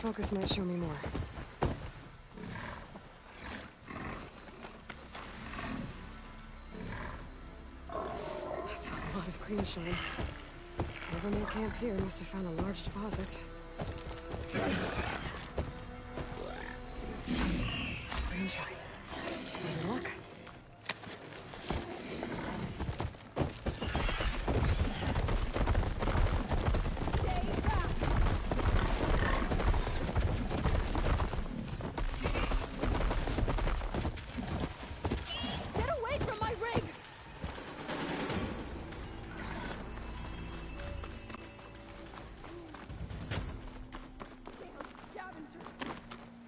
focus might show me more. That's a lot of green shine. Whoever made camp here must have found a large deposit. Green shine. Any luck?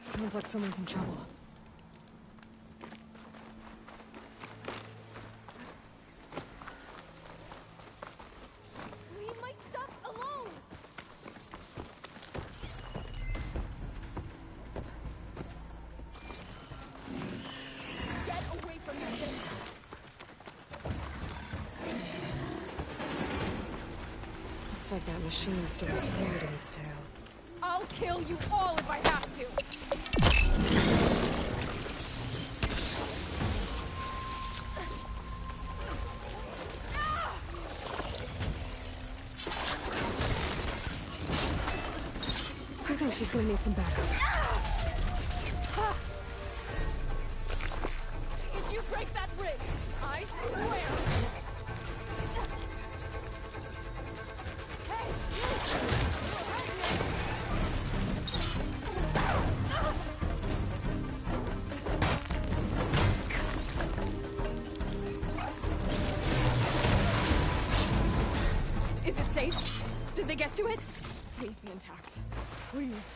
Sounds like someone's in trouble. Leave my stuff alone! Get away from your thing! Looks like that machine stores fluid in its tail. I'll kill you all if I have to! I think she's gonna need some backup. If you break that rig, I swear! Is it safe? Did they get to it? Please be intact. Please.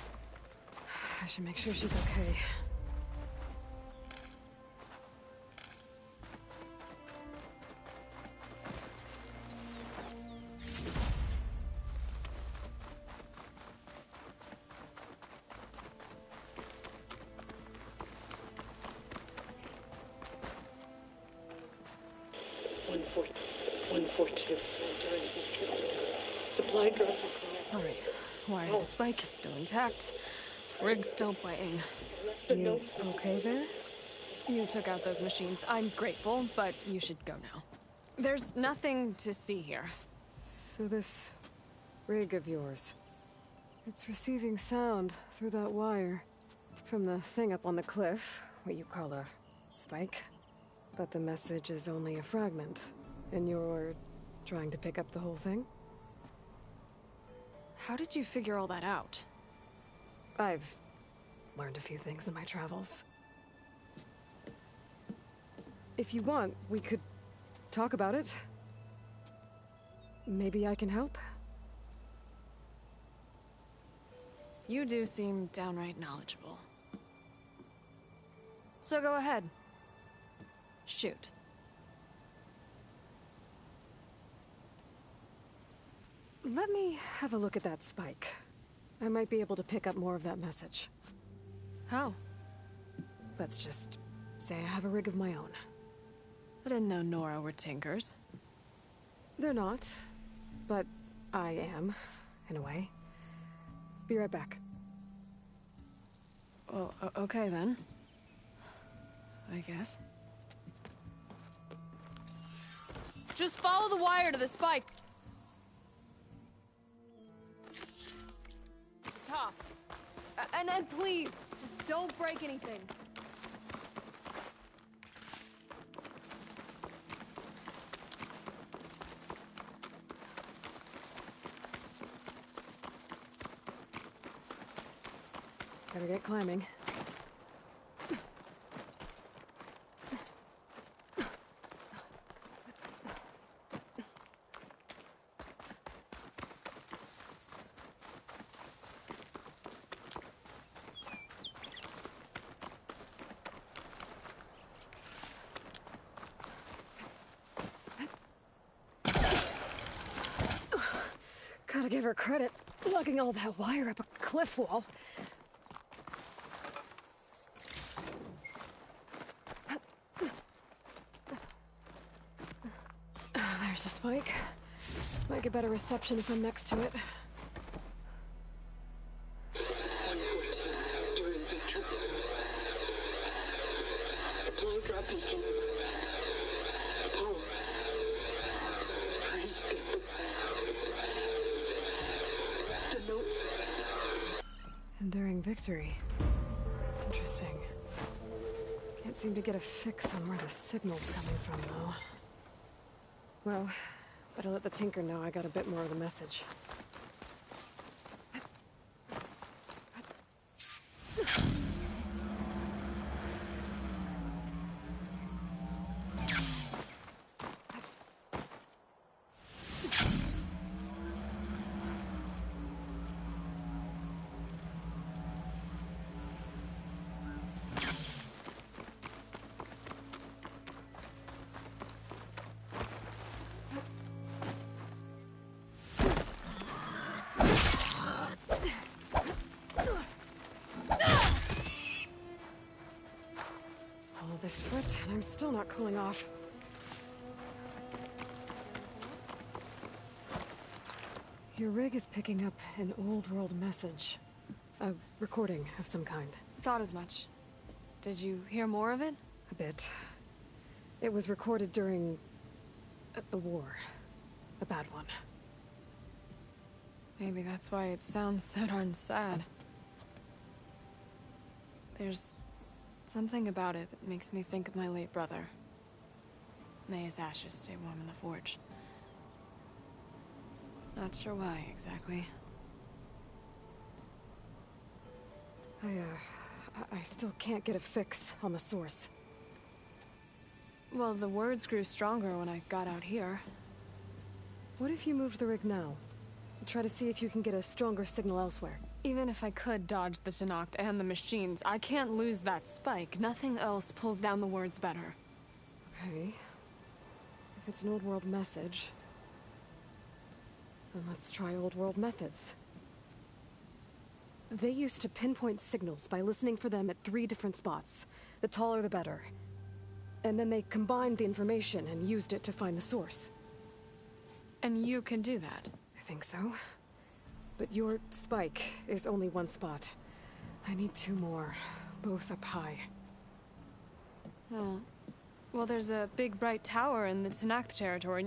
I should make sure she's okay. Supply drop. All right. Wire to spike is still intact. Rig's still playing. You okay there? You took out those machines. I'm grateful, but you should go now. There's nothing to see here. So this rig of yours, it's receiving sound through that wire from the thing up on the cliff, what you call a spike. But the message is only a fragment, and you're trying to pick up the whole thing? How did you figure all that out? I've learned a few things in my travels. If you want, we could talk about it. Maybe I can help? You do seem downright knowledgeable. So go ahead. Shoot. Let me have a look at that spike. I might be able to pick up more of that message. How? Let's just say I have a rig of my own. I didn't know Nora were tinkers. They're not, but I am, in a way. Be right back. Well, okay then. I guess. Just follow the wire to the spike. Top. And then please, just don't break anything. Better get climbing. Gotta give her credit, lugging all that wire up a cliff wall. There's the spike. Might get better reception if I'm next to it. factory. Interesting. Can't seem to get a fix on where the signal's coming from, though. Well, better let the Tinker know I got a bit more of the message. This sweat, and I'm still not cooling off. Your rig is picking up an old world message. A recording of some kind. Thought as much. Did you hear more of it? A bit. It was recorded during a war. A bad one. Maybe that's why it sounds so darn sad. There's something about it that makes me think of my late brother. May his ashes stay warm in the forge. Not sure why, exactly. I still can't get a fix on the source. Well, the words grew stronger when I got out here. What if you moved the rig now? Try to see if you can get a stronger signal elsewhere. Even if I could dodge the Tenakth and the machines, I can't lose that spike. Nothing else pulls down the words better. Okay. If it's an old world message, then let's try old world methods. They used to pinpoint signals by listening for them at 3 different spots. The taller the better. And then they combined the information and used it to find the source. And you can do that? I think so. But your spike is only 1 spot. I need 2 more, both up high. Oh. Well, there's a big bright tower in the Tenakth territory.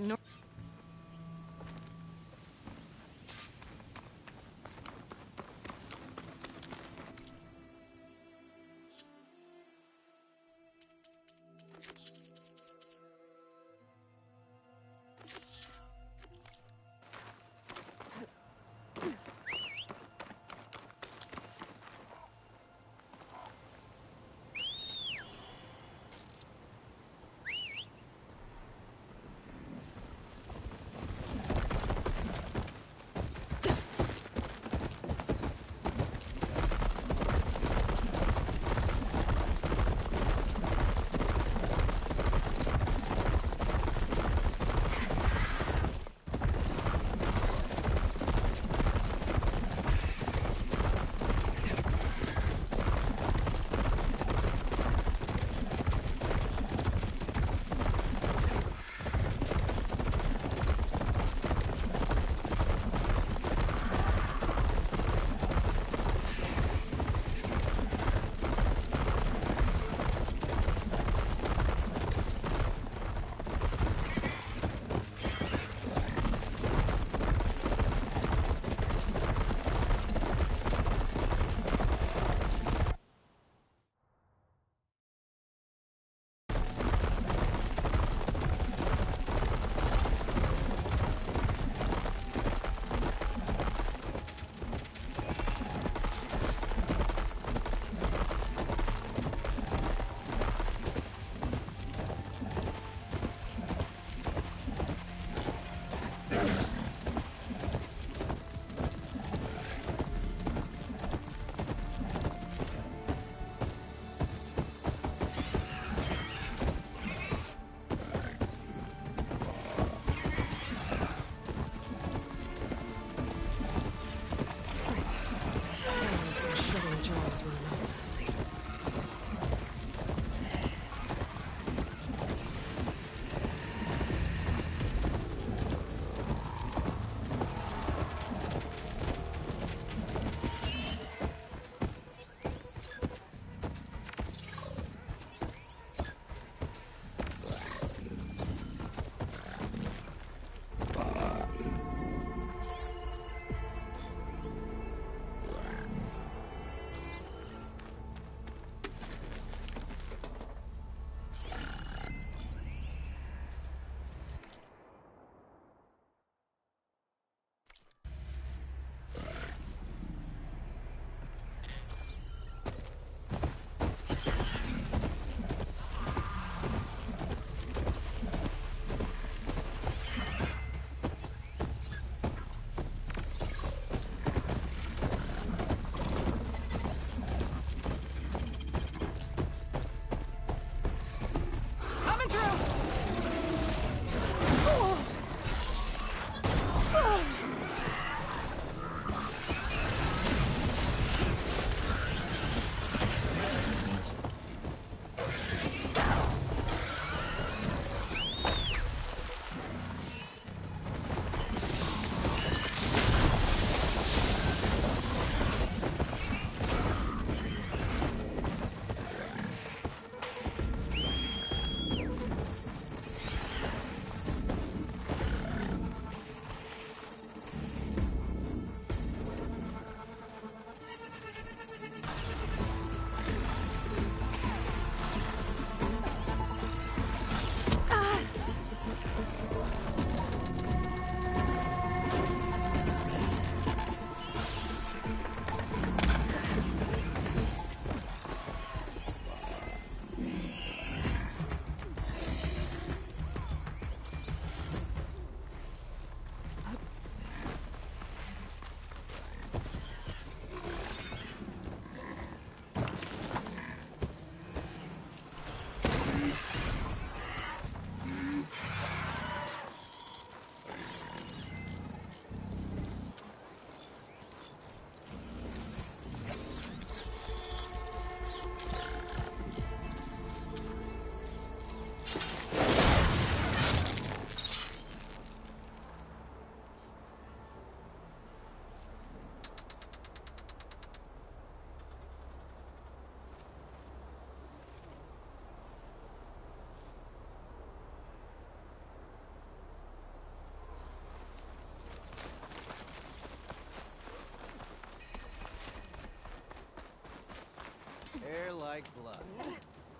like blood.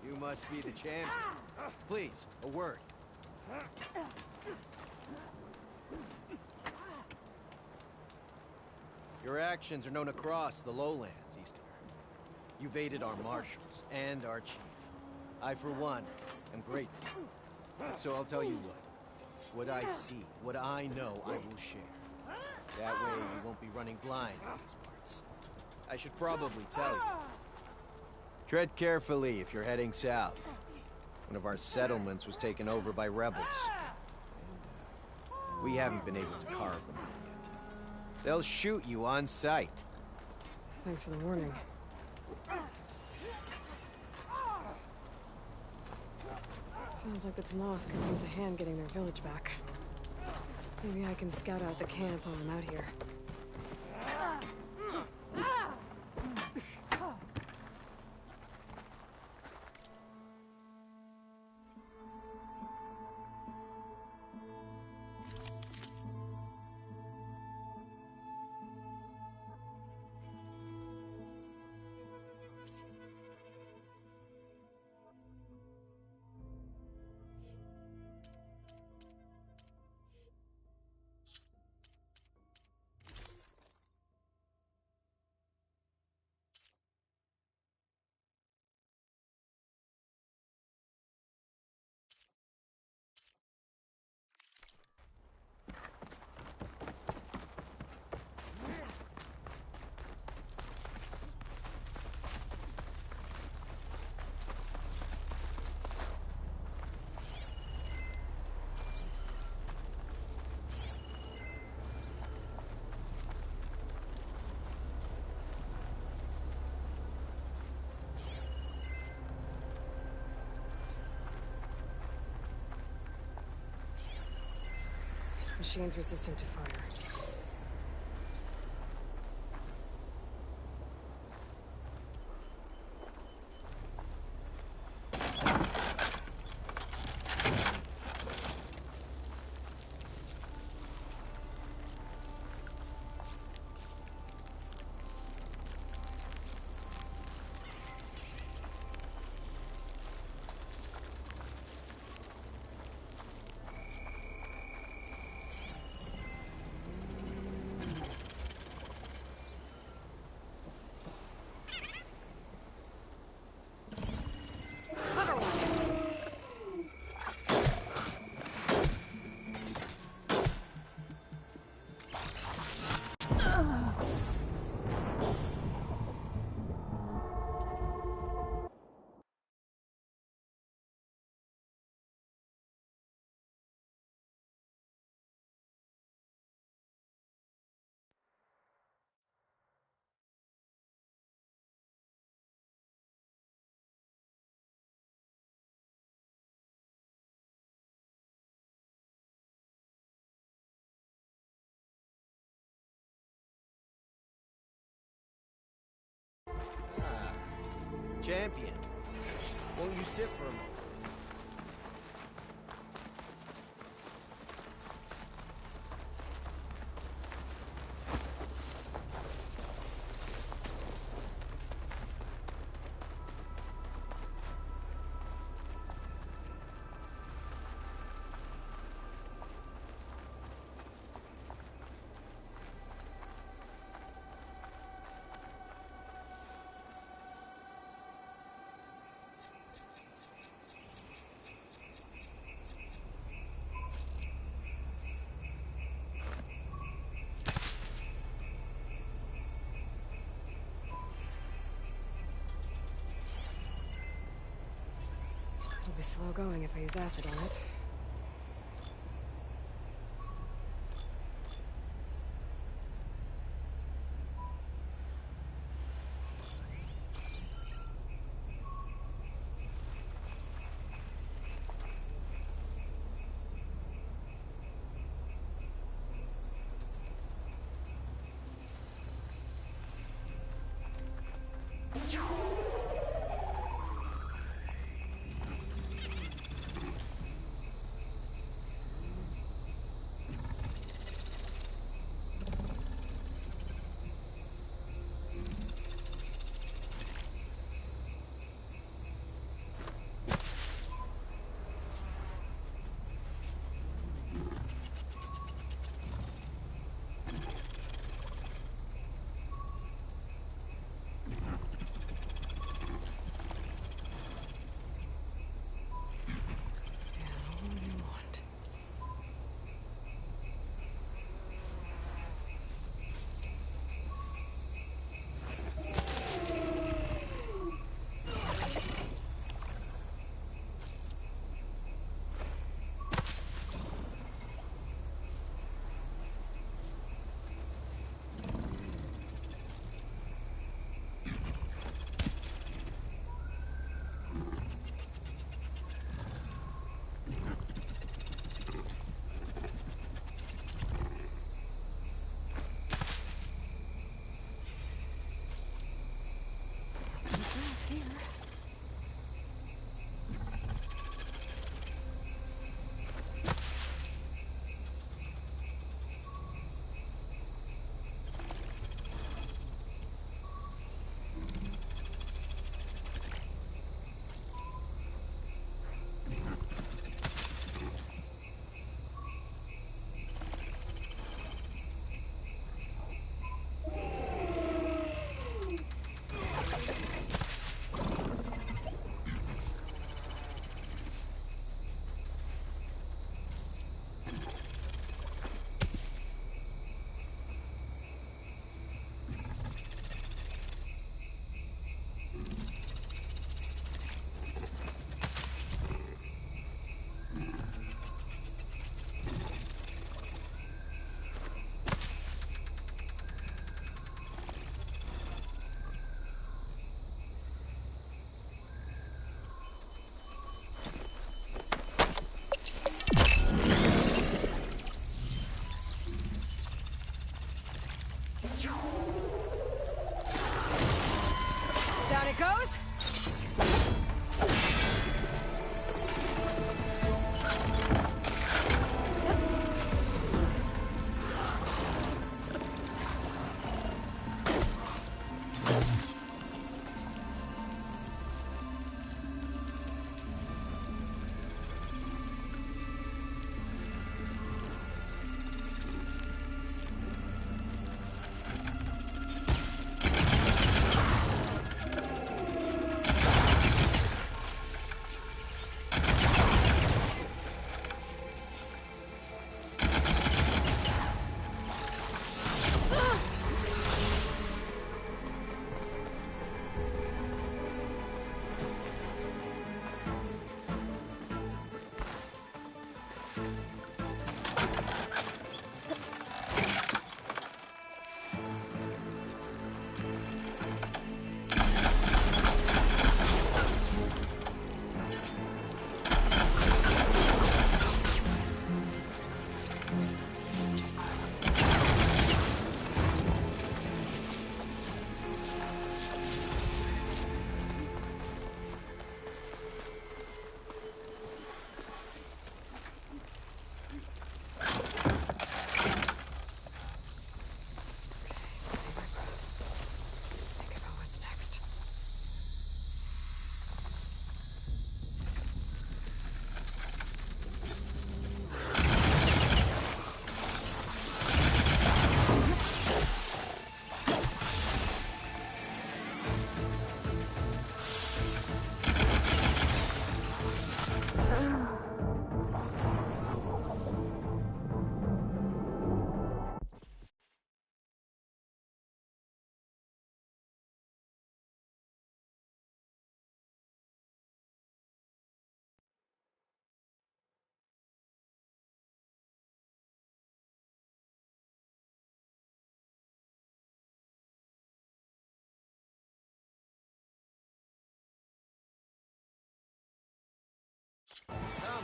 You must be the champion. Please, a word. Your actions are known across the lowlands, Easterner. You've aided our marshals and our chief. I, for one, am grateful. So I'll tell you what. What I see, what I know, I will share. That way you won't be running blind in these parts. I should probably tell you. Tread carefully if you're heading south. One of our settlements was taken over by rebels. And, we haven't been able to carve them out yet. They'll shoot you on sight. Thanks for the warning. Sounds like the Tenakth could use a hand getting their village back. Maybe I can scout out the camp while I'm out here. Machine's resistant to fire. Champion, won't you sit for a moment? It'll be slow going if I use acid on it.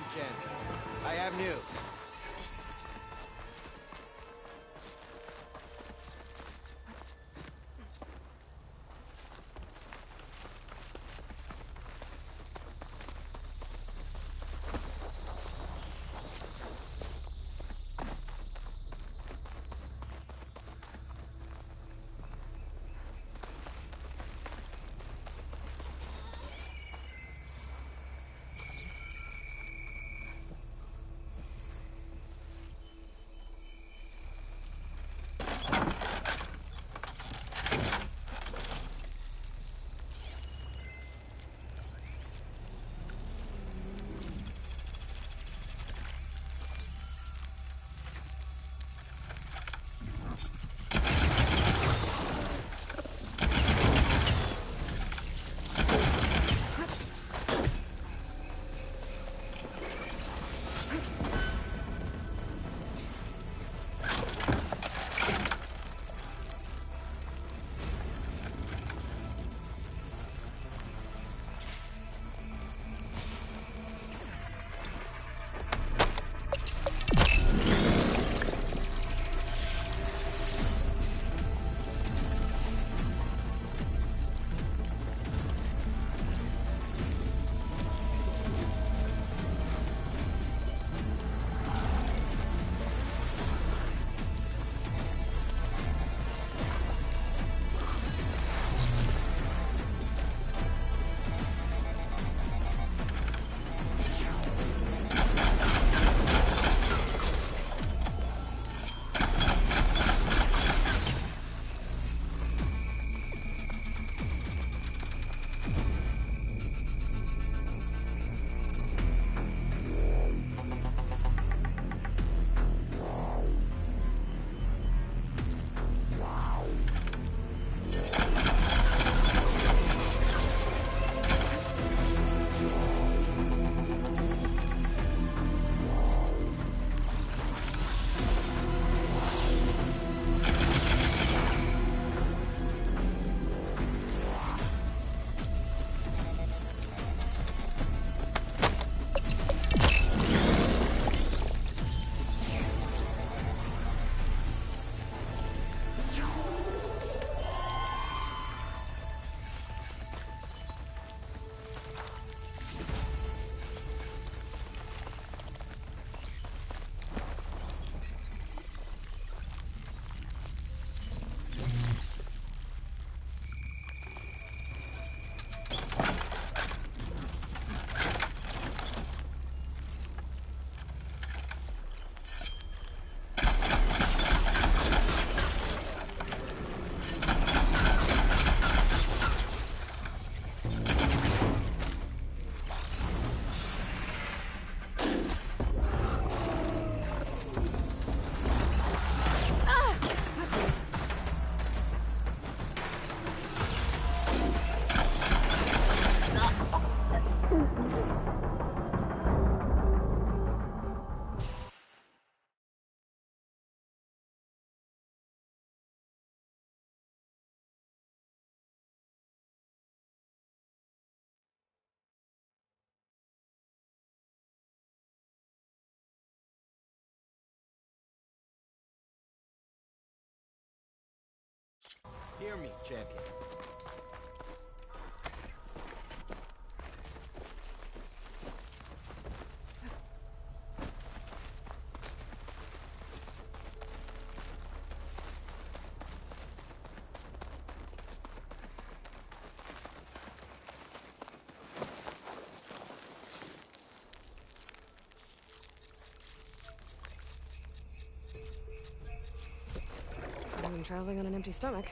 Come, champion. I have news. Hear me, champion. I've been traveling on an empty stomach.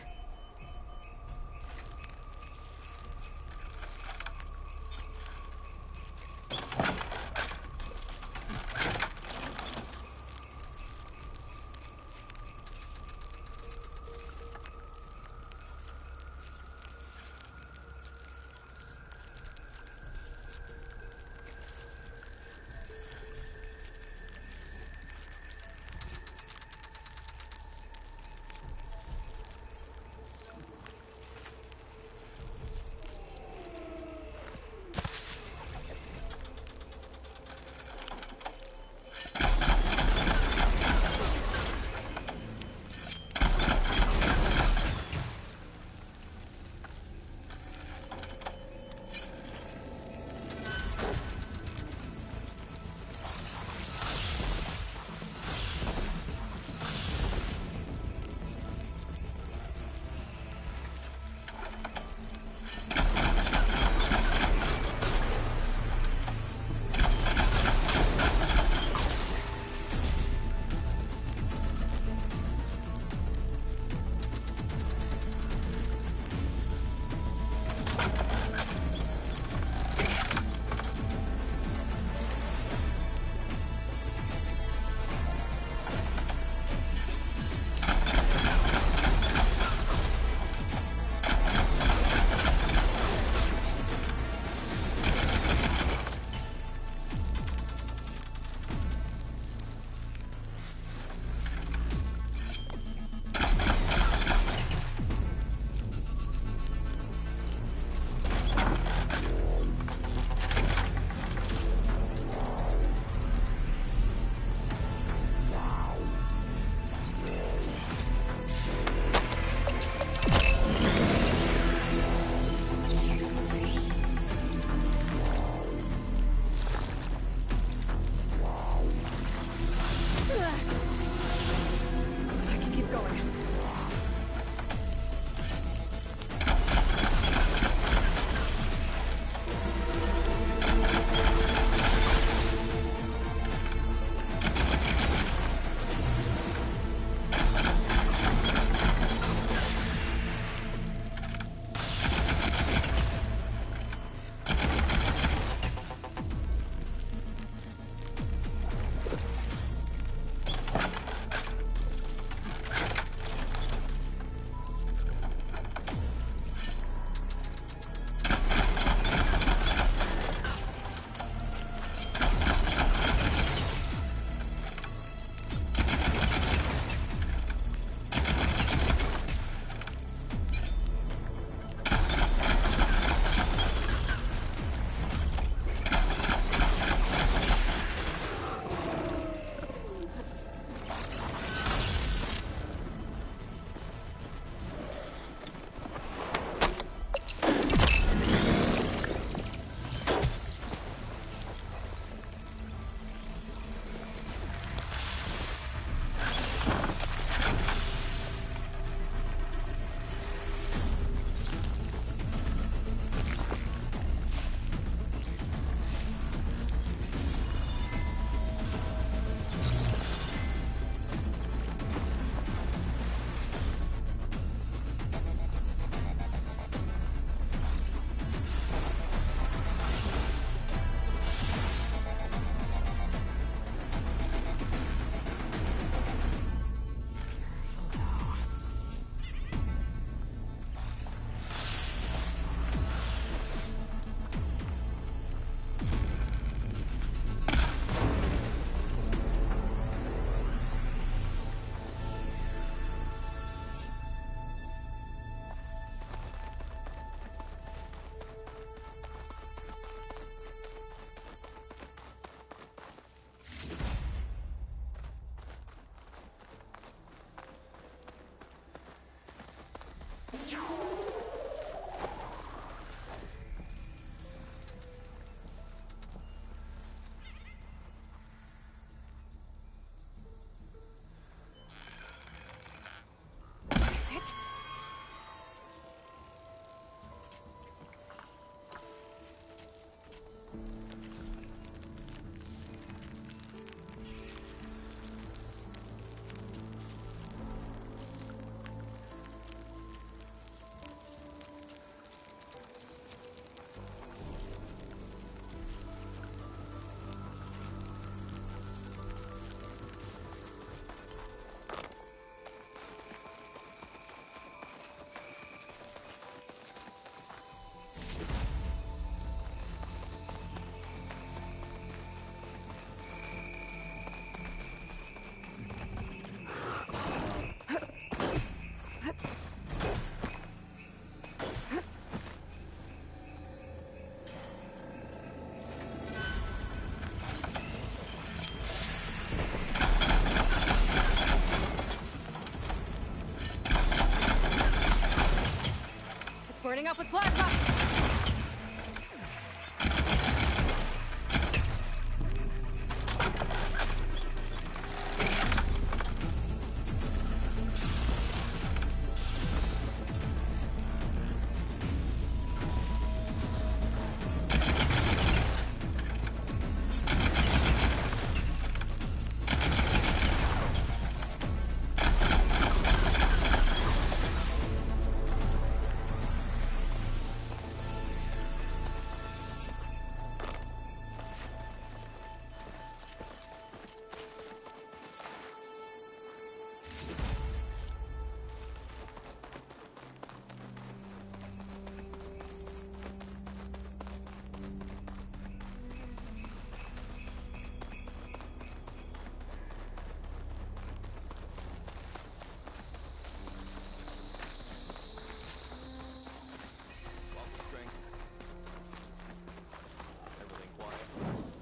keep going. Burning up with plasma!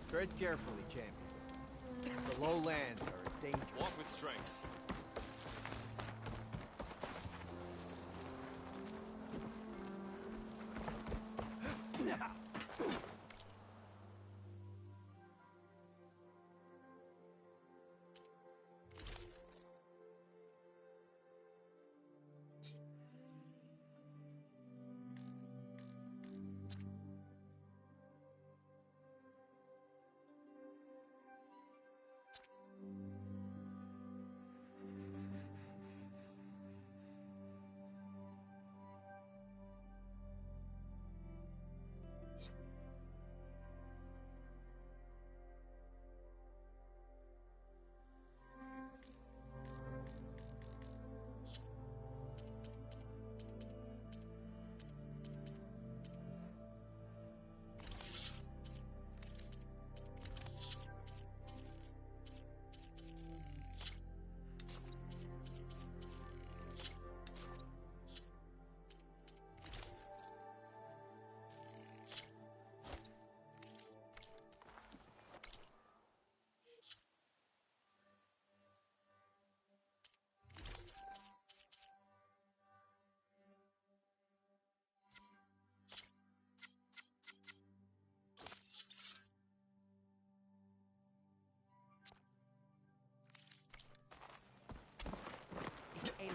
Tread carefully, champion. The lowlands are a danger. Walk with strength.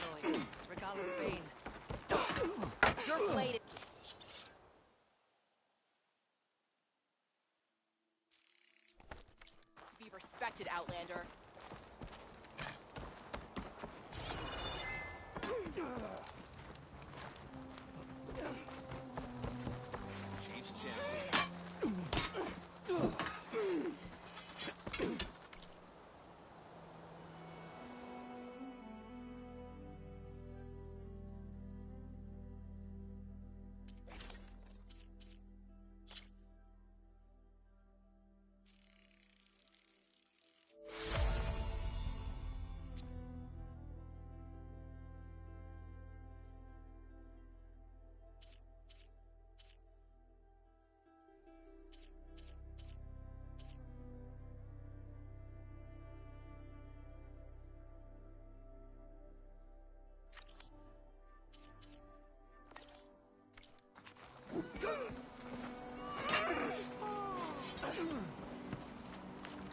Aloy. Regala Spain. Your blade. To be respected, Outlander. Chief's champion.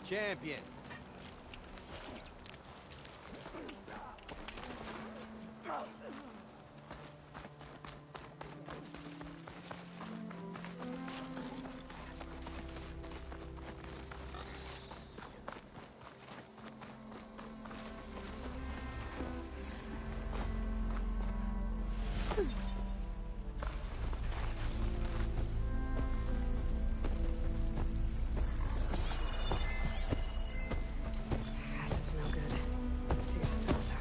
Champion. Acid's no good. Figure something else out.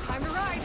Time to ride!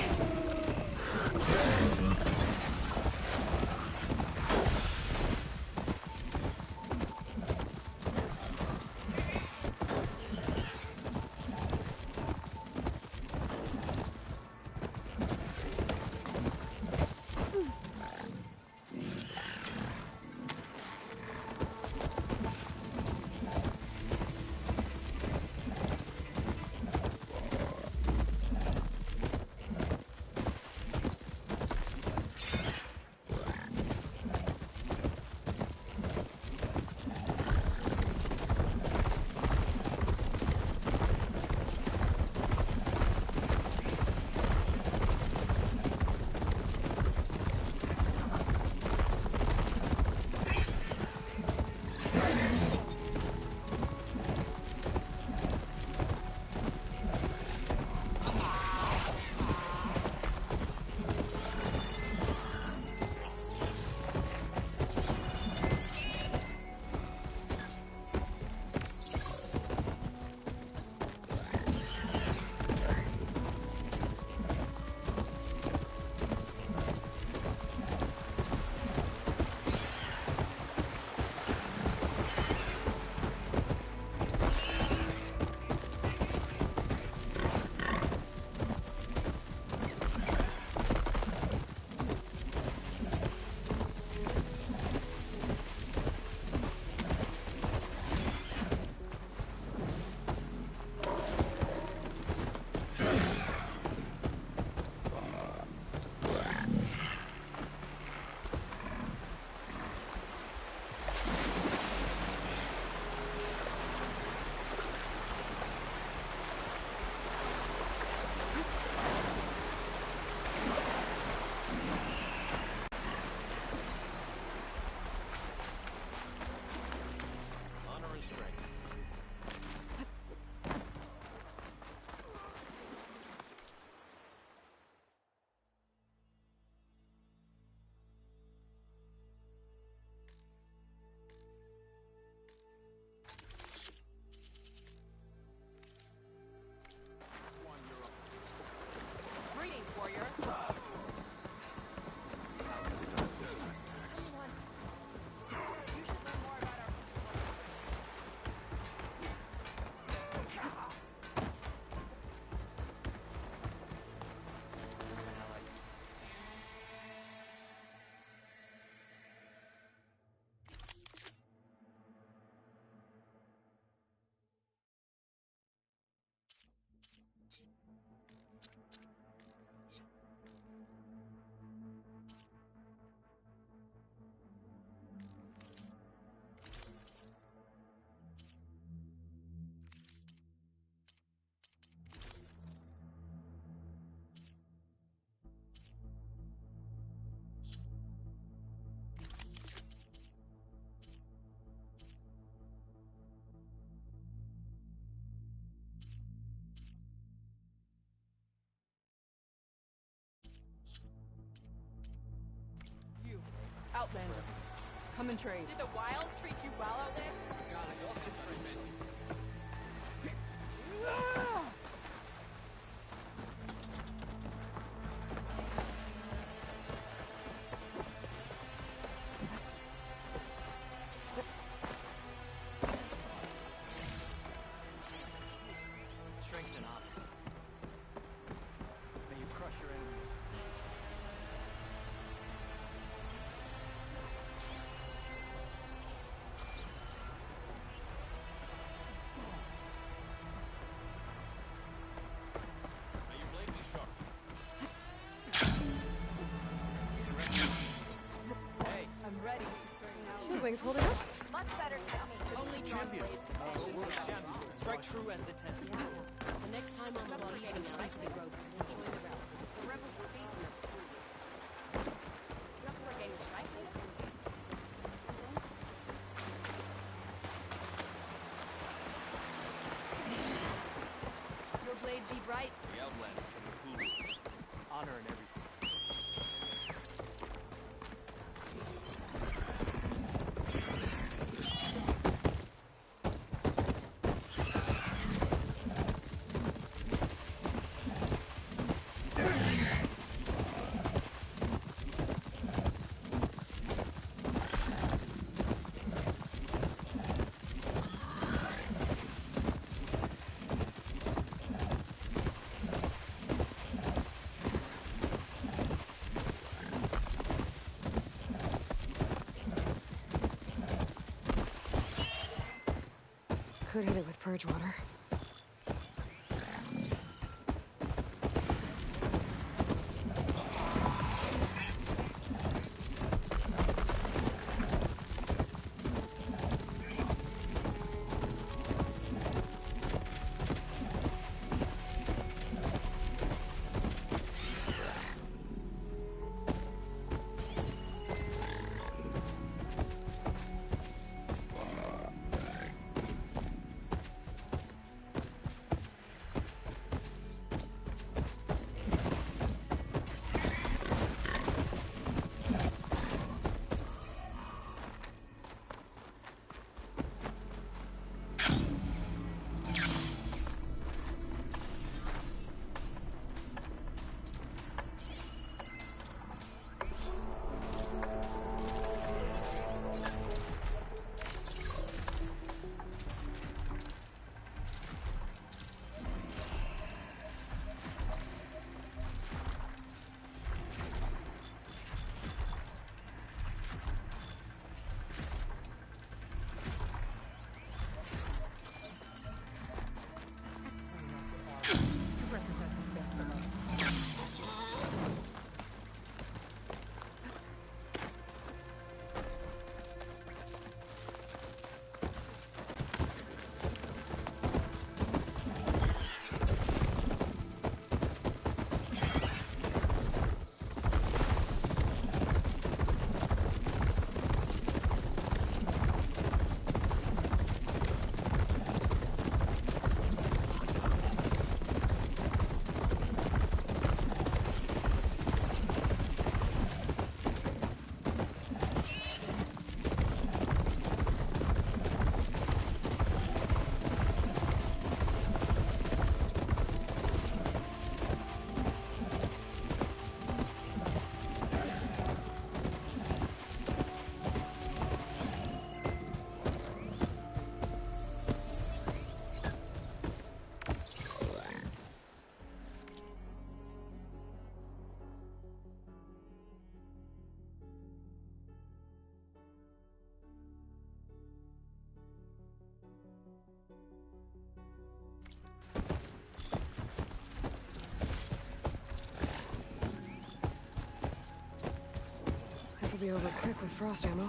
Honor and strength. Greetings, warrior. Come and trade. Did the wilds treat you well out there? Strength and honor. May you crush your enemies. May your blade be sharp. Hey, I'm ready. Shieldwing's holding up. Much better than me. only champion. Strike true and detend. The next time I'm blockading the ice road, join the realm. The rebels were beaten. You have to regain your strength. Your blade be bright. The Outlanders from the Kulu. Honor and everything. Could hit it with purge water. This'll be over quick with frost ammo.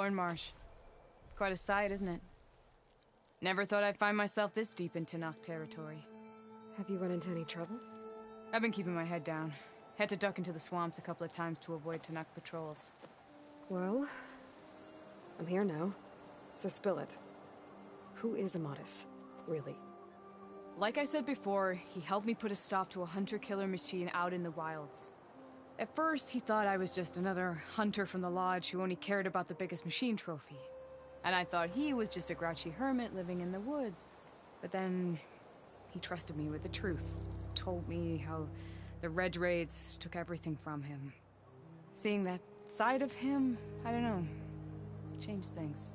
Thornmarsh. Quite a sight, isn't it? Never thought I'd find myself this deep in Tenakth territory. Have you run into any trouble? I've been keeping my head down. Had to duck into the swamps a couple of times to avoid Tenakth patrols. Well, I'm here now, so spill it. Who is Amadis, really? Like I said before, he helped me put a stop to a hunter-killer machine out in the wilds. At first, he thought I was just another hunter from the Lodge who only cared about the biggest machine trophy. And I thought he was just a grouchy hermit living in the woods. But then, he trusted me with the truth. Told me how the Red Raids took everything from him. Seeing that side of him, I don't know, changed things.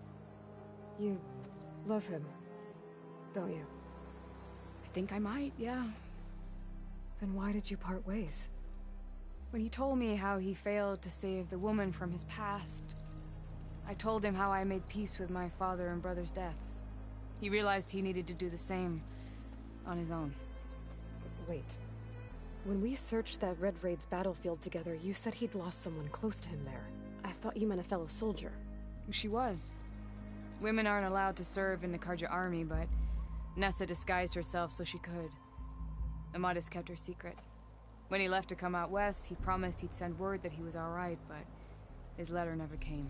You love him, don't you? I think I might, yeah. Then why did you part ways? When he told me how he failed to save the woman from his past, I told him how I made peace with my father and brother's deaths. He realized he needed to do the same on his own. Wait. When we searched that Red Raid's battlefield together, you said he'd lost someone close to him there. I thought you meant a fellow soldier. She was. Women aren't allowed to serve in the Karja army, but Nessa disguised herself so she could. Amadis kept her secret. When he left to come out west, he promised he'd send word that he was all right, but his letter never came.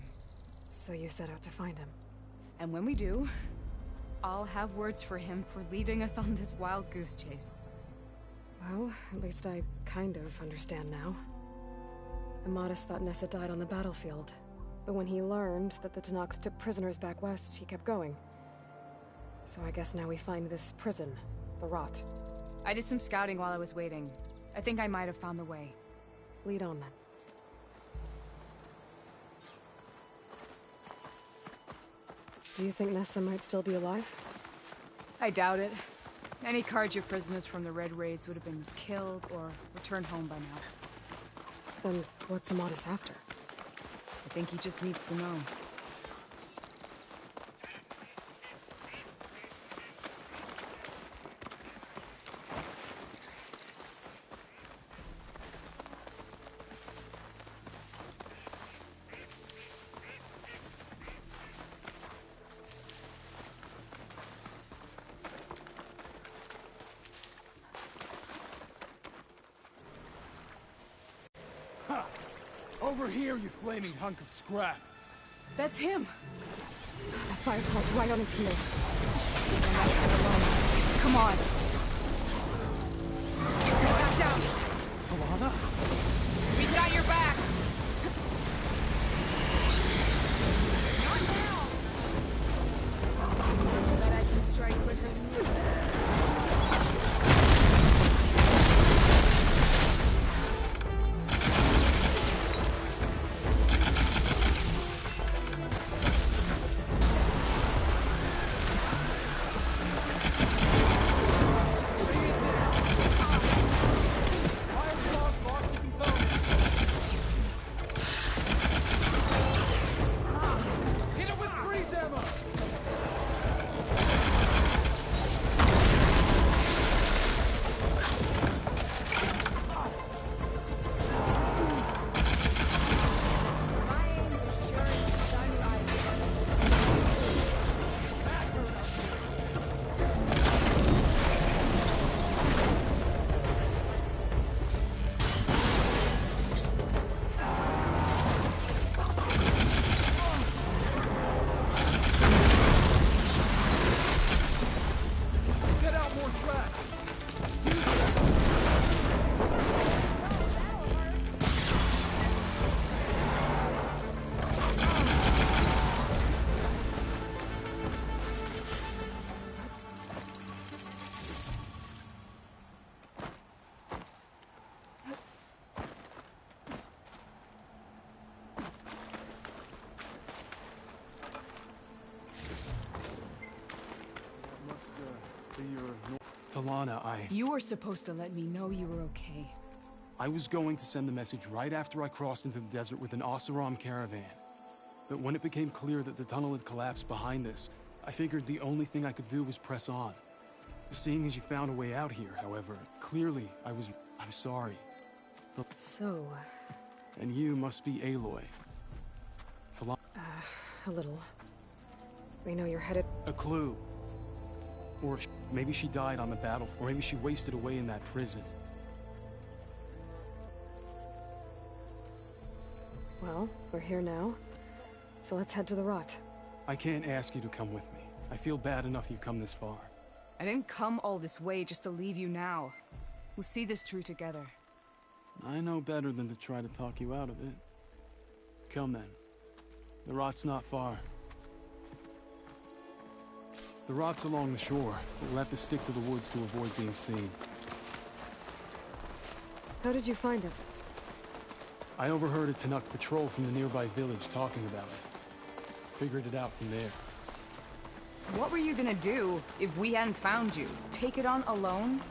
So you set out to find him. And when we do, I'll have words for him for leading us on this wild goose chase. Well, at least I kind of understand now. Amadis thought Nessa died on the battlefield, but when he learned that the Tenakth took prisoners back west, he kept going. So I guess now we find this prison, the Rot. I did some scouting while I was waiting. I think I might have found the way. Lead on then. Do you think Nessa might still be alive? I doubt it. Any Karja prisoners from the Red Raids would have been killed or returned home by now. Then what's Amadis after? I think he just needs to know. Over here, you flaming hunk of scrap. That's him. The Firefly's right on his heels. Come on. Back down. Talana? We got your back. Not now. Bet I can strike quicker than you. Talana, You were supposed to let me know you were okay. I was going to send the message right after I crossed into the desert with an Oseram caravan. But when it became clear that the tunnel had collapsed behind us, I figured the only thing I could do was press on. Seeing as you found a way out here, however, clearly I'm sorry. So... And you must be Aloy. Talana... A little. We know you're headed... A clue. Or maybe she died on the battlefield, or maybe she wasted away in that prison. Well, we're here now, so let's head to the rot. I can't ask you to come with me. I feel bad enough you've come this far. I didn't come all this way just to leave you now. We'll see this through together. I know better than to try to talk you out of it. Come then. The rot's not far. The rot's along the shore, but we'll have to stick to the woods to avoid being seen. How did you find him? I overheard a Tanakh patrol from the nearby village talking about it. Figured it out from there. What were you gonna do if we hadn't found you? Take it on alone?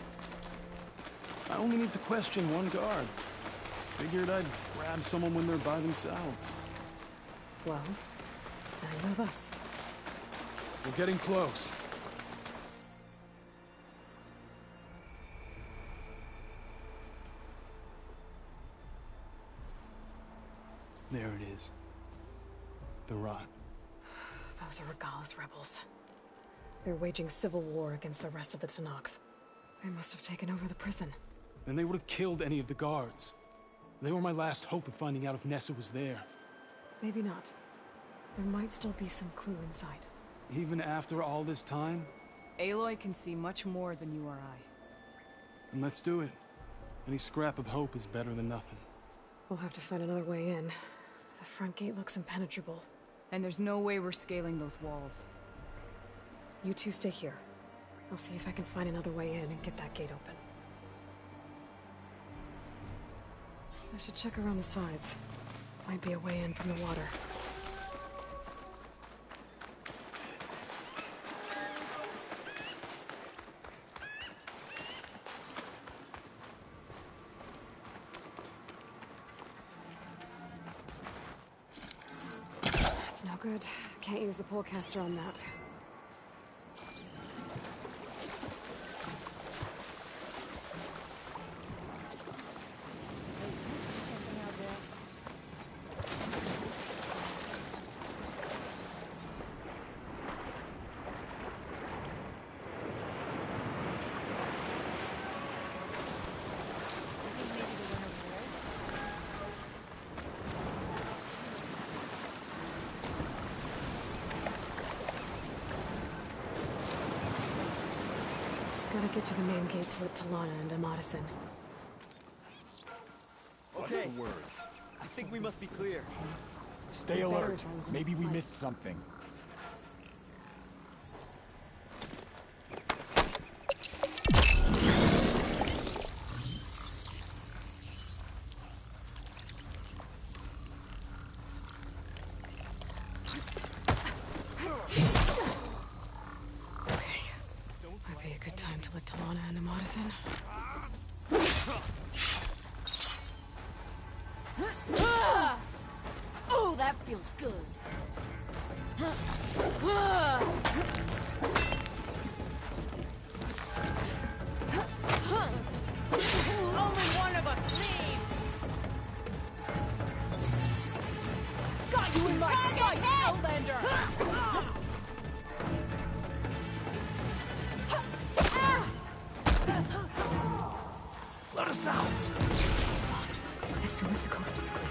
I only need to question one guard. Figured I'd grab someone when they're by themselves. Well, now you have us. We're getting close. There it is. The rot. Those are Regal's rebels. They're waging civil war against the rest of the Tanakh. They must have taken over the prison. Then they would have killed any of the guards. They were my last hope of finding out if Nessa was there. Maybe not. There might still be some clue inside. Even after all this time? Aloy can see much more than you or I. And let's do it. Any scrap of hope is better than nothing. We'll have to find another way in. The front gate looks impenetrable. And there's no way we're scaling those walls. You two stay here. I'll see if I can find another way in and get that gate open. I should check around the sides. Might be a way in from the water. That's no good. Can't use the polecaster on that. Gotta get to the main gate to let Talana and Amadison. Okay. I think we must be clear. Stay alert. Maybe we missed something. Oh, that feels good. Only one of us leave. Got you in my sight, Outlander. Let us out! As soon as the coast is clear.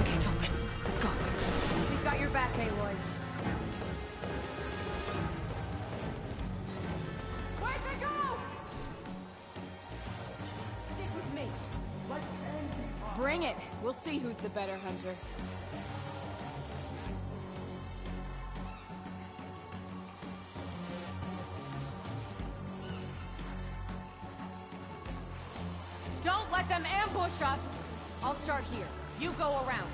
Gate's open. Let's go. We've got your back, Aloy. Where'd they go? Stick with me. Bring it. We'll see who's the better hunter. Don't let them ambush us. I'll start here. You go around.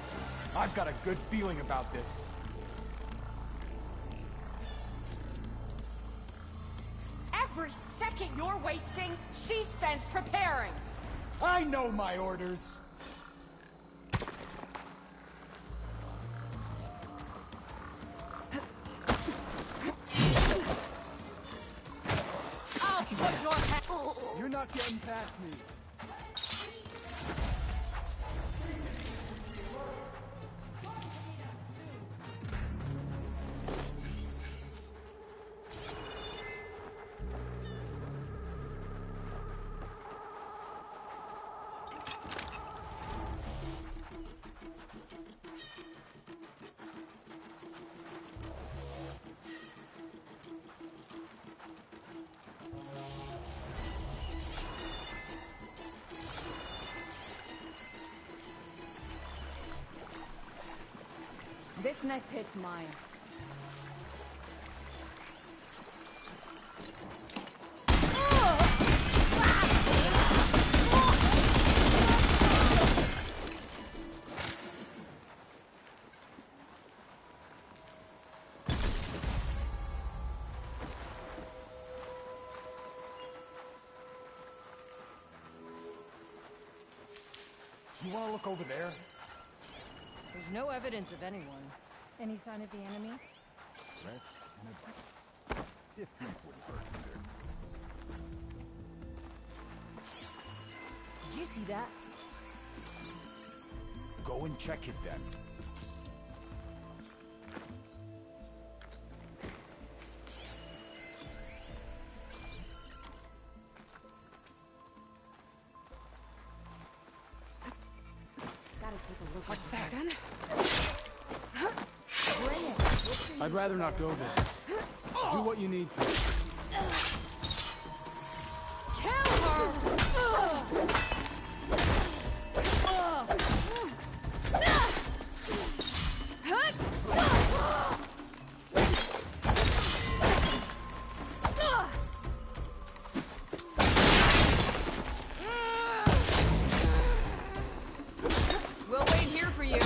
I've got a good feeling about this. Every second you're wasting, she spends preparing. I know my orders. not getting past me. This next hit's mine. You want to look over there? There's no evidence of anyone. Any sign of the enemy? If these wouldn't hurt either. Did you see that? Go and check it then. Gotta take a look. What's that? Gun? I'd rather not go there. Do what you need to. Kill her! We'll wait here for you.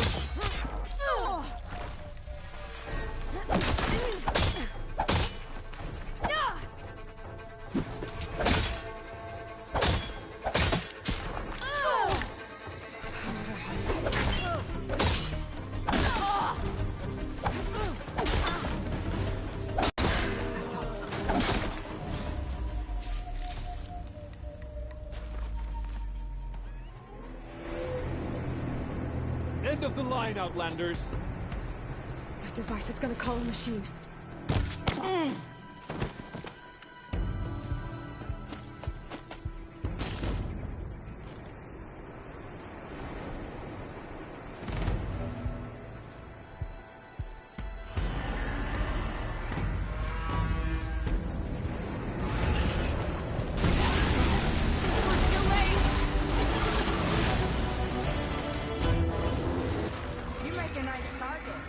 End of the line, Outlanders! That device is gonna call a machine. You make a nice target.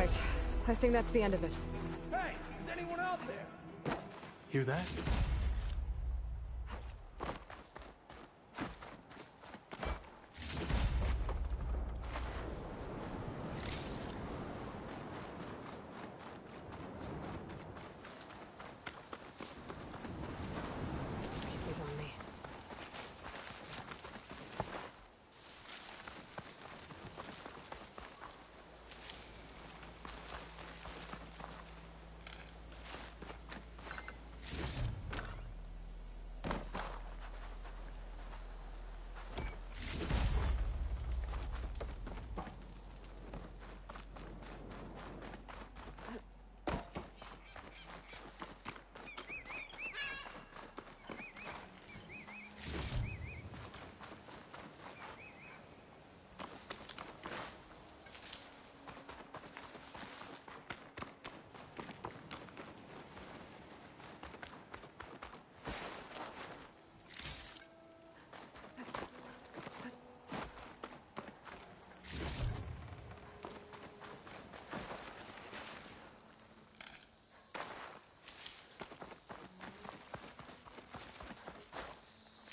right. I think that's the end of it. Hey, is anyone out there? Hear that? Keep these on me.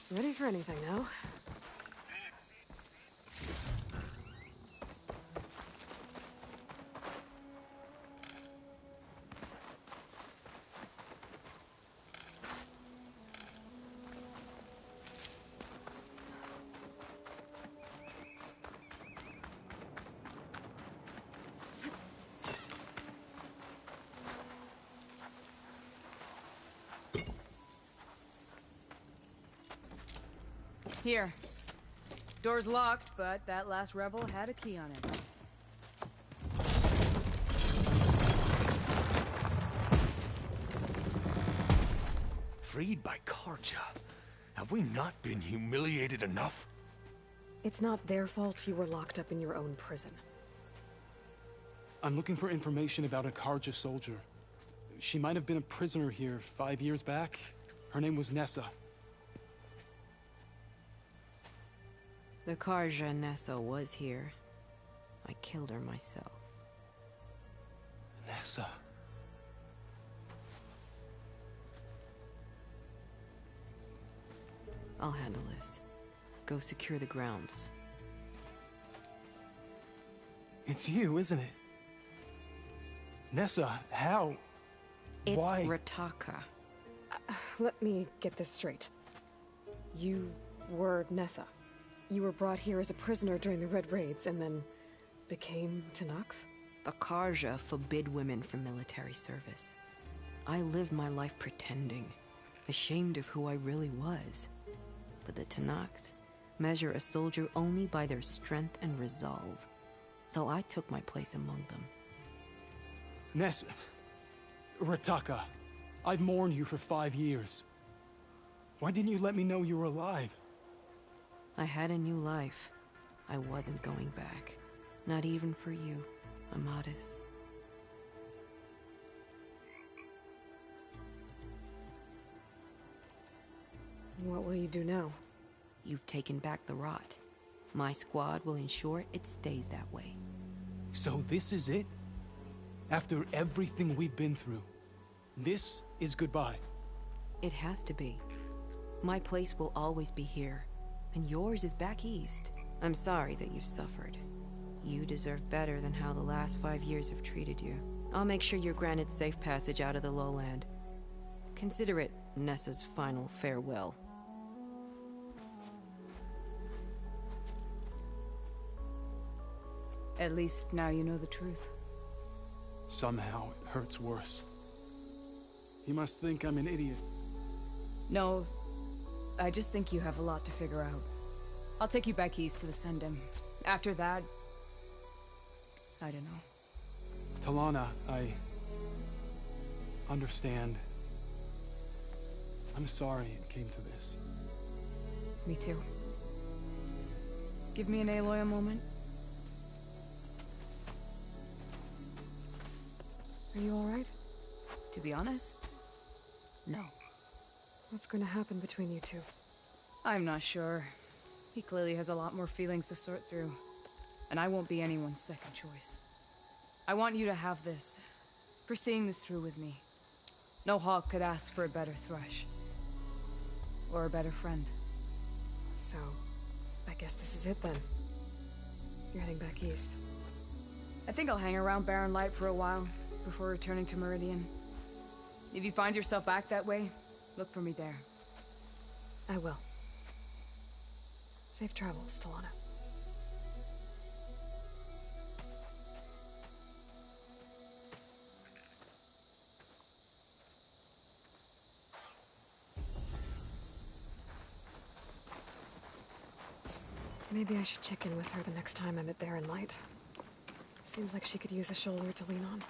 Ready for anything now? Here. Door's locked, but that last rebel had a key on it. Freed by Carja. Have we not been humiliated enough? It's not their fault you were locked up in your own prison. I'm looking for information about a Carja soldier. She might have been a prisoner here 5 years back. Her name was Nessa. The Carja Nessa was here. I killed her myself. Nessa. I'll handle this. Go secure the grounds. It's you, isn't it? Nessa, how? It's Why? Rataka. Let me get this straight. You were Nessa. You were brought here as a prisoner during the Red Raids and then became Tenakth? The Carja forbid women from military service. I lived my life pretending, ashamed of who I really was. But the Tenakth measure a soldier only by their strength and resolve. So I took my place among them. Nessa. Rataka. I've mourned you for 5 years. Why didn't you let me know you were alive? I had a new life. I wasn't going back. Not even for you, Amadis. What will you do now? You've taken back the rot. My squad will ensure it stays that way. So this is it? After everything we've been through, this is goodbye? It has to be. My place will always be here, and yours is back east. I'm sorry that you've suffered. You deserve better than how the last 5 years have treated you. I'll make sure you're granted safe passage out of the lowland. Consider it Nessa's final farewell. At least now you know the truth. Somehow it hurts worse. You must think I'm an idiot. No, I just think you have a lot to figure out. I'll take you back east to the Sendem. After that, I don't know. Talana, I understand. I'm sorry it came to this. Me too. Give me an Aloy a moment. Are you alright? To be honest, no. What's going to happen between you two? I'm not sure. He clearly has a lot more feelings to sort through. And I won't be anyone's second choice. I want you to have this, for seeing this through with me. No hawk could ask for a better thrush. Or a better friend. So, I guess this is it then. You're heading back east. I think I'll hang around Barren Light for a while, before returning to Meridian. If you find yourself back that way, look for me there. I will. Safe travels, Talana. Maybe I should check in with her the next time I'm at Barren Light. Seems like she could use a shoulder to lean on.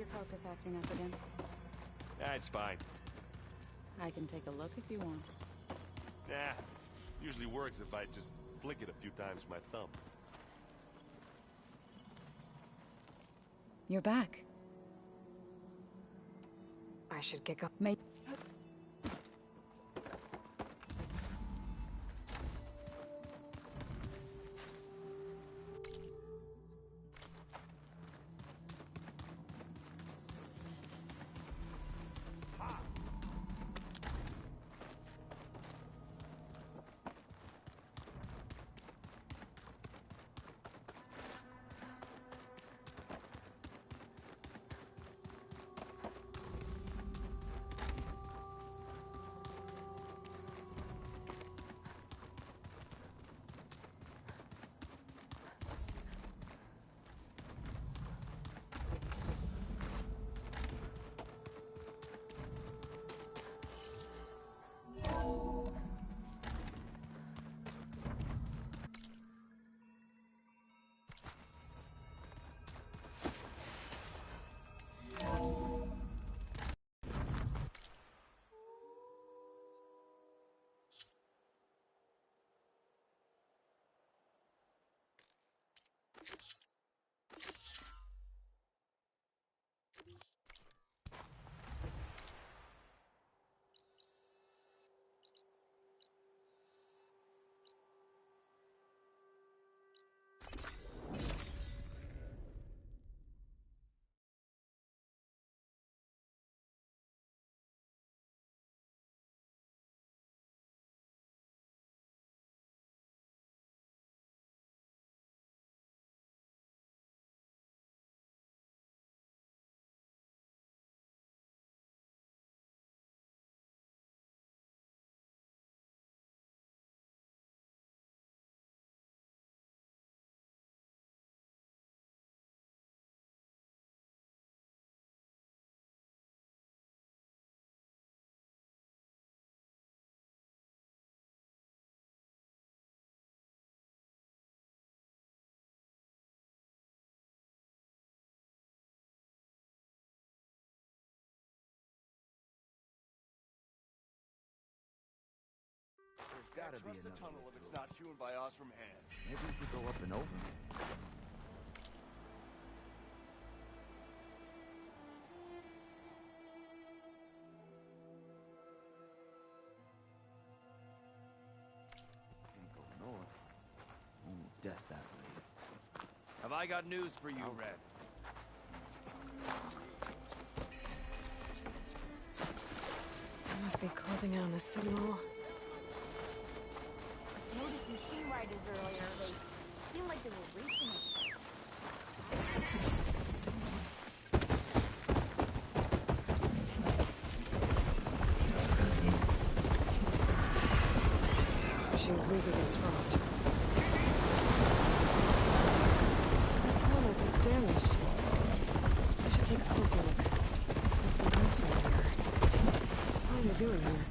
your focus acting up again? It's fine. I can take a look if you want. Nah, usually works if I just flick it a few times with my thumb. You're back. I should get going. May There's gotta be another tunnel if it's not hewn by Osram hands. Maybe we could go up and over. Can't go north. Only death that way. Have I got news for you, Red? I must be closing in on the signal. Noticed machine riders earlier. They seemed like they were racing it. Machine's weak against frost. That tunnel looks damaged. I should take a closer look. This looks like house right here. What are they doing here?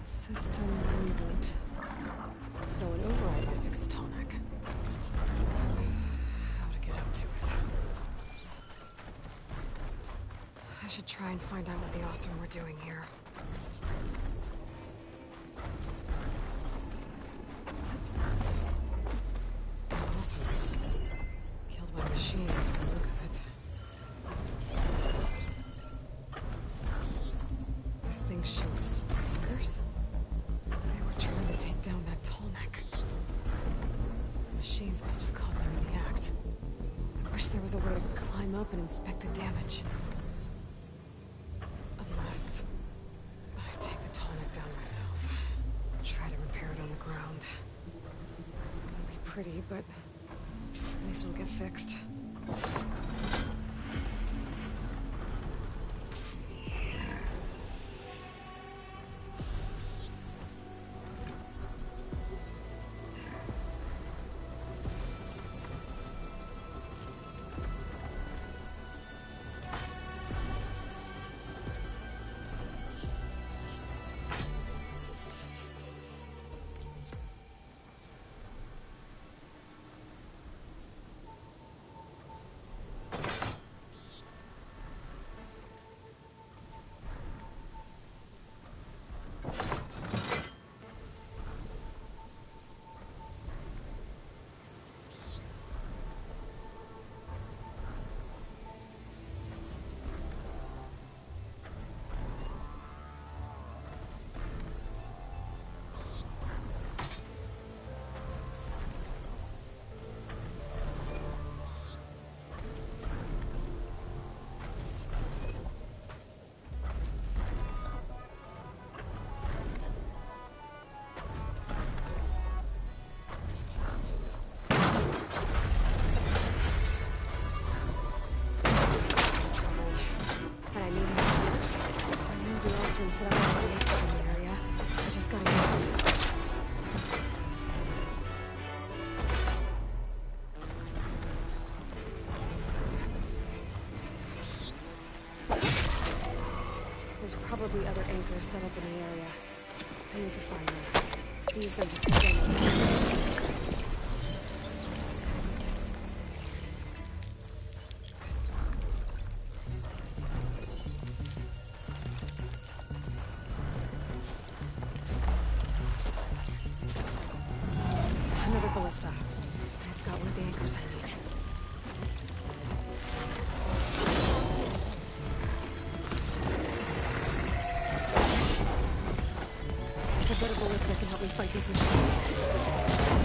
System reboot. So an override might fix the tonic. How to get up to it. I should try and find out what the Osram were doing here. Osram. Killed by machines from the look of it. This thing shoots fingers? They were trying to take down that tall neck. The machines must have caught them in the act. I wish there was a way to climb up and inspect the damage. Unless I take the tall neck down myself. Try to repair it on the ground. It'll be pretty, but at least it'll get fixed. Set up a base in the area. I just gotta get There's probably other anchors set up in the area. I need to find them. Use them to take down the tower. It's got one of the anchors I need. A better ballista can help me fight these machines.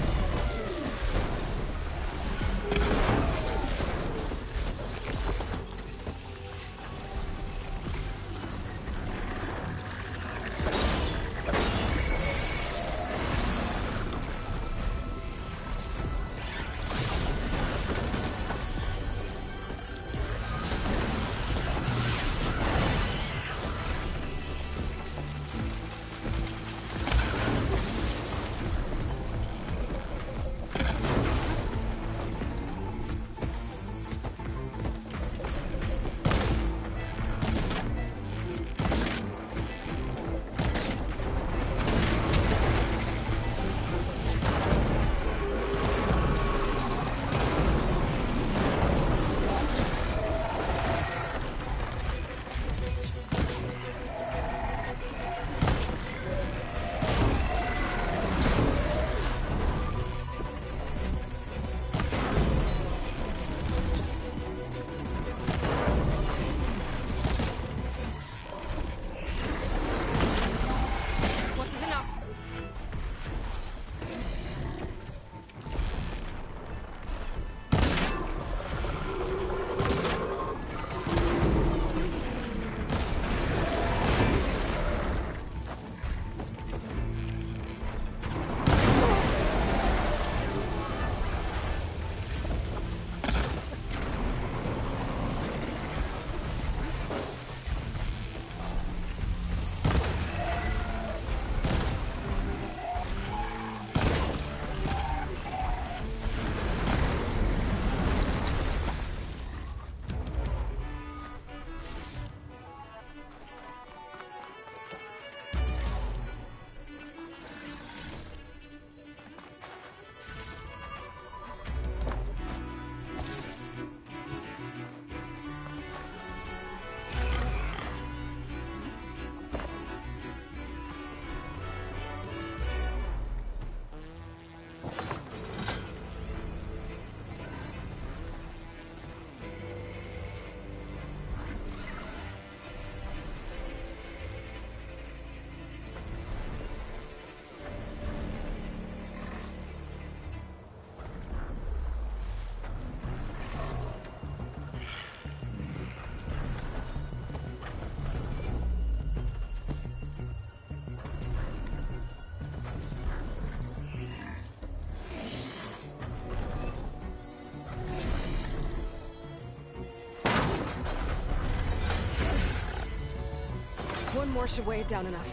One more should weigh it down enough.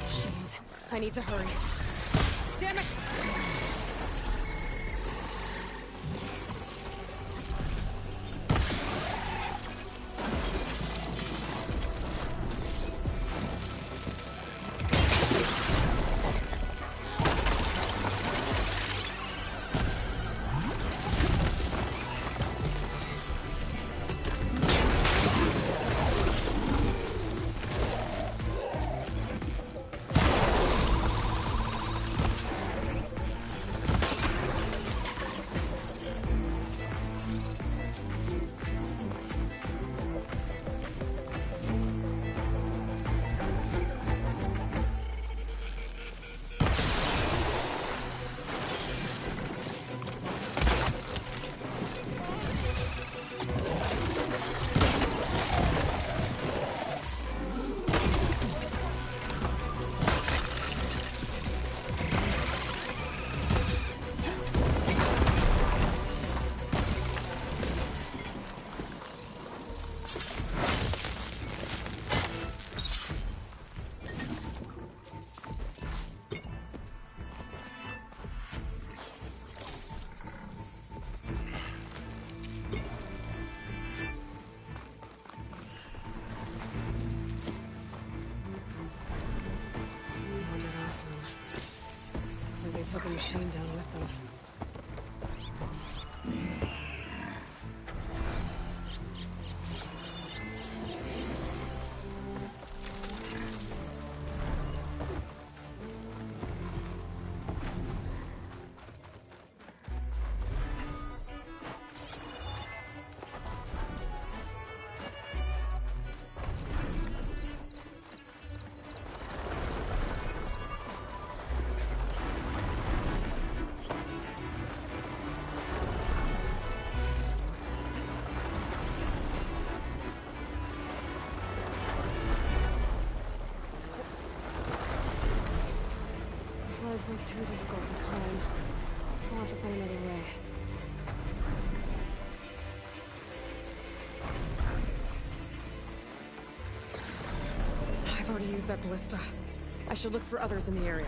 Machines. I need to hurry. Damn it! They took a machine down with them. It's like too difficult to climb. I'll have to find another way. I've already used that ballista. I should look for others in the area.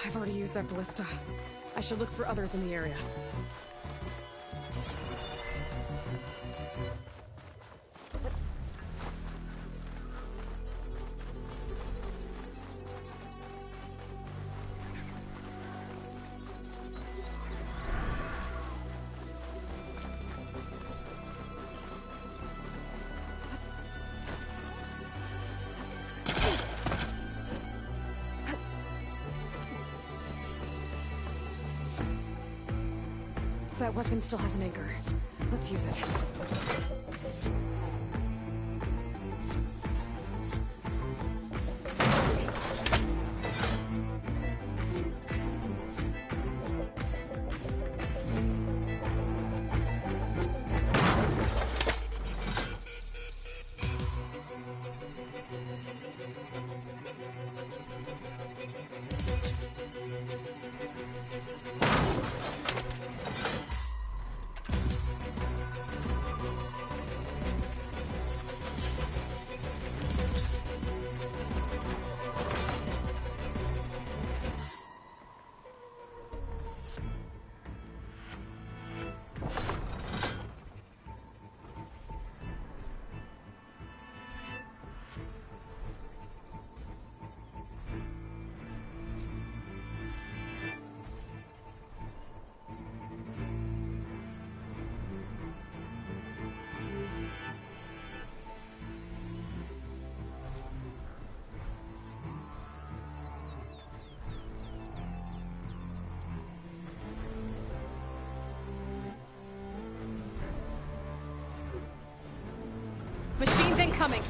I've already used that ballista. I should look for others in the area. That weapon still has an anchor. Let's use it. Machines incoming!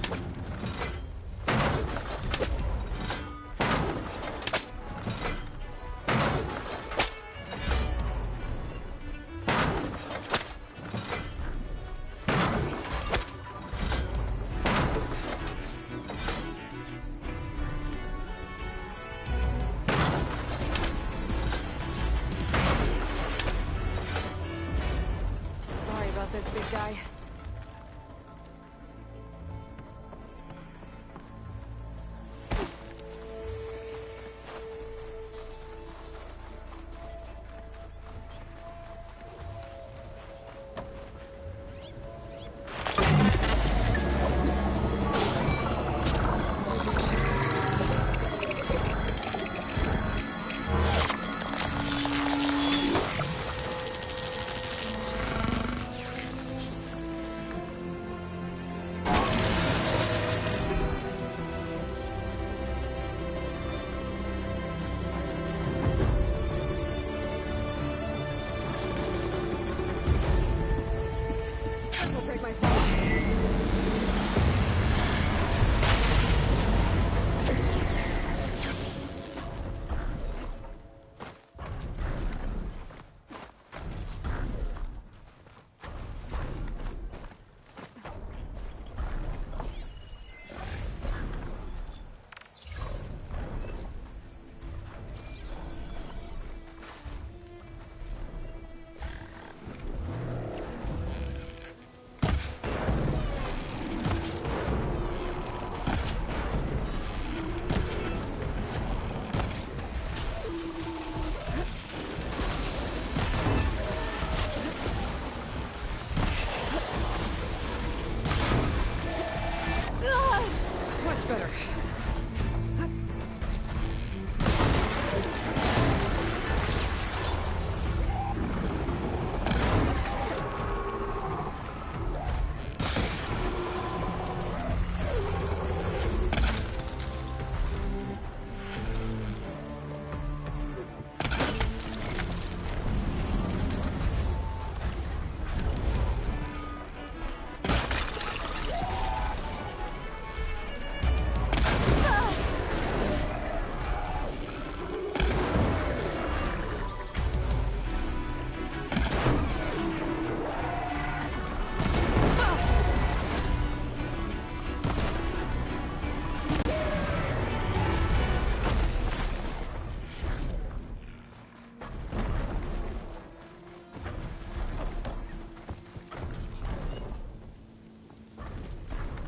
Much better.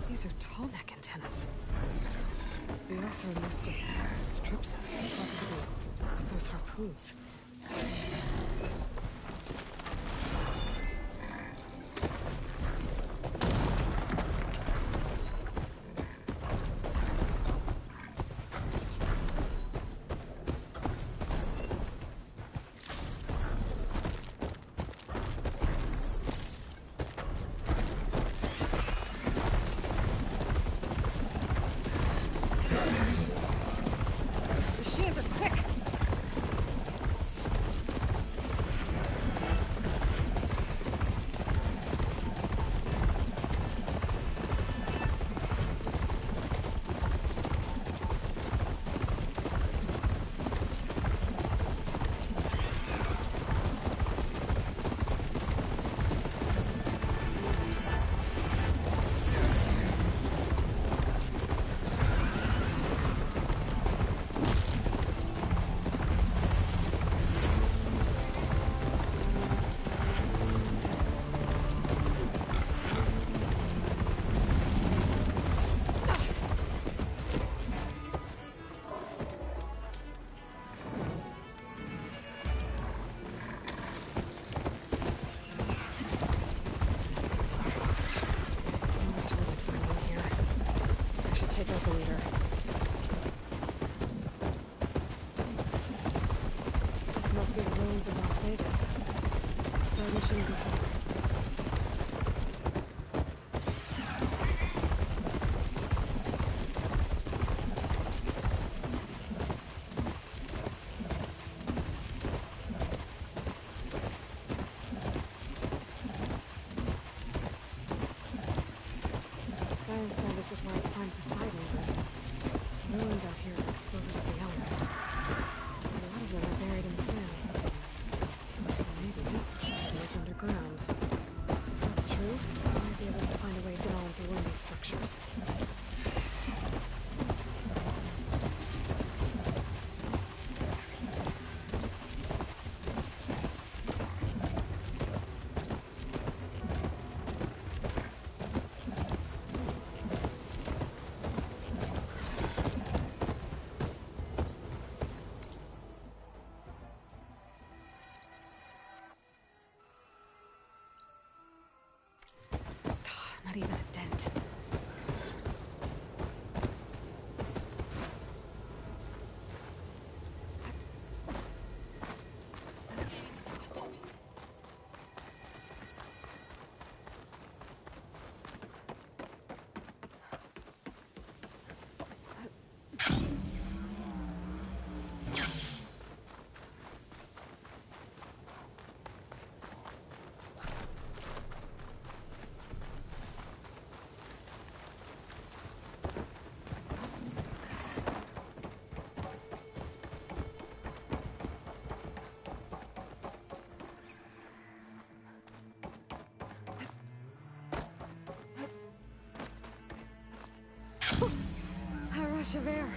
These are tall neck antennas. The Oseram must have stripped them, probably with those harpoons. Machines are quick! Take out the leader. This must be the ruins of Las Vegas. So we shouldn't be far. Guys said this is where I'd find Poseidon, but ruins out here are exposed to the elements. A lot of them are buried in the sand. So maybe Poseidon is underground. If that's true, I might be able to find a way down through one of these structures. Not even a dent. A rush of air.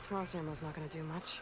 Frost ammo's not gonna do much.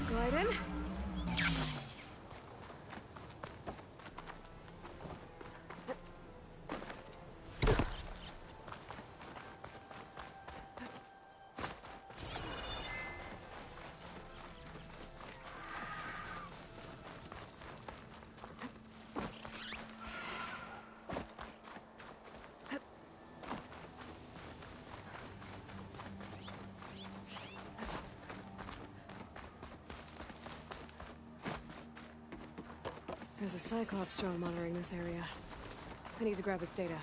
Glide in. There's a Cyclops drone monitoring this area. I need to grab its data.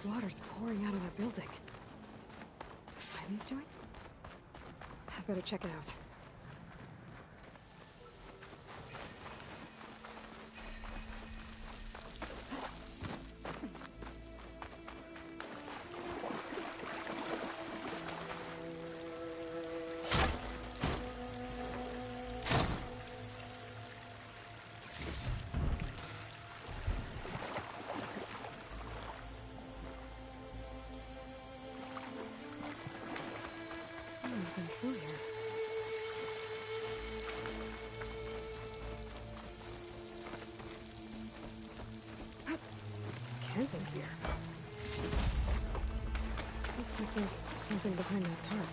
Water's pouring out of that building. Poseidon's doing? I better check it out. Someone's been through here. Camping here. Looks like there's something behind that tarp.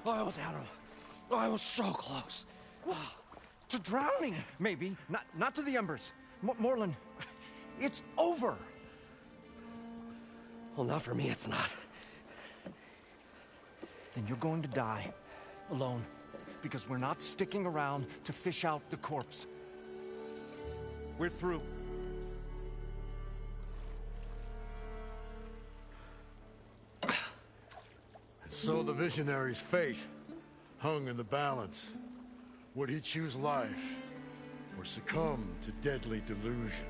I almost had him. I was so close. To drowning, maybe. Not to the embers. Morlun, it's over. Well, not for me, it's not. Then you're going to die. Alone. Because we're not sticking around to fish out the corpse. We're through. So the visionary's fate hung in the balance. Would he choose life or succumb to deadly delusion?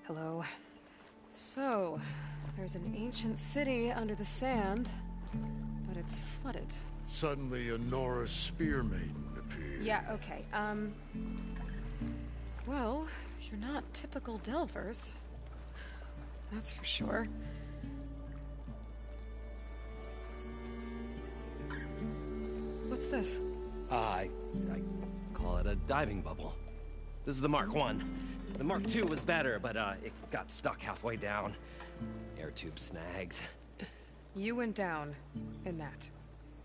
Hello. So, there's an ancient city under the sand, but it's flooded. Suddenly a Norse spear maiden appeared. Yeah, okay, well, you're not typical Delvers. That's for sure. What's this? I call it a diving bubble. This is the Mark I. The Mark II was better, but it got stuck halfway down. Air tube snagged. You went down in that.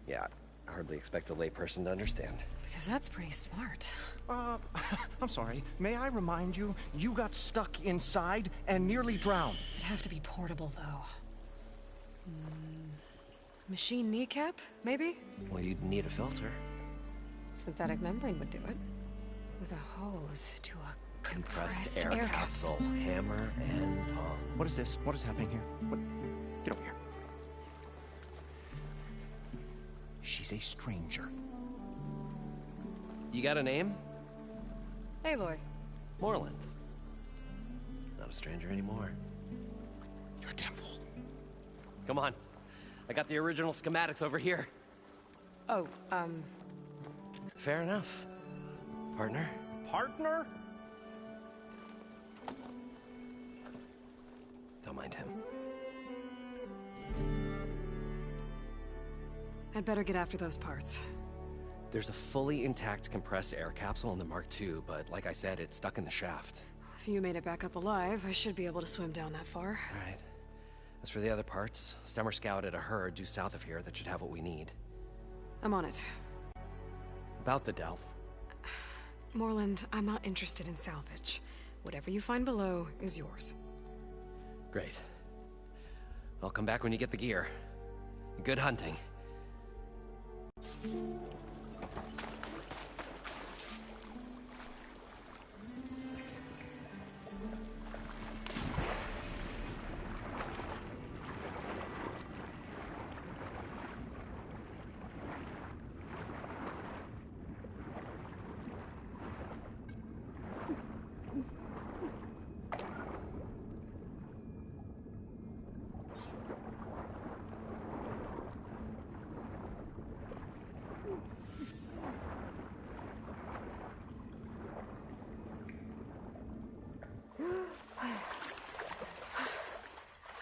Yeah, I hardly expect a layperson to understand. Because that's pretty smart. I'm sorry. May I remind you, you got stuck inside and nearly drowned. It'd have to be portable, though. Machine kneecap, maybe? Well, you'd need a filter. Synthetic membrane would do it. With a hose to a Compressed air capsule. Hammer and tongs. What is this? What is happening here? What? Get over here. She's a stranger. You got a name? Aloy. Moreland. Not a stranger anymore. You're a damn fool. Come on. I got the original schematics over here. Oh, Fair enough. Partner? Partner? Don't mind him. I'd better get after those parts. There's a fully intact compressed air capsule in the Mark II, but like I said, it's stuck in the shaft. If you made it back up alive, I should be able to swim down that far. All right. As for the other parts, Stemmer scouted a herd due south of here that should have what we need. I'm on it. About the Delph. Moreland, I'm not interested in salvage. Whatever you find below is yours. Great. I'll come back when you get the gear. Good hunting.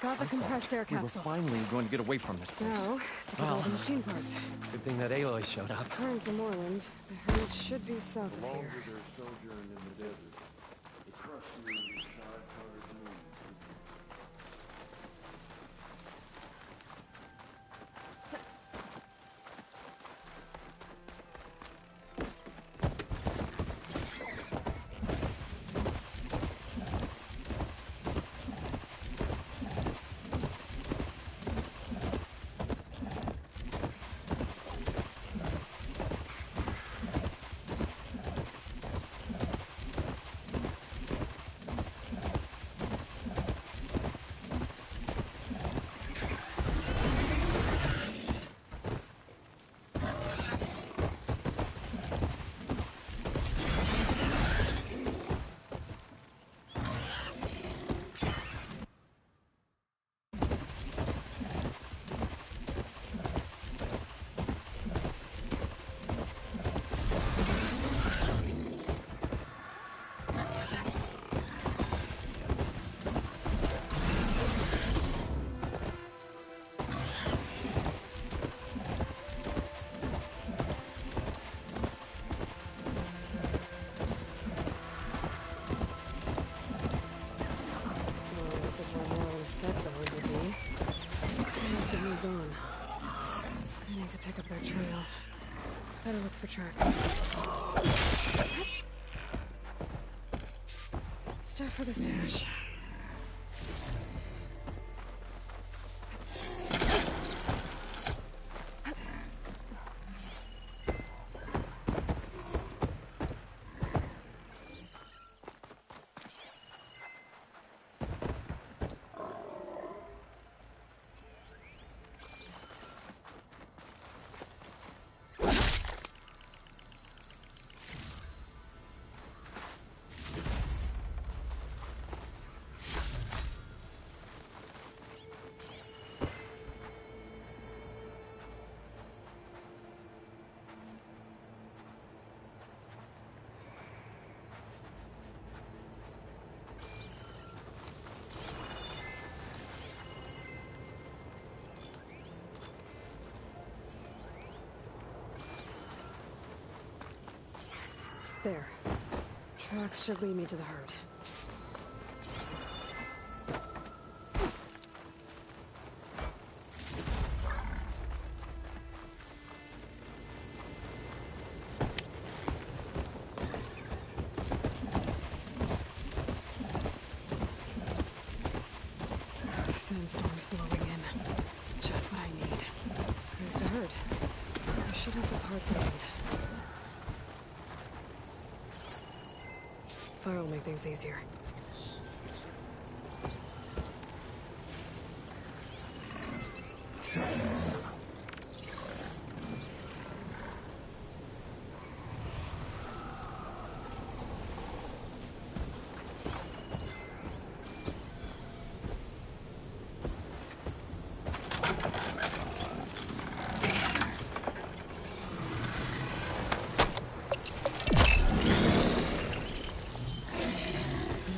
Got the compressed air capsule. We were finally going to get away from this place. Now, to get all the machine parts. Good thing that Aloy showed up. According to Moreland, the herd should be south of here. I need to pick up their trail. Better look for tracks. Stuff for the stash. There. Tracks should lead me to the herd. sandstorms blowing in. Just what I need. Where's the herd? I should have the parts I need. Fire will make things easier.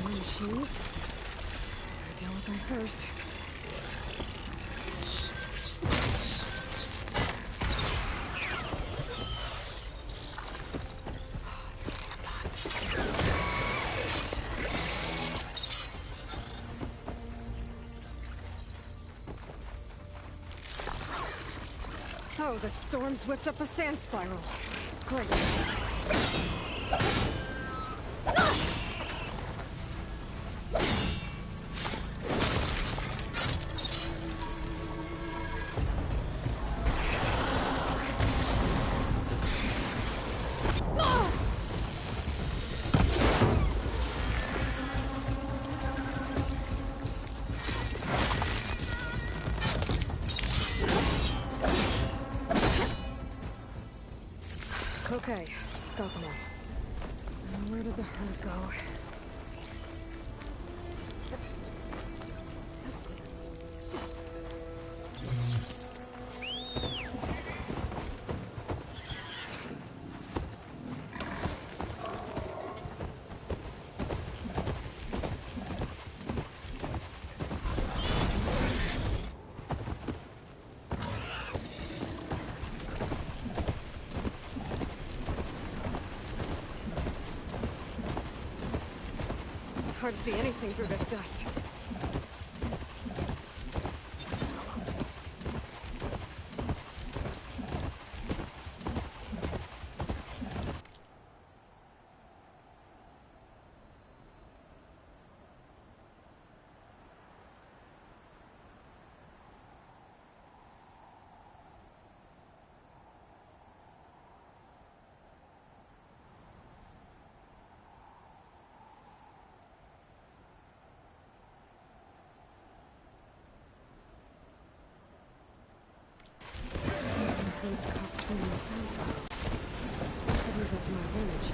Machines. Gotta deal with them first. Oh, the storm's whipped up a sand spiral. Great. Okay, got them all. Now where did the herd go? Hard to see anything through this dust. It's caught between those sand spirals. I could use that to my advantage.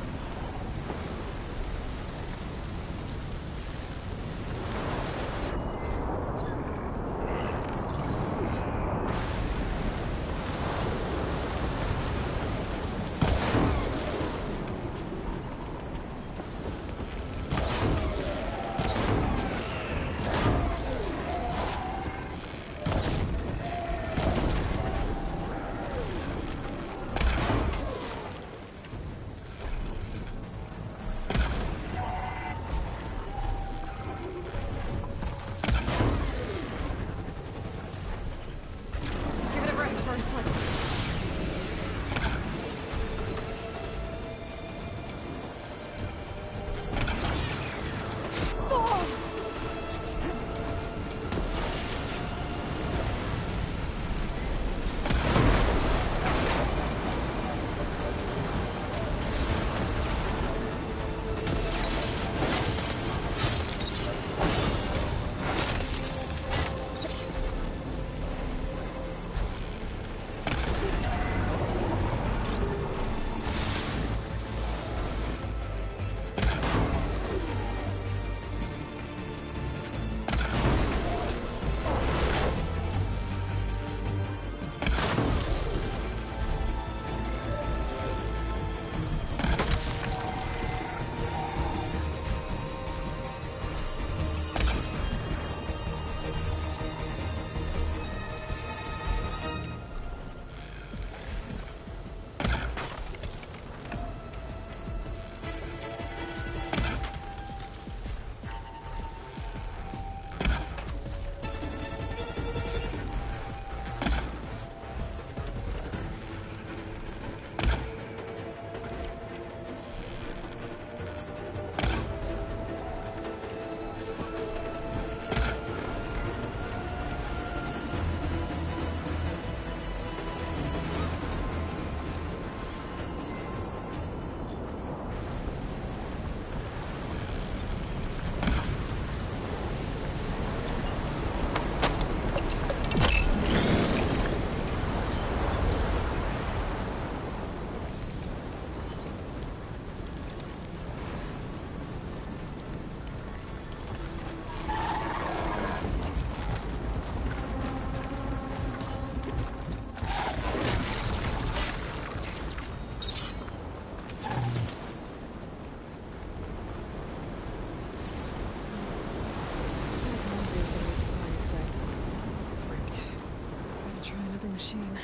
machine.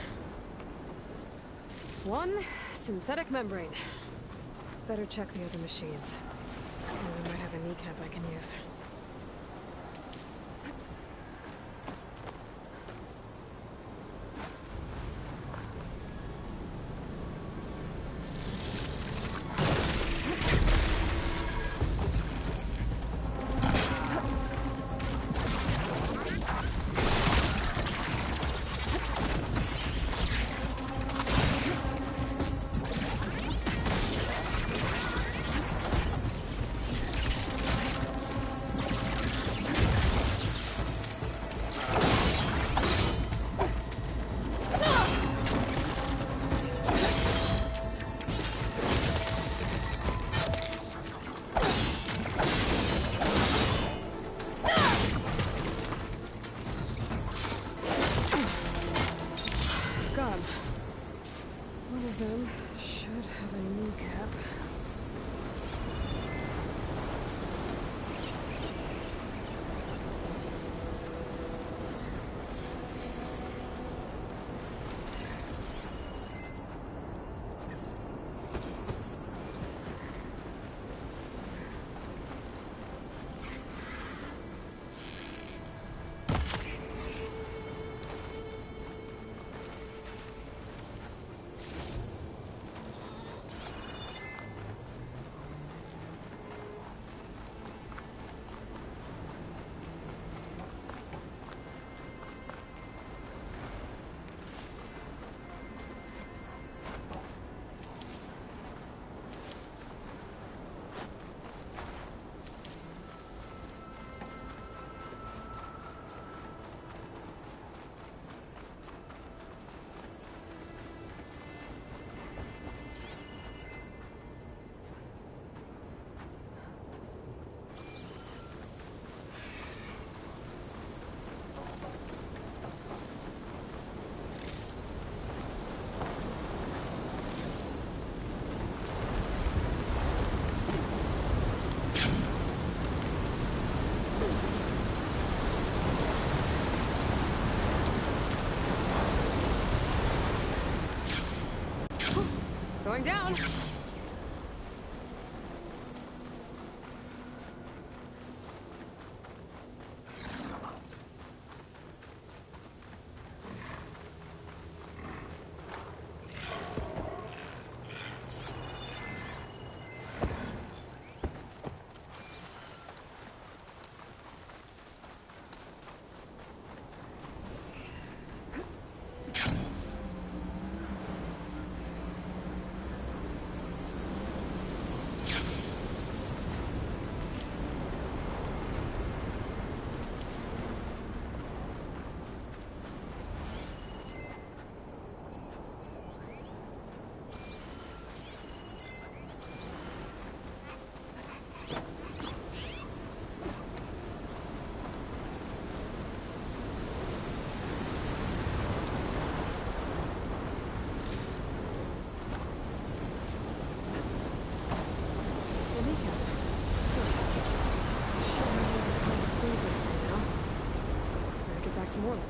One synthetic membrane. Better check the other machines. We might have a kneecap I can use. One of them should have a kneecap. Going down. Back to Morland.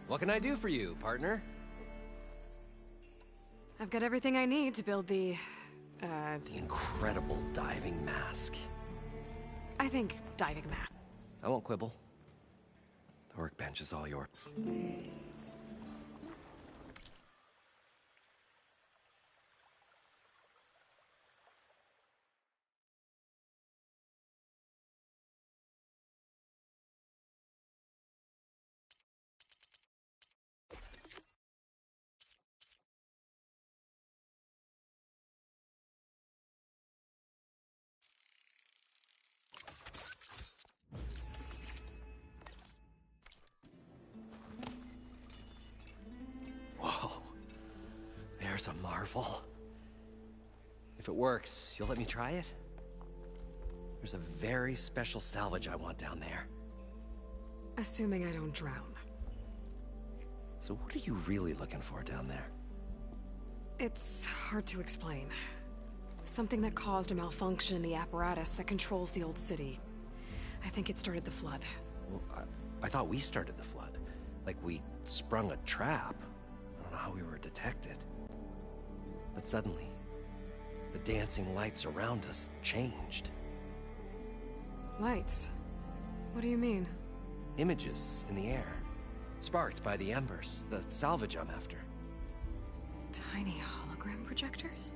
What can I do for you, partner? I've got everything I need to build the incredible diving mask. I think diving mask. I won't quibble. The workbench is all yours. There's a marvel. If it works, you'll let me try it? There's a very special salvage I want down there. Assuming I don't drown. So what are you really looking for down there? It's hard to explain. Something that caused a malfunction in the apparatus that controls the old city. I think it started the flood. Well, I thought we started the flood. Like we sprung a trap. I don't know how we were detected. But suddenly, the dancing lights around us changed. Lights? What do you mean? Images in the air, sparked by the embers, the salvage I'm after. Tiny hologram projectors?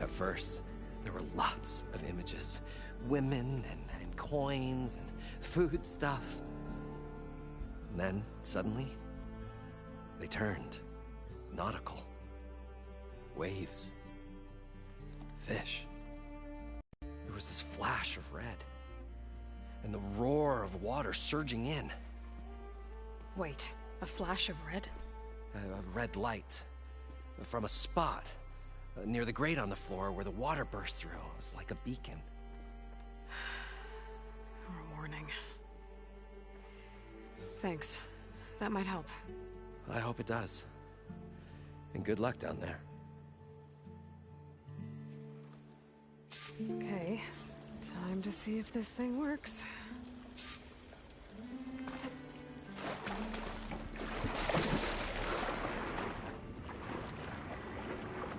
At first, there were lots of images. Women and coins and foodstuffs. And then, suddenly, they turned nautical. Waves. Fish. There was this flash of red. And the roar of water surging in. Wait, a flash of red? A red light. From a spot near the grate on the floor where the water burst through. It was like a beacon. Or a warning. Thanks. That might help. I hope it does. And good luck down there. Okay, time to see if this thing works.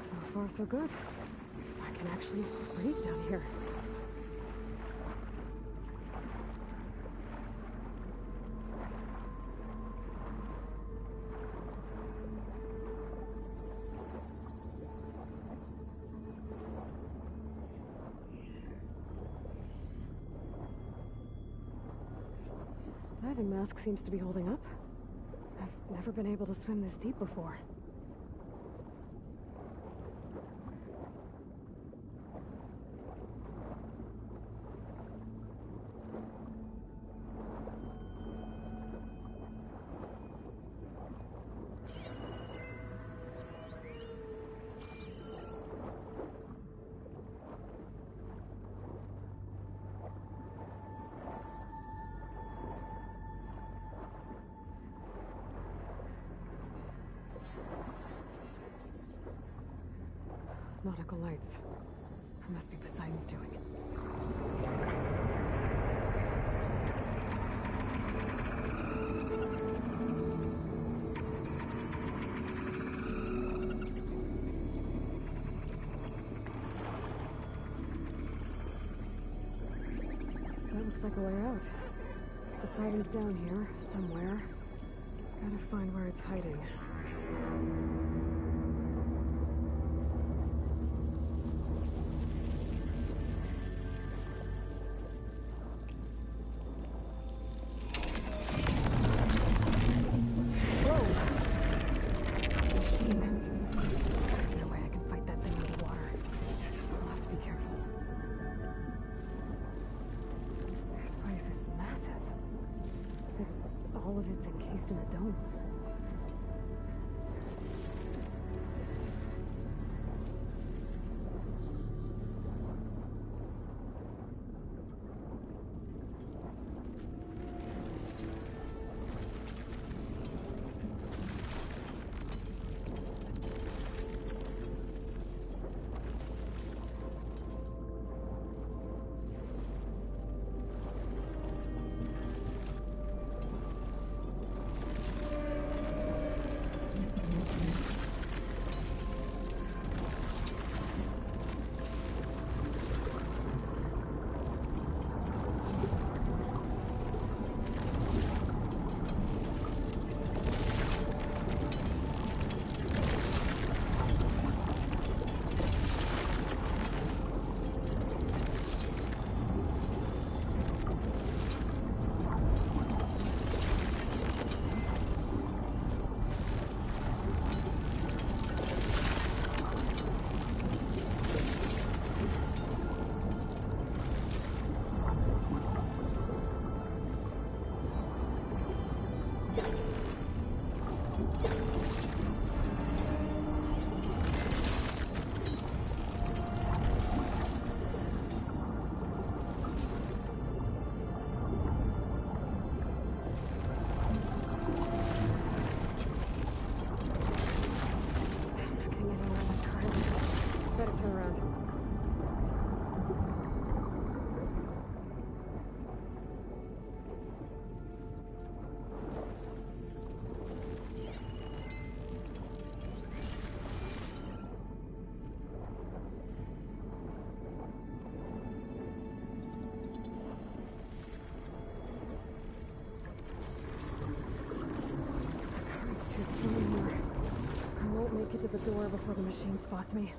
So far, so good. I can actually breathe down here. Diving mask seems to be holding up. I've never been able to swim this deep before. Nautical lights. It must be Poseidon's doing. That looks like a way out. Poseidon's down here, somewhere. Gotta find where it's hiding. All of it's encased in a dome. her before the machine spots me.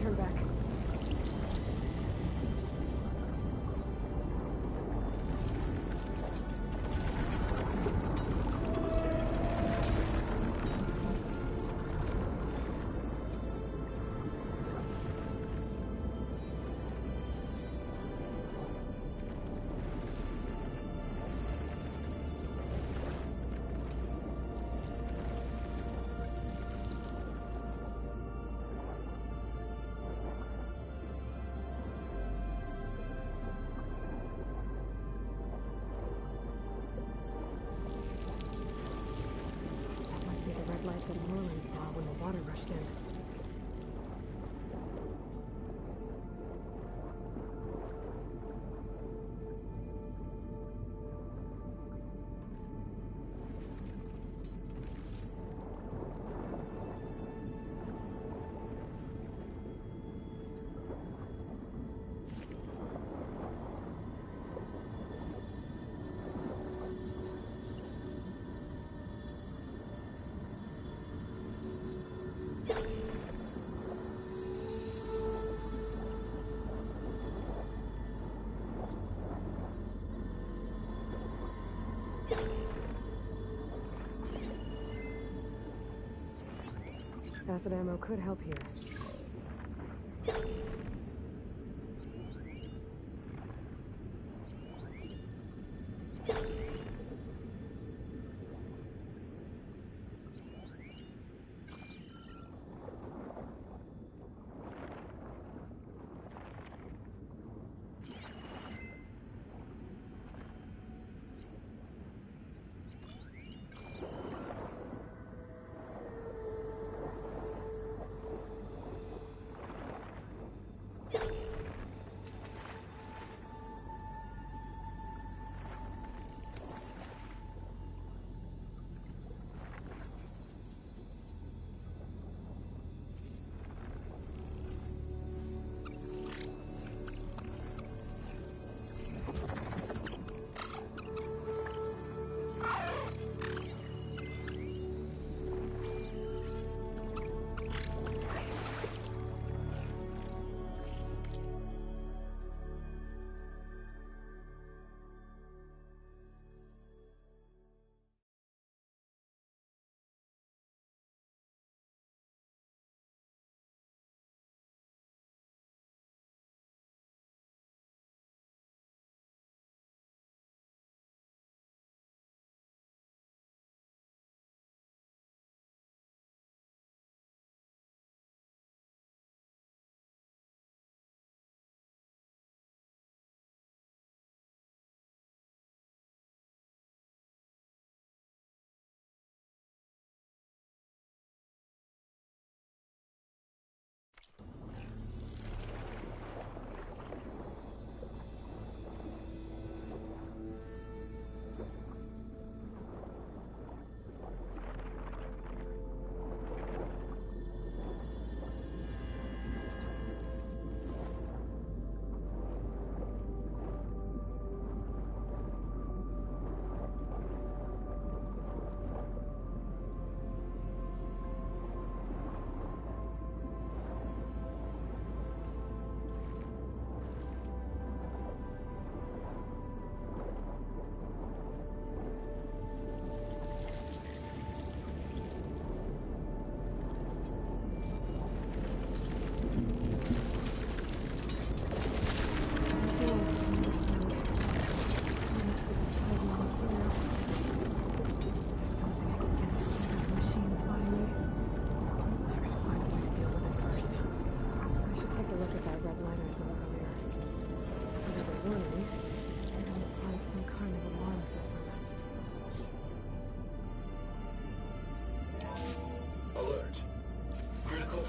Turn back. Light that Merlin saw when the water rushed in. Acid ammo could help here.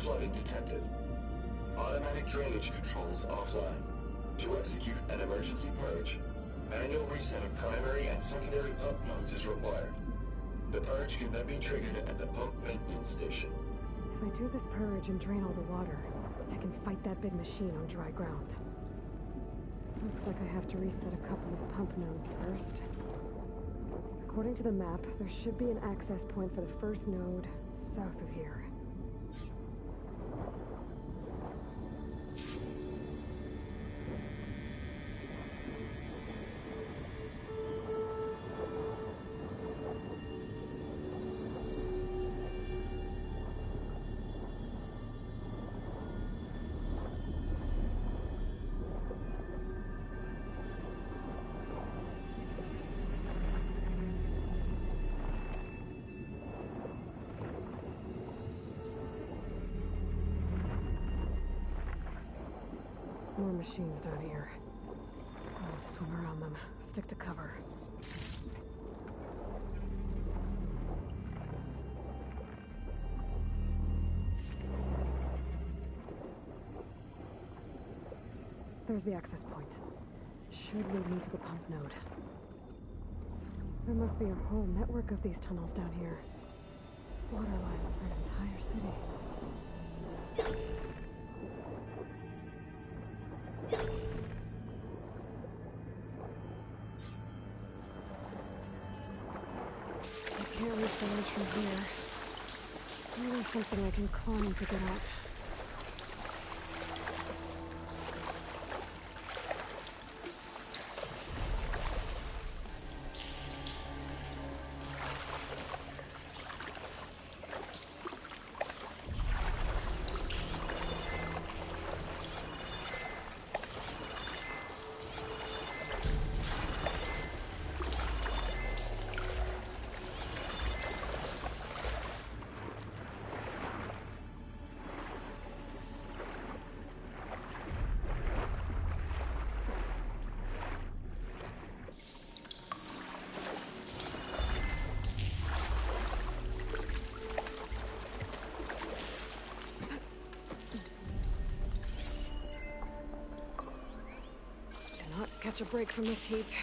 flooding detected. Automatic drainage controls offline. To execute an emergency purge, manual reset of primary and secondary pump nodes is required. The purge can then be triggered at the pump maintenance station. If I do this purge and drain all the water, I can fight that big machine on dry ground. Looks like I have to reset a couple of pump nodes first. According to the map, there should be an access point for the first node south of here. More machines down here. I'll swing around them. Stick to cover. There's the access point. Should lead me to the pump node. There must be a whole network of these tunnels down here. Water lines for an entire city. I can't reach the ledge from here. Maybe there's something I can climb to get out. Catch a break from this heat.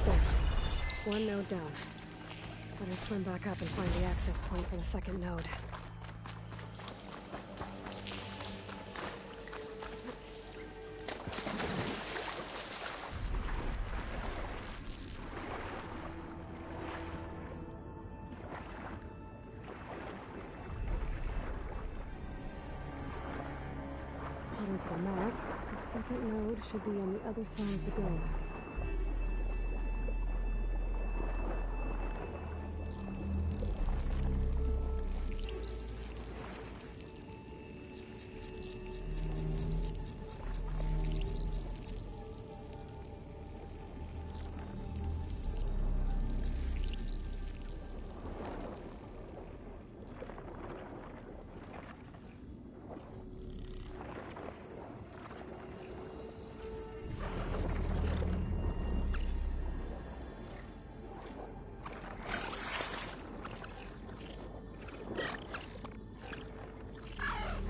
There. One node down. Better swim back up and find the access point for the second node. According to the map, the second node should be on the other side of the dome.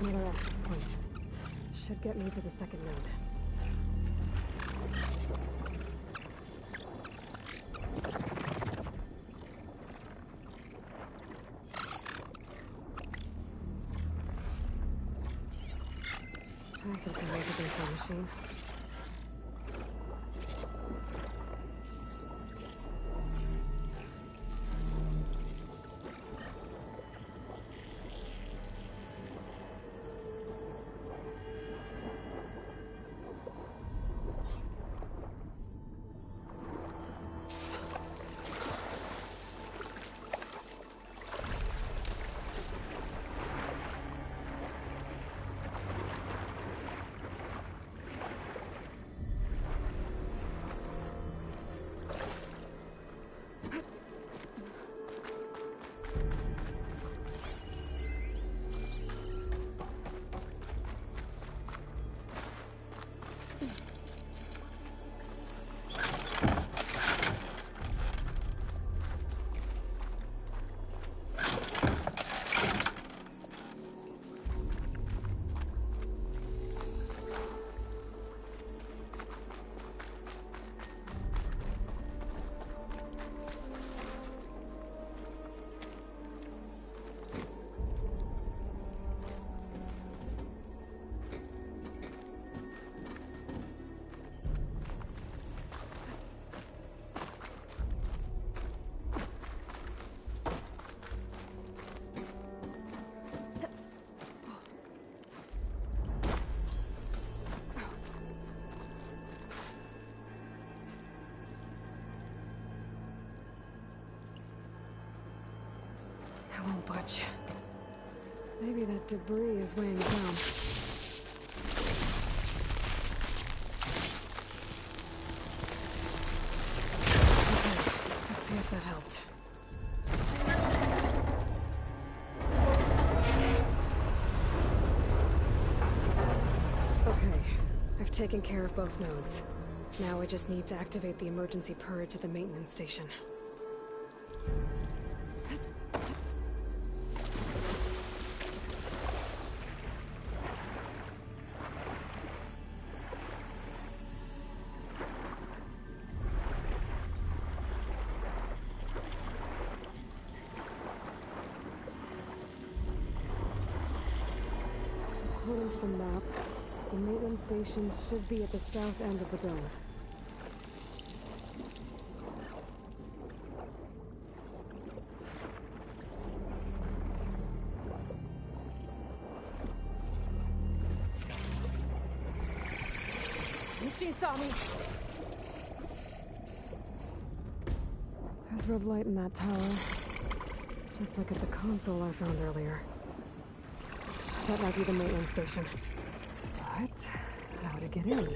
Another access point. Should get me to the second node. I think I like a baseball machine. won't budge. Maybe that debris is weighing down. Okay, let's see if that helped. Okay, I've taken care of both nodes. Now I just need to activate the emergency purge at the maintenance station. According to the map, the maintenance stations should be at the south end of the dome. Machine saw me! There's red light in that tower. Just like at the console I found earlier. That might be the maintenance station. But how to get in?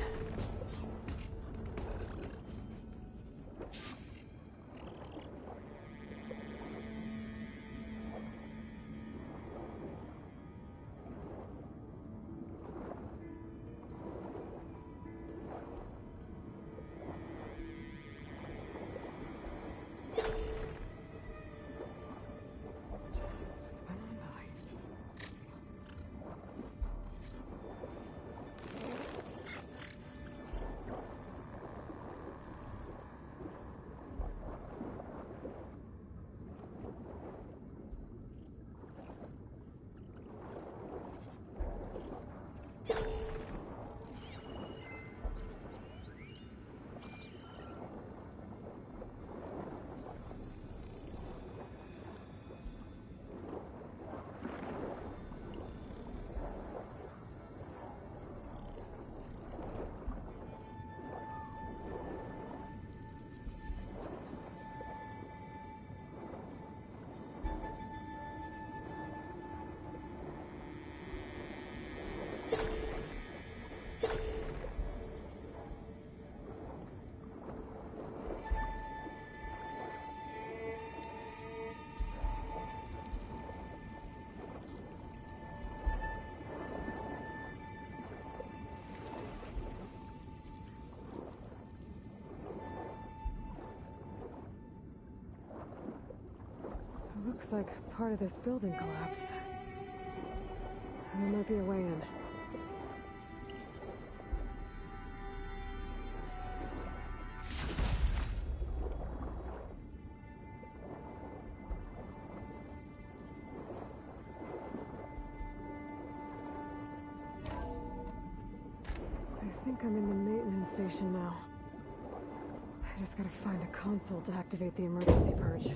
Looks like part of this building collapsed. There might be a way in. I think I'm in the maintenance station now. I just gotta find a console to activate the emergency purge.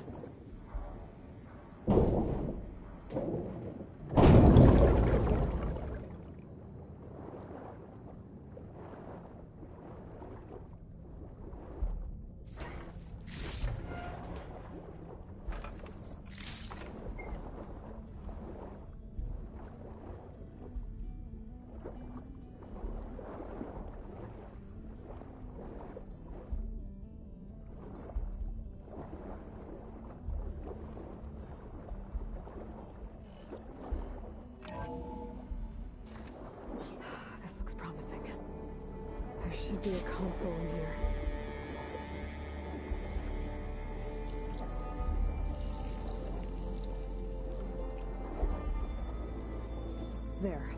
Should be a console in here. There.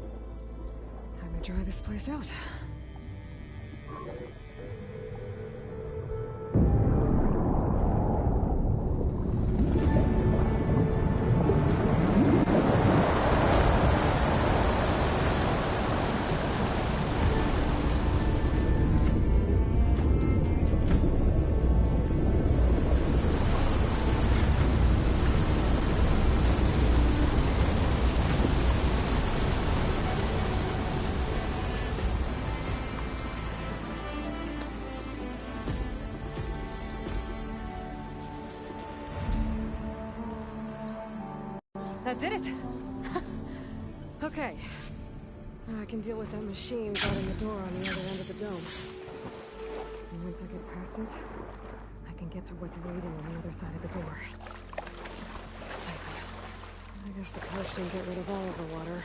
Time to dry this place out. did it! Okay. Now I can deal with that machine guarding the door on the other end of the dome. And once I get past it, I can get to what's waiting on the other side of the door. Exciting. I guess the purge didn't get rid of all of the water.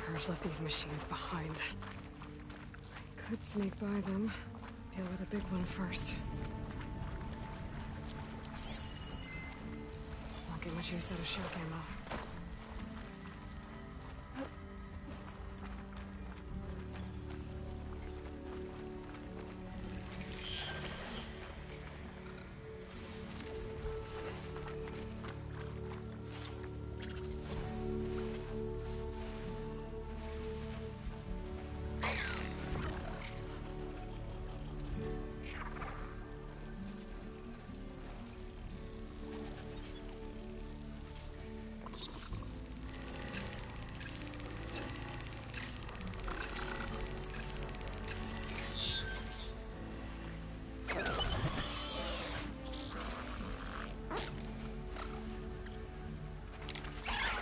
Purge left these machines behind. I could sneak by them, deal with the big one first. Won't get much use out of shock ammo.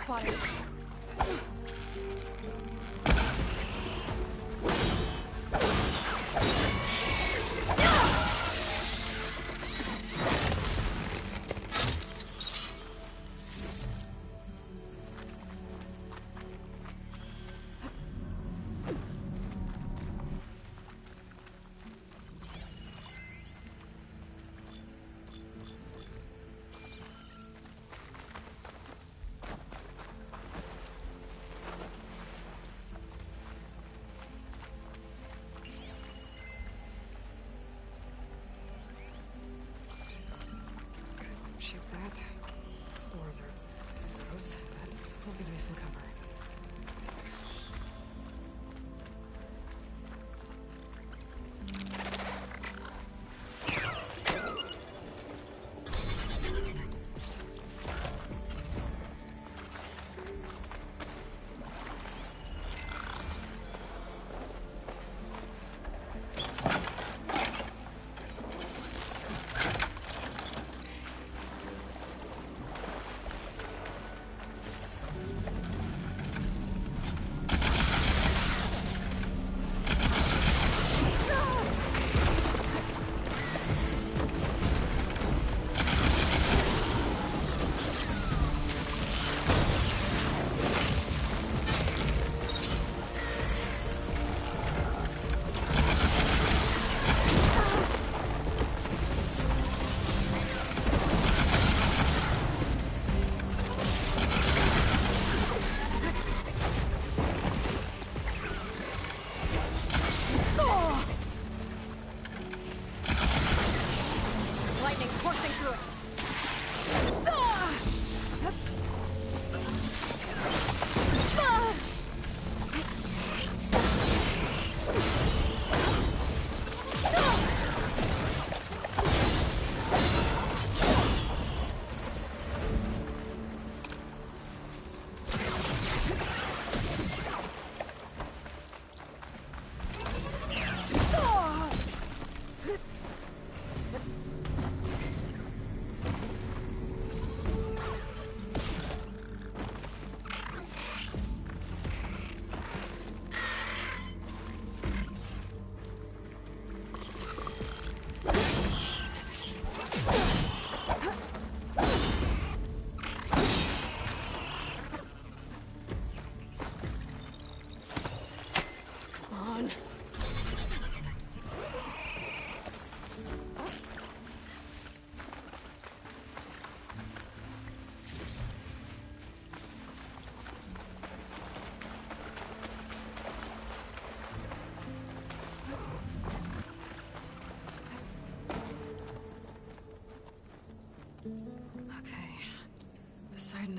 Spotted. Shoot that. Spores are gross, but will give me some cover.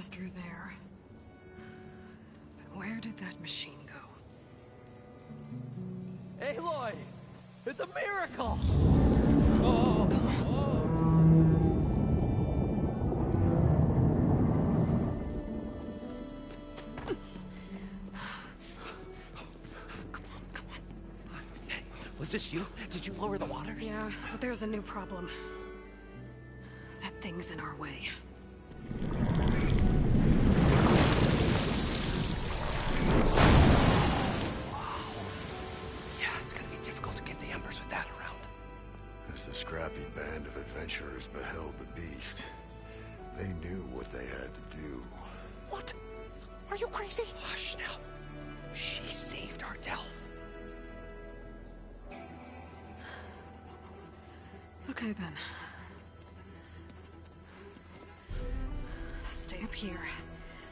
us through there. But where did that machine go? Aloy! It's a miracle! Was this you? Did you lower the waters? Yeah, but there's a new problem. That thing's in our way. Yeah, it's gonna be difficult to get the embers with that around. As the scrappy band of adventurers beheld the beast, they knew what they had to do. What? Are you crazy? Hush now. She saved our Delph. Okay then. Stay up here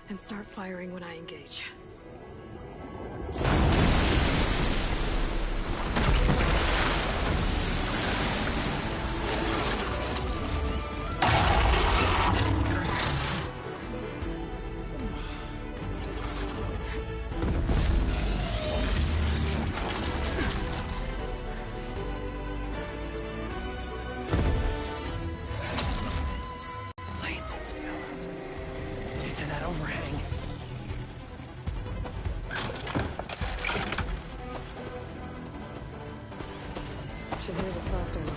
and start firing when I engage. Should hear the cluster now.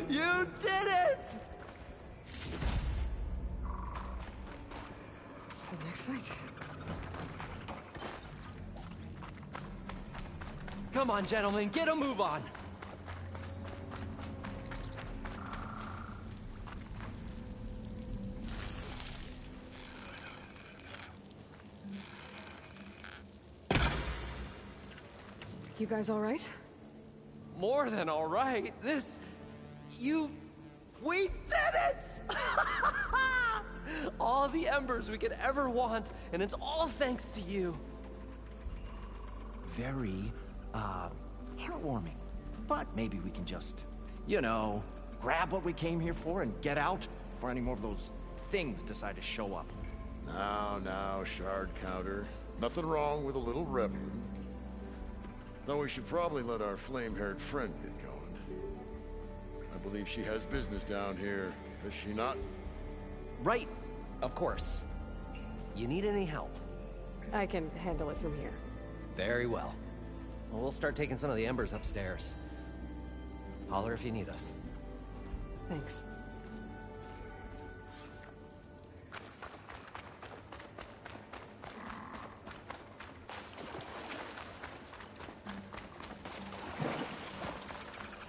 You did it! For the next fight. Come on, gentlemen, get a move on! You guys all right? More than all right. We did it! All the embers we could ever want, and it's all thanks to you. Very, heartwarming. But maybe we can just, you know, grab what we came here for and get out before any more of those things decide to show up. Now, Shard Counter. Nothing wrong with a little revenue. Though we should probably let our flame-haired friend get going. I believe she has business down here, does she not? Right, of course. You need any help? I can handle it from here. Very well. Well, we'll start taking some of the embers upstairs. Holler if you need us.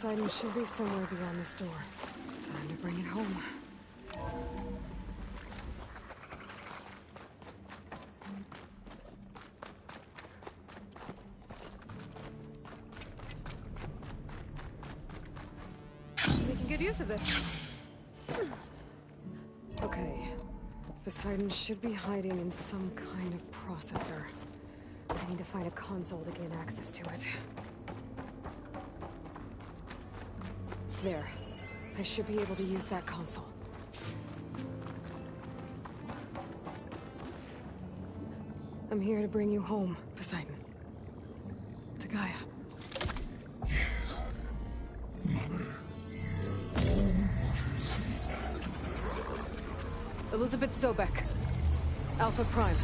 Poseidon should be somewhere beyond this door. Time to bring it home. Making good use of this. Okay. Poseidon should be hiding in some kind of processor. I need to find a console to gain access to it. There. I should be able to use that console. I'm here to bring you home, Poseidon. To Gaia. Elizabeth Sobek. Alpha Prime.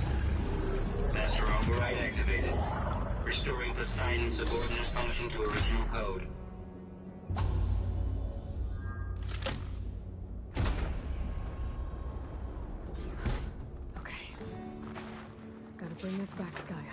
Master override activated. Restoring Poseidon's subordinate function to original code. Okay. Gotta bring this back to Gaia.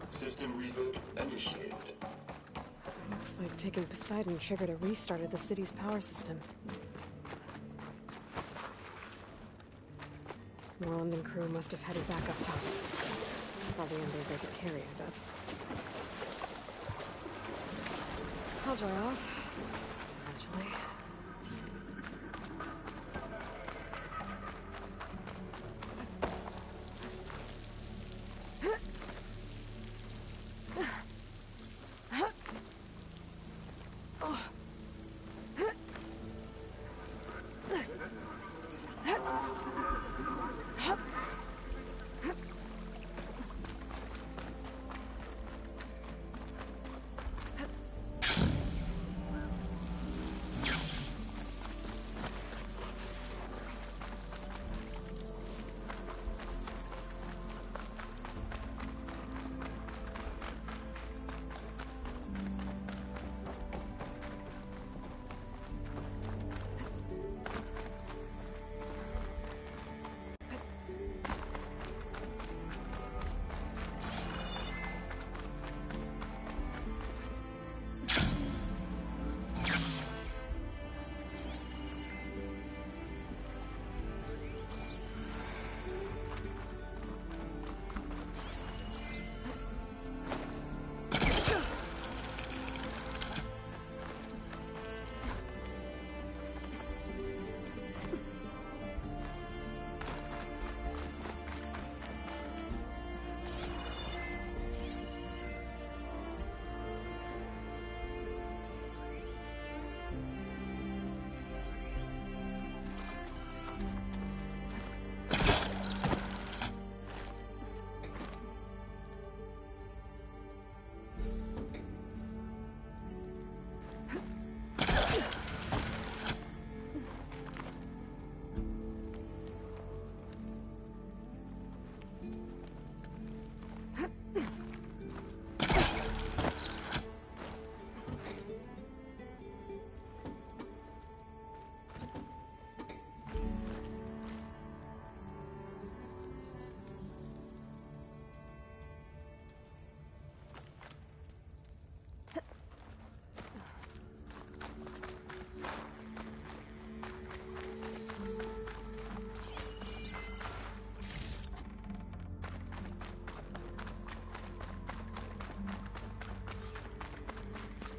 System reboot initiated. Looks like taking Poseidon triggered a restart of the city's power system. Moreland and crew must have headed back up top. Probably embers they could carry, I bet. I'll dry off. Eventually.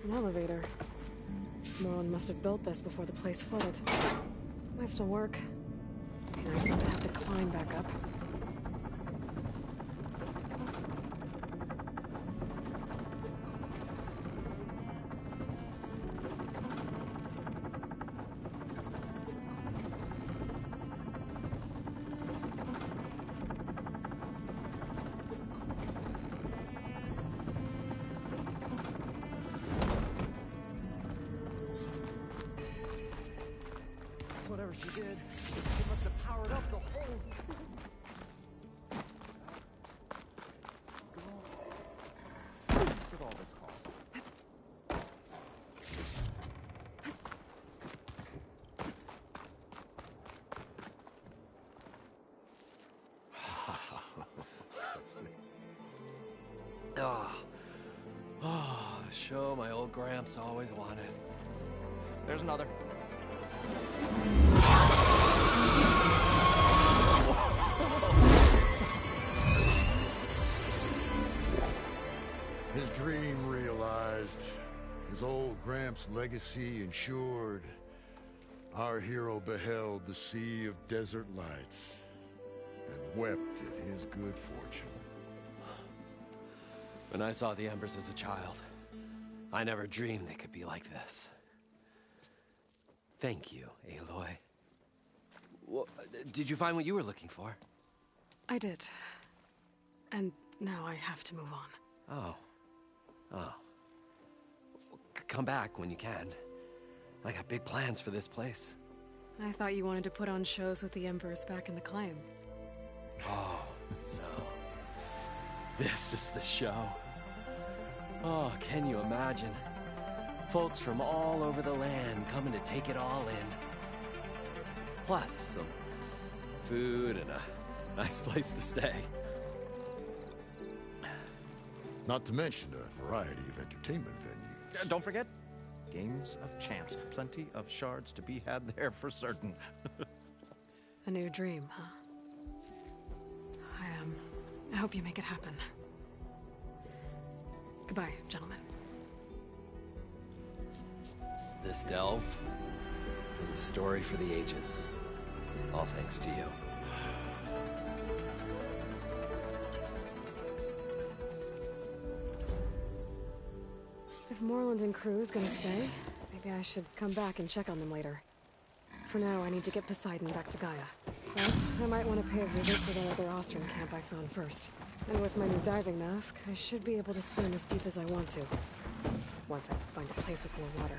An elevator. Moreland must have built this before the place flooded. Might still work. Nice not to have to climb back up. Whatever she did, she must have powered up the whole... With all this cost. A show my old Gramps always wanted. There's another. His dream realized. His old Gramps' legacy ensured. Our hero beheld the sea of desert lights and wept at his good fortune. When I saw the Embers as a child, I never dreamed they could be like this. Thank you, Aloy. Well, did you find what you were looking for? I did. And now I have to move on. Oh. Oh. Come back when you can. I got big plans for this place. I thought you wanted to put on shows with the Embers back in the Claim. Oh, no. This is the show. Oh, can you imagine? Folks from all over the land coming to take it all in. Plus some food and a nice place to stay. Not to mention a variety of entertainment venues. Don't forget, games of chance. Plenty of shards to be had there for certain. A new dream, huh? I hope you make it happen. Goodbye, gentlemen. This delve is a story for the ages. All thanks to you. If Morland and crew's gonna stay, maybe I should come back and check on them later. For now, I need to get Poseidon back to Gaia. But I might want to pay a visit to that other Austrian camp I found first. And with my new diving mask, I should be able to swim as deep as I want to. Once I find a place with more water.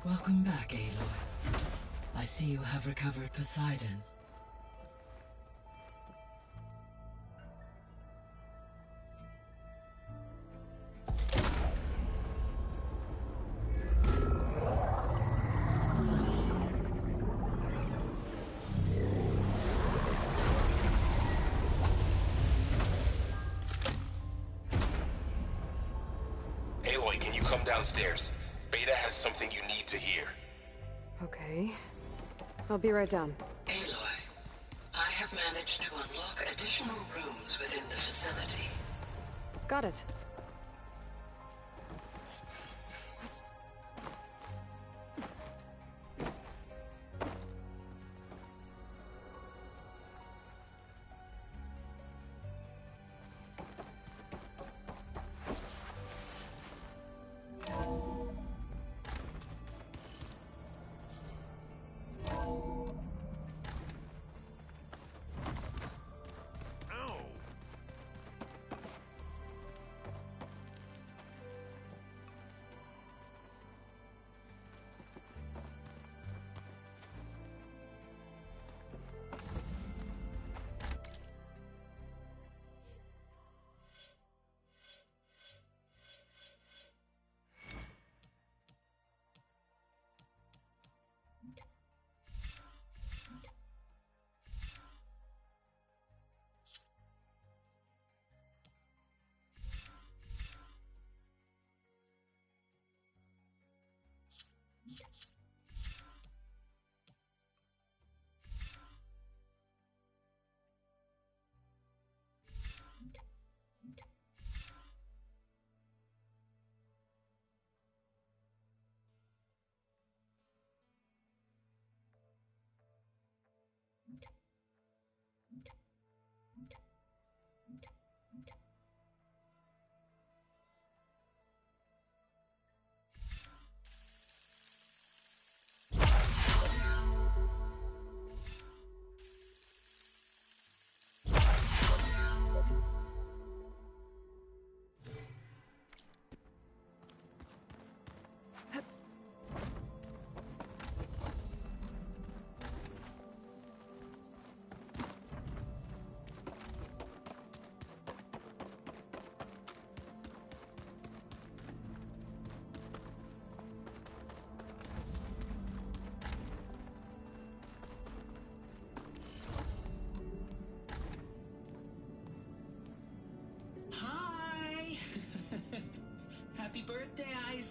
Welcome back, Aloy. I see you have recovered Poseidon. Aloy, can you come downstairs? Beta has something you need to hear. Okay. I'll be right down. Aloy, I have managed to unlock additional rooms within the facility. Got it.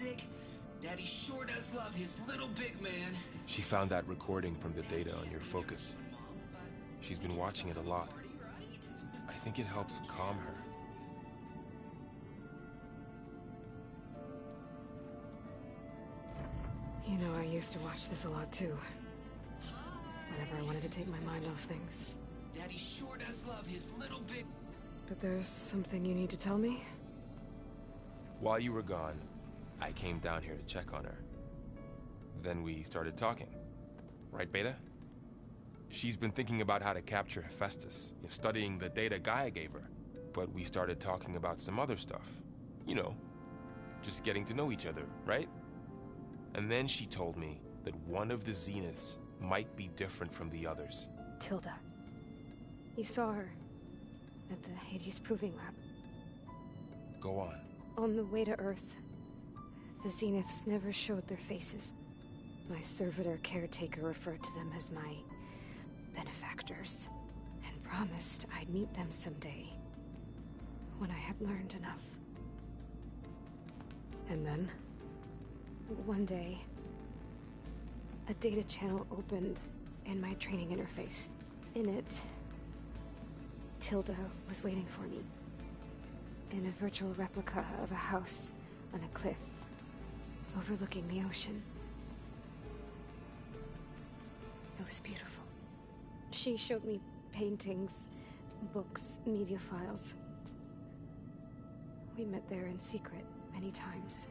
sick, Daddy sure does love his little big man. She found that recording from the data on your focus. She's been watching it a lot. I think it helps calm her. You know, I used to watch this a lot too. Whenever I wanted to take my mind off things. Daddy sure does love his little big... But there's something you need to tell me? While you were gone, I came down here to check on her. Then we started talking. Right, Beta? She's been thinking about how to capture Hephaestus, studying the data Gaia gave her. But we started talking about some other stuff. You know, just getting to know each other, right? And then she told me that one of the Zeniths might be different from the others. Tilda. You saw her at the Hades Proving Lab. Go on. On the way to Earth, the Zeniths never showed their faces. My servitor caretaker referred to them as my benefactors, and promised I'd meet them someday, when I had learned enough. And then? One day, a data channel opened in my training interface. In it, Tilda was waiting for me. In a virtual replica of a house on a cliff, overlooking the ocean. It was beautiful. She showed me paintings, books, media files. We met there in secret many times.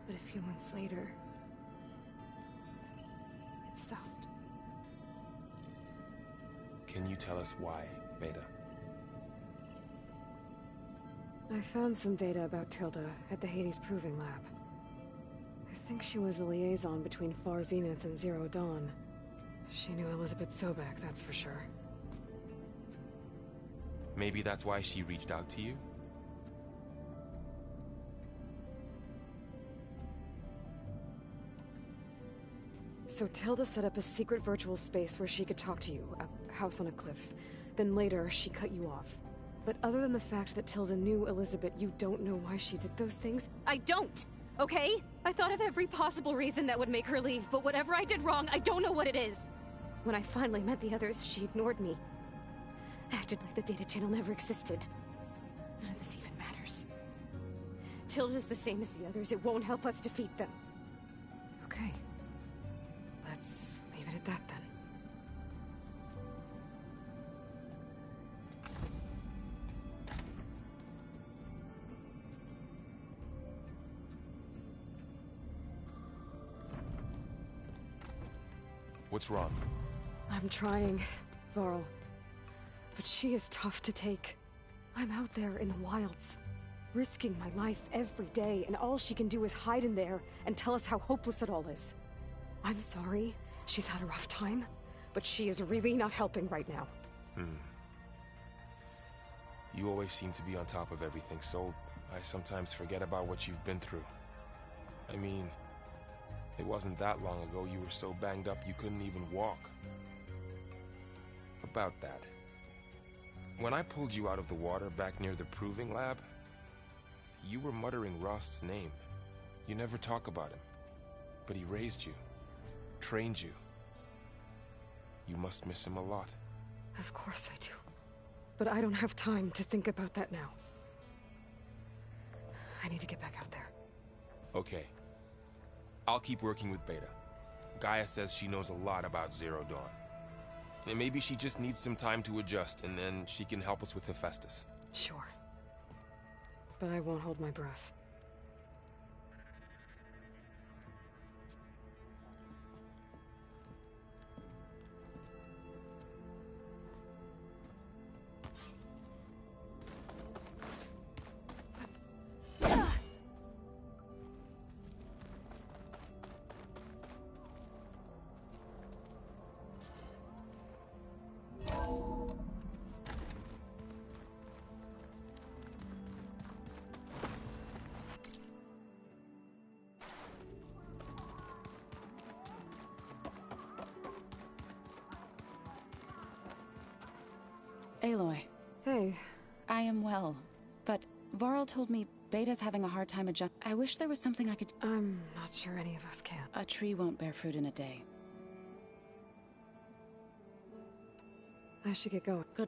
But a few months later, it stopped. Can you tell us why, Beta? I found some data about Tilda at the Hades Proving Lab. I think she was a liaison between Far Zenith and Zero Dawn. She knew Elizabeth Sobek, that's for sure. Maybe that's why she reached out to you? So Tilda set up a secret virtual space where she could talk to you, a house on a cliff. Then later, she cut you off. But other than the fact that Tilda knew Elizabeth, you don't know why she did those things? I don't! Okay? I thought of every possible reason that would make her leave, but whatever I did wrong, I don't know what it is. When I finally met the others, she ignored me. Acted like the data channel never existed. None of this even matters. Tilda's the same as the others. It won't help us defeat them. Okay. Let's leave it at that then. What's wrong? I'm trying, Varl. But she is tough to take. I'm out there in the wilds, risking my life every day, and all she can do is hide in there and tell us how hopeless it all is. I'm sorry, she's had a rough time, but she is really not helping right now. You always seem to be on top of everything, so I sometimes forget about what you've been through. I mean, it wasn't that long ago you were so banged up you couldn't even walk. About that. When I pulled you out of the water back near the Proving Lab, you were muttering Rost's name. You never talk about him. But he raised you, trained you. You must miss him a lot. Of course I do. But I don't have time to think about that now. I need to get back out there. Okay. I'll keep working with Beta. Gaia says she knows a lot about Zero Dawn. And maybe she just needs some time to adjust, and then she can help us with Hephaestus. Sure. But I won't hold my breath. Aloy. Hey. I am well, but Varl told me Beta's having a hard time adjusting. I wish there was something I could... I'm not sure any of us can. A tree won't bear fruit in a day. I should get going. Good.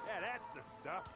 Yeah, that's the stuff.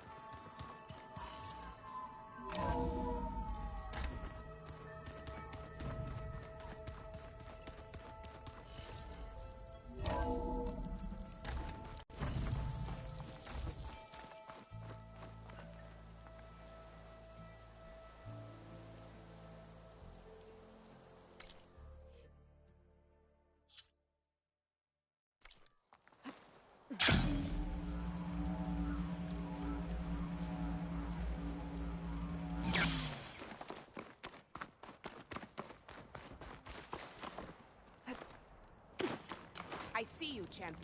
I see you, champion.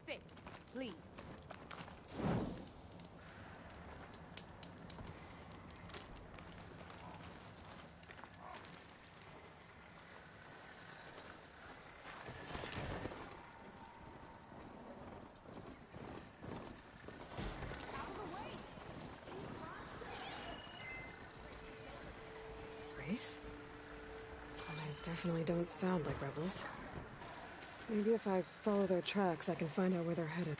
Sit, please. Grace? Well, they definitely don't sound like rebels. Maybe if I follow their tracks, I can find out where they're headed.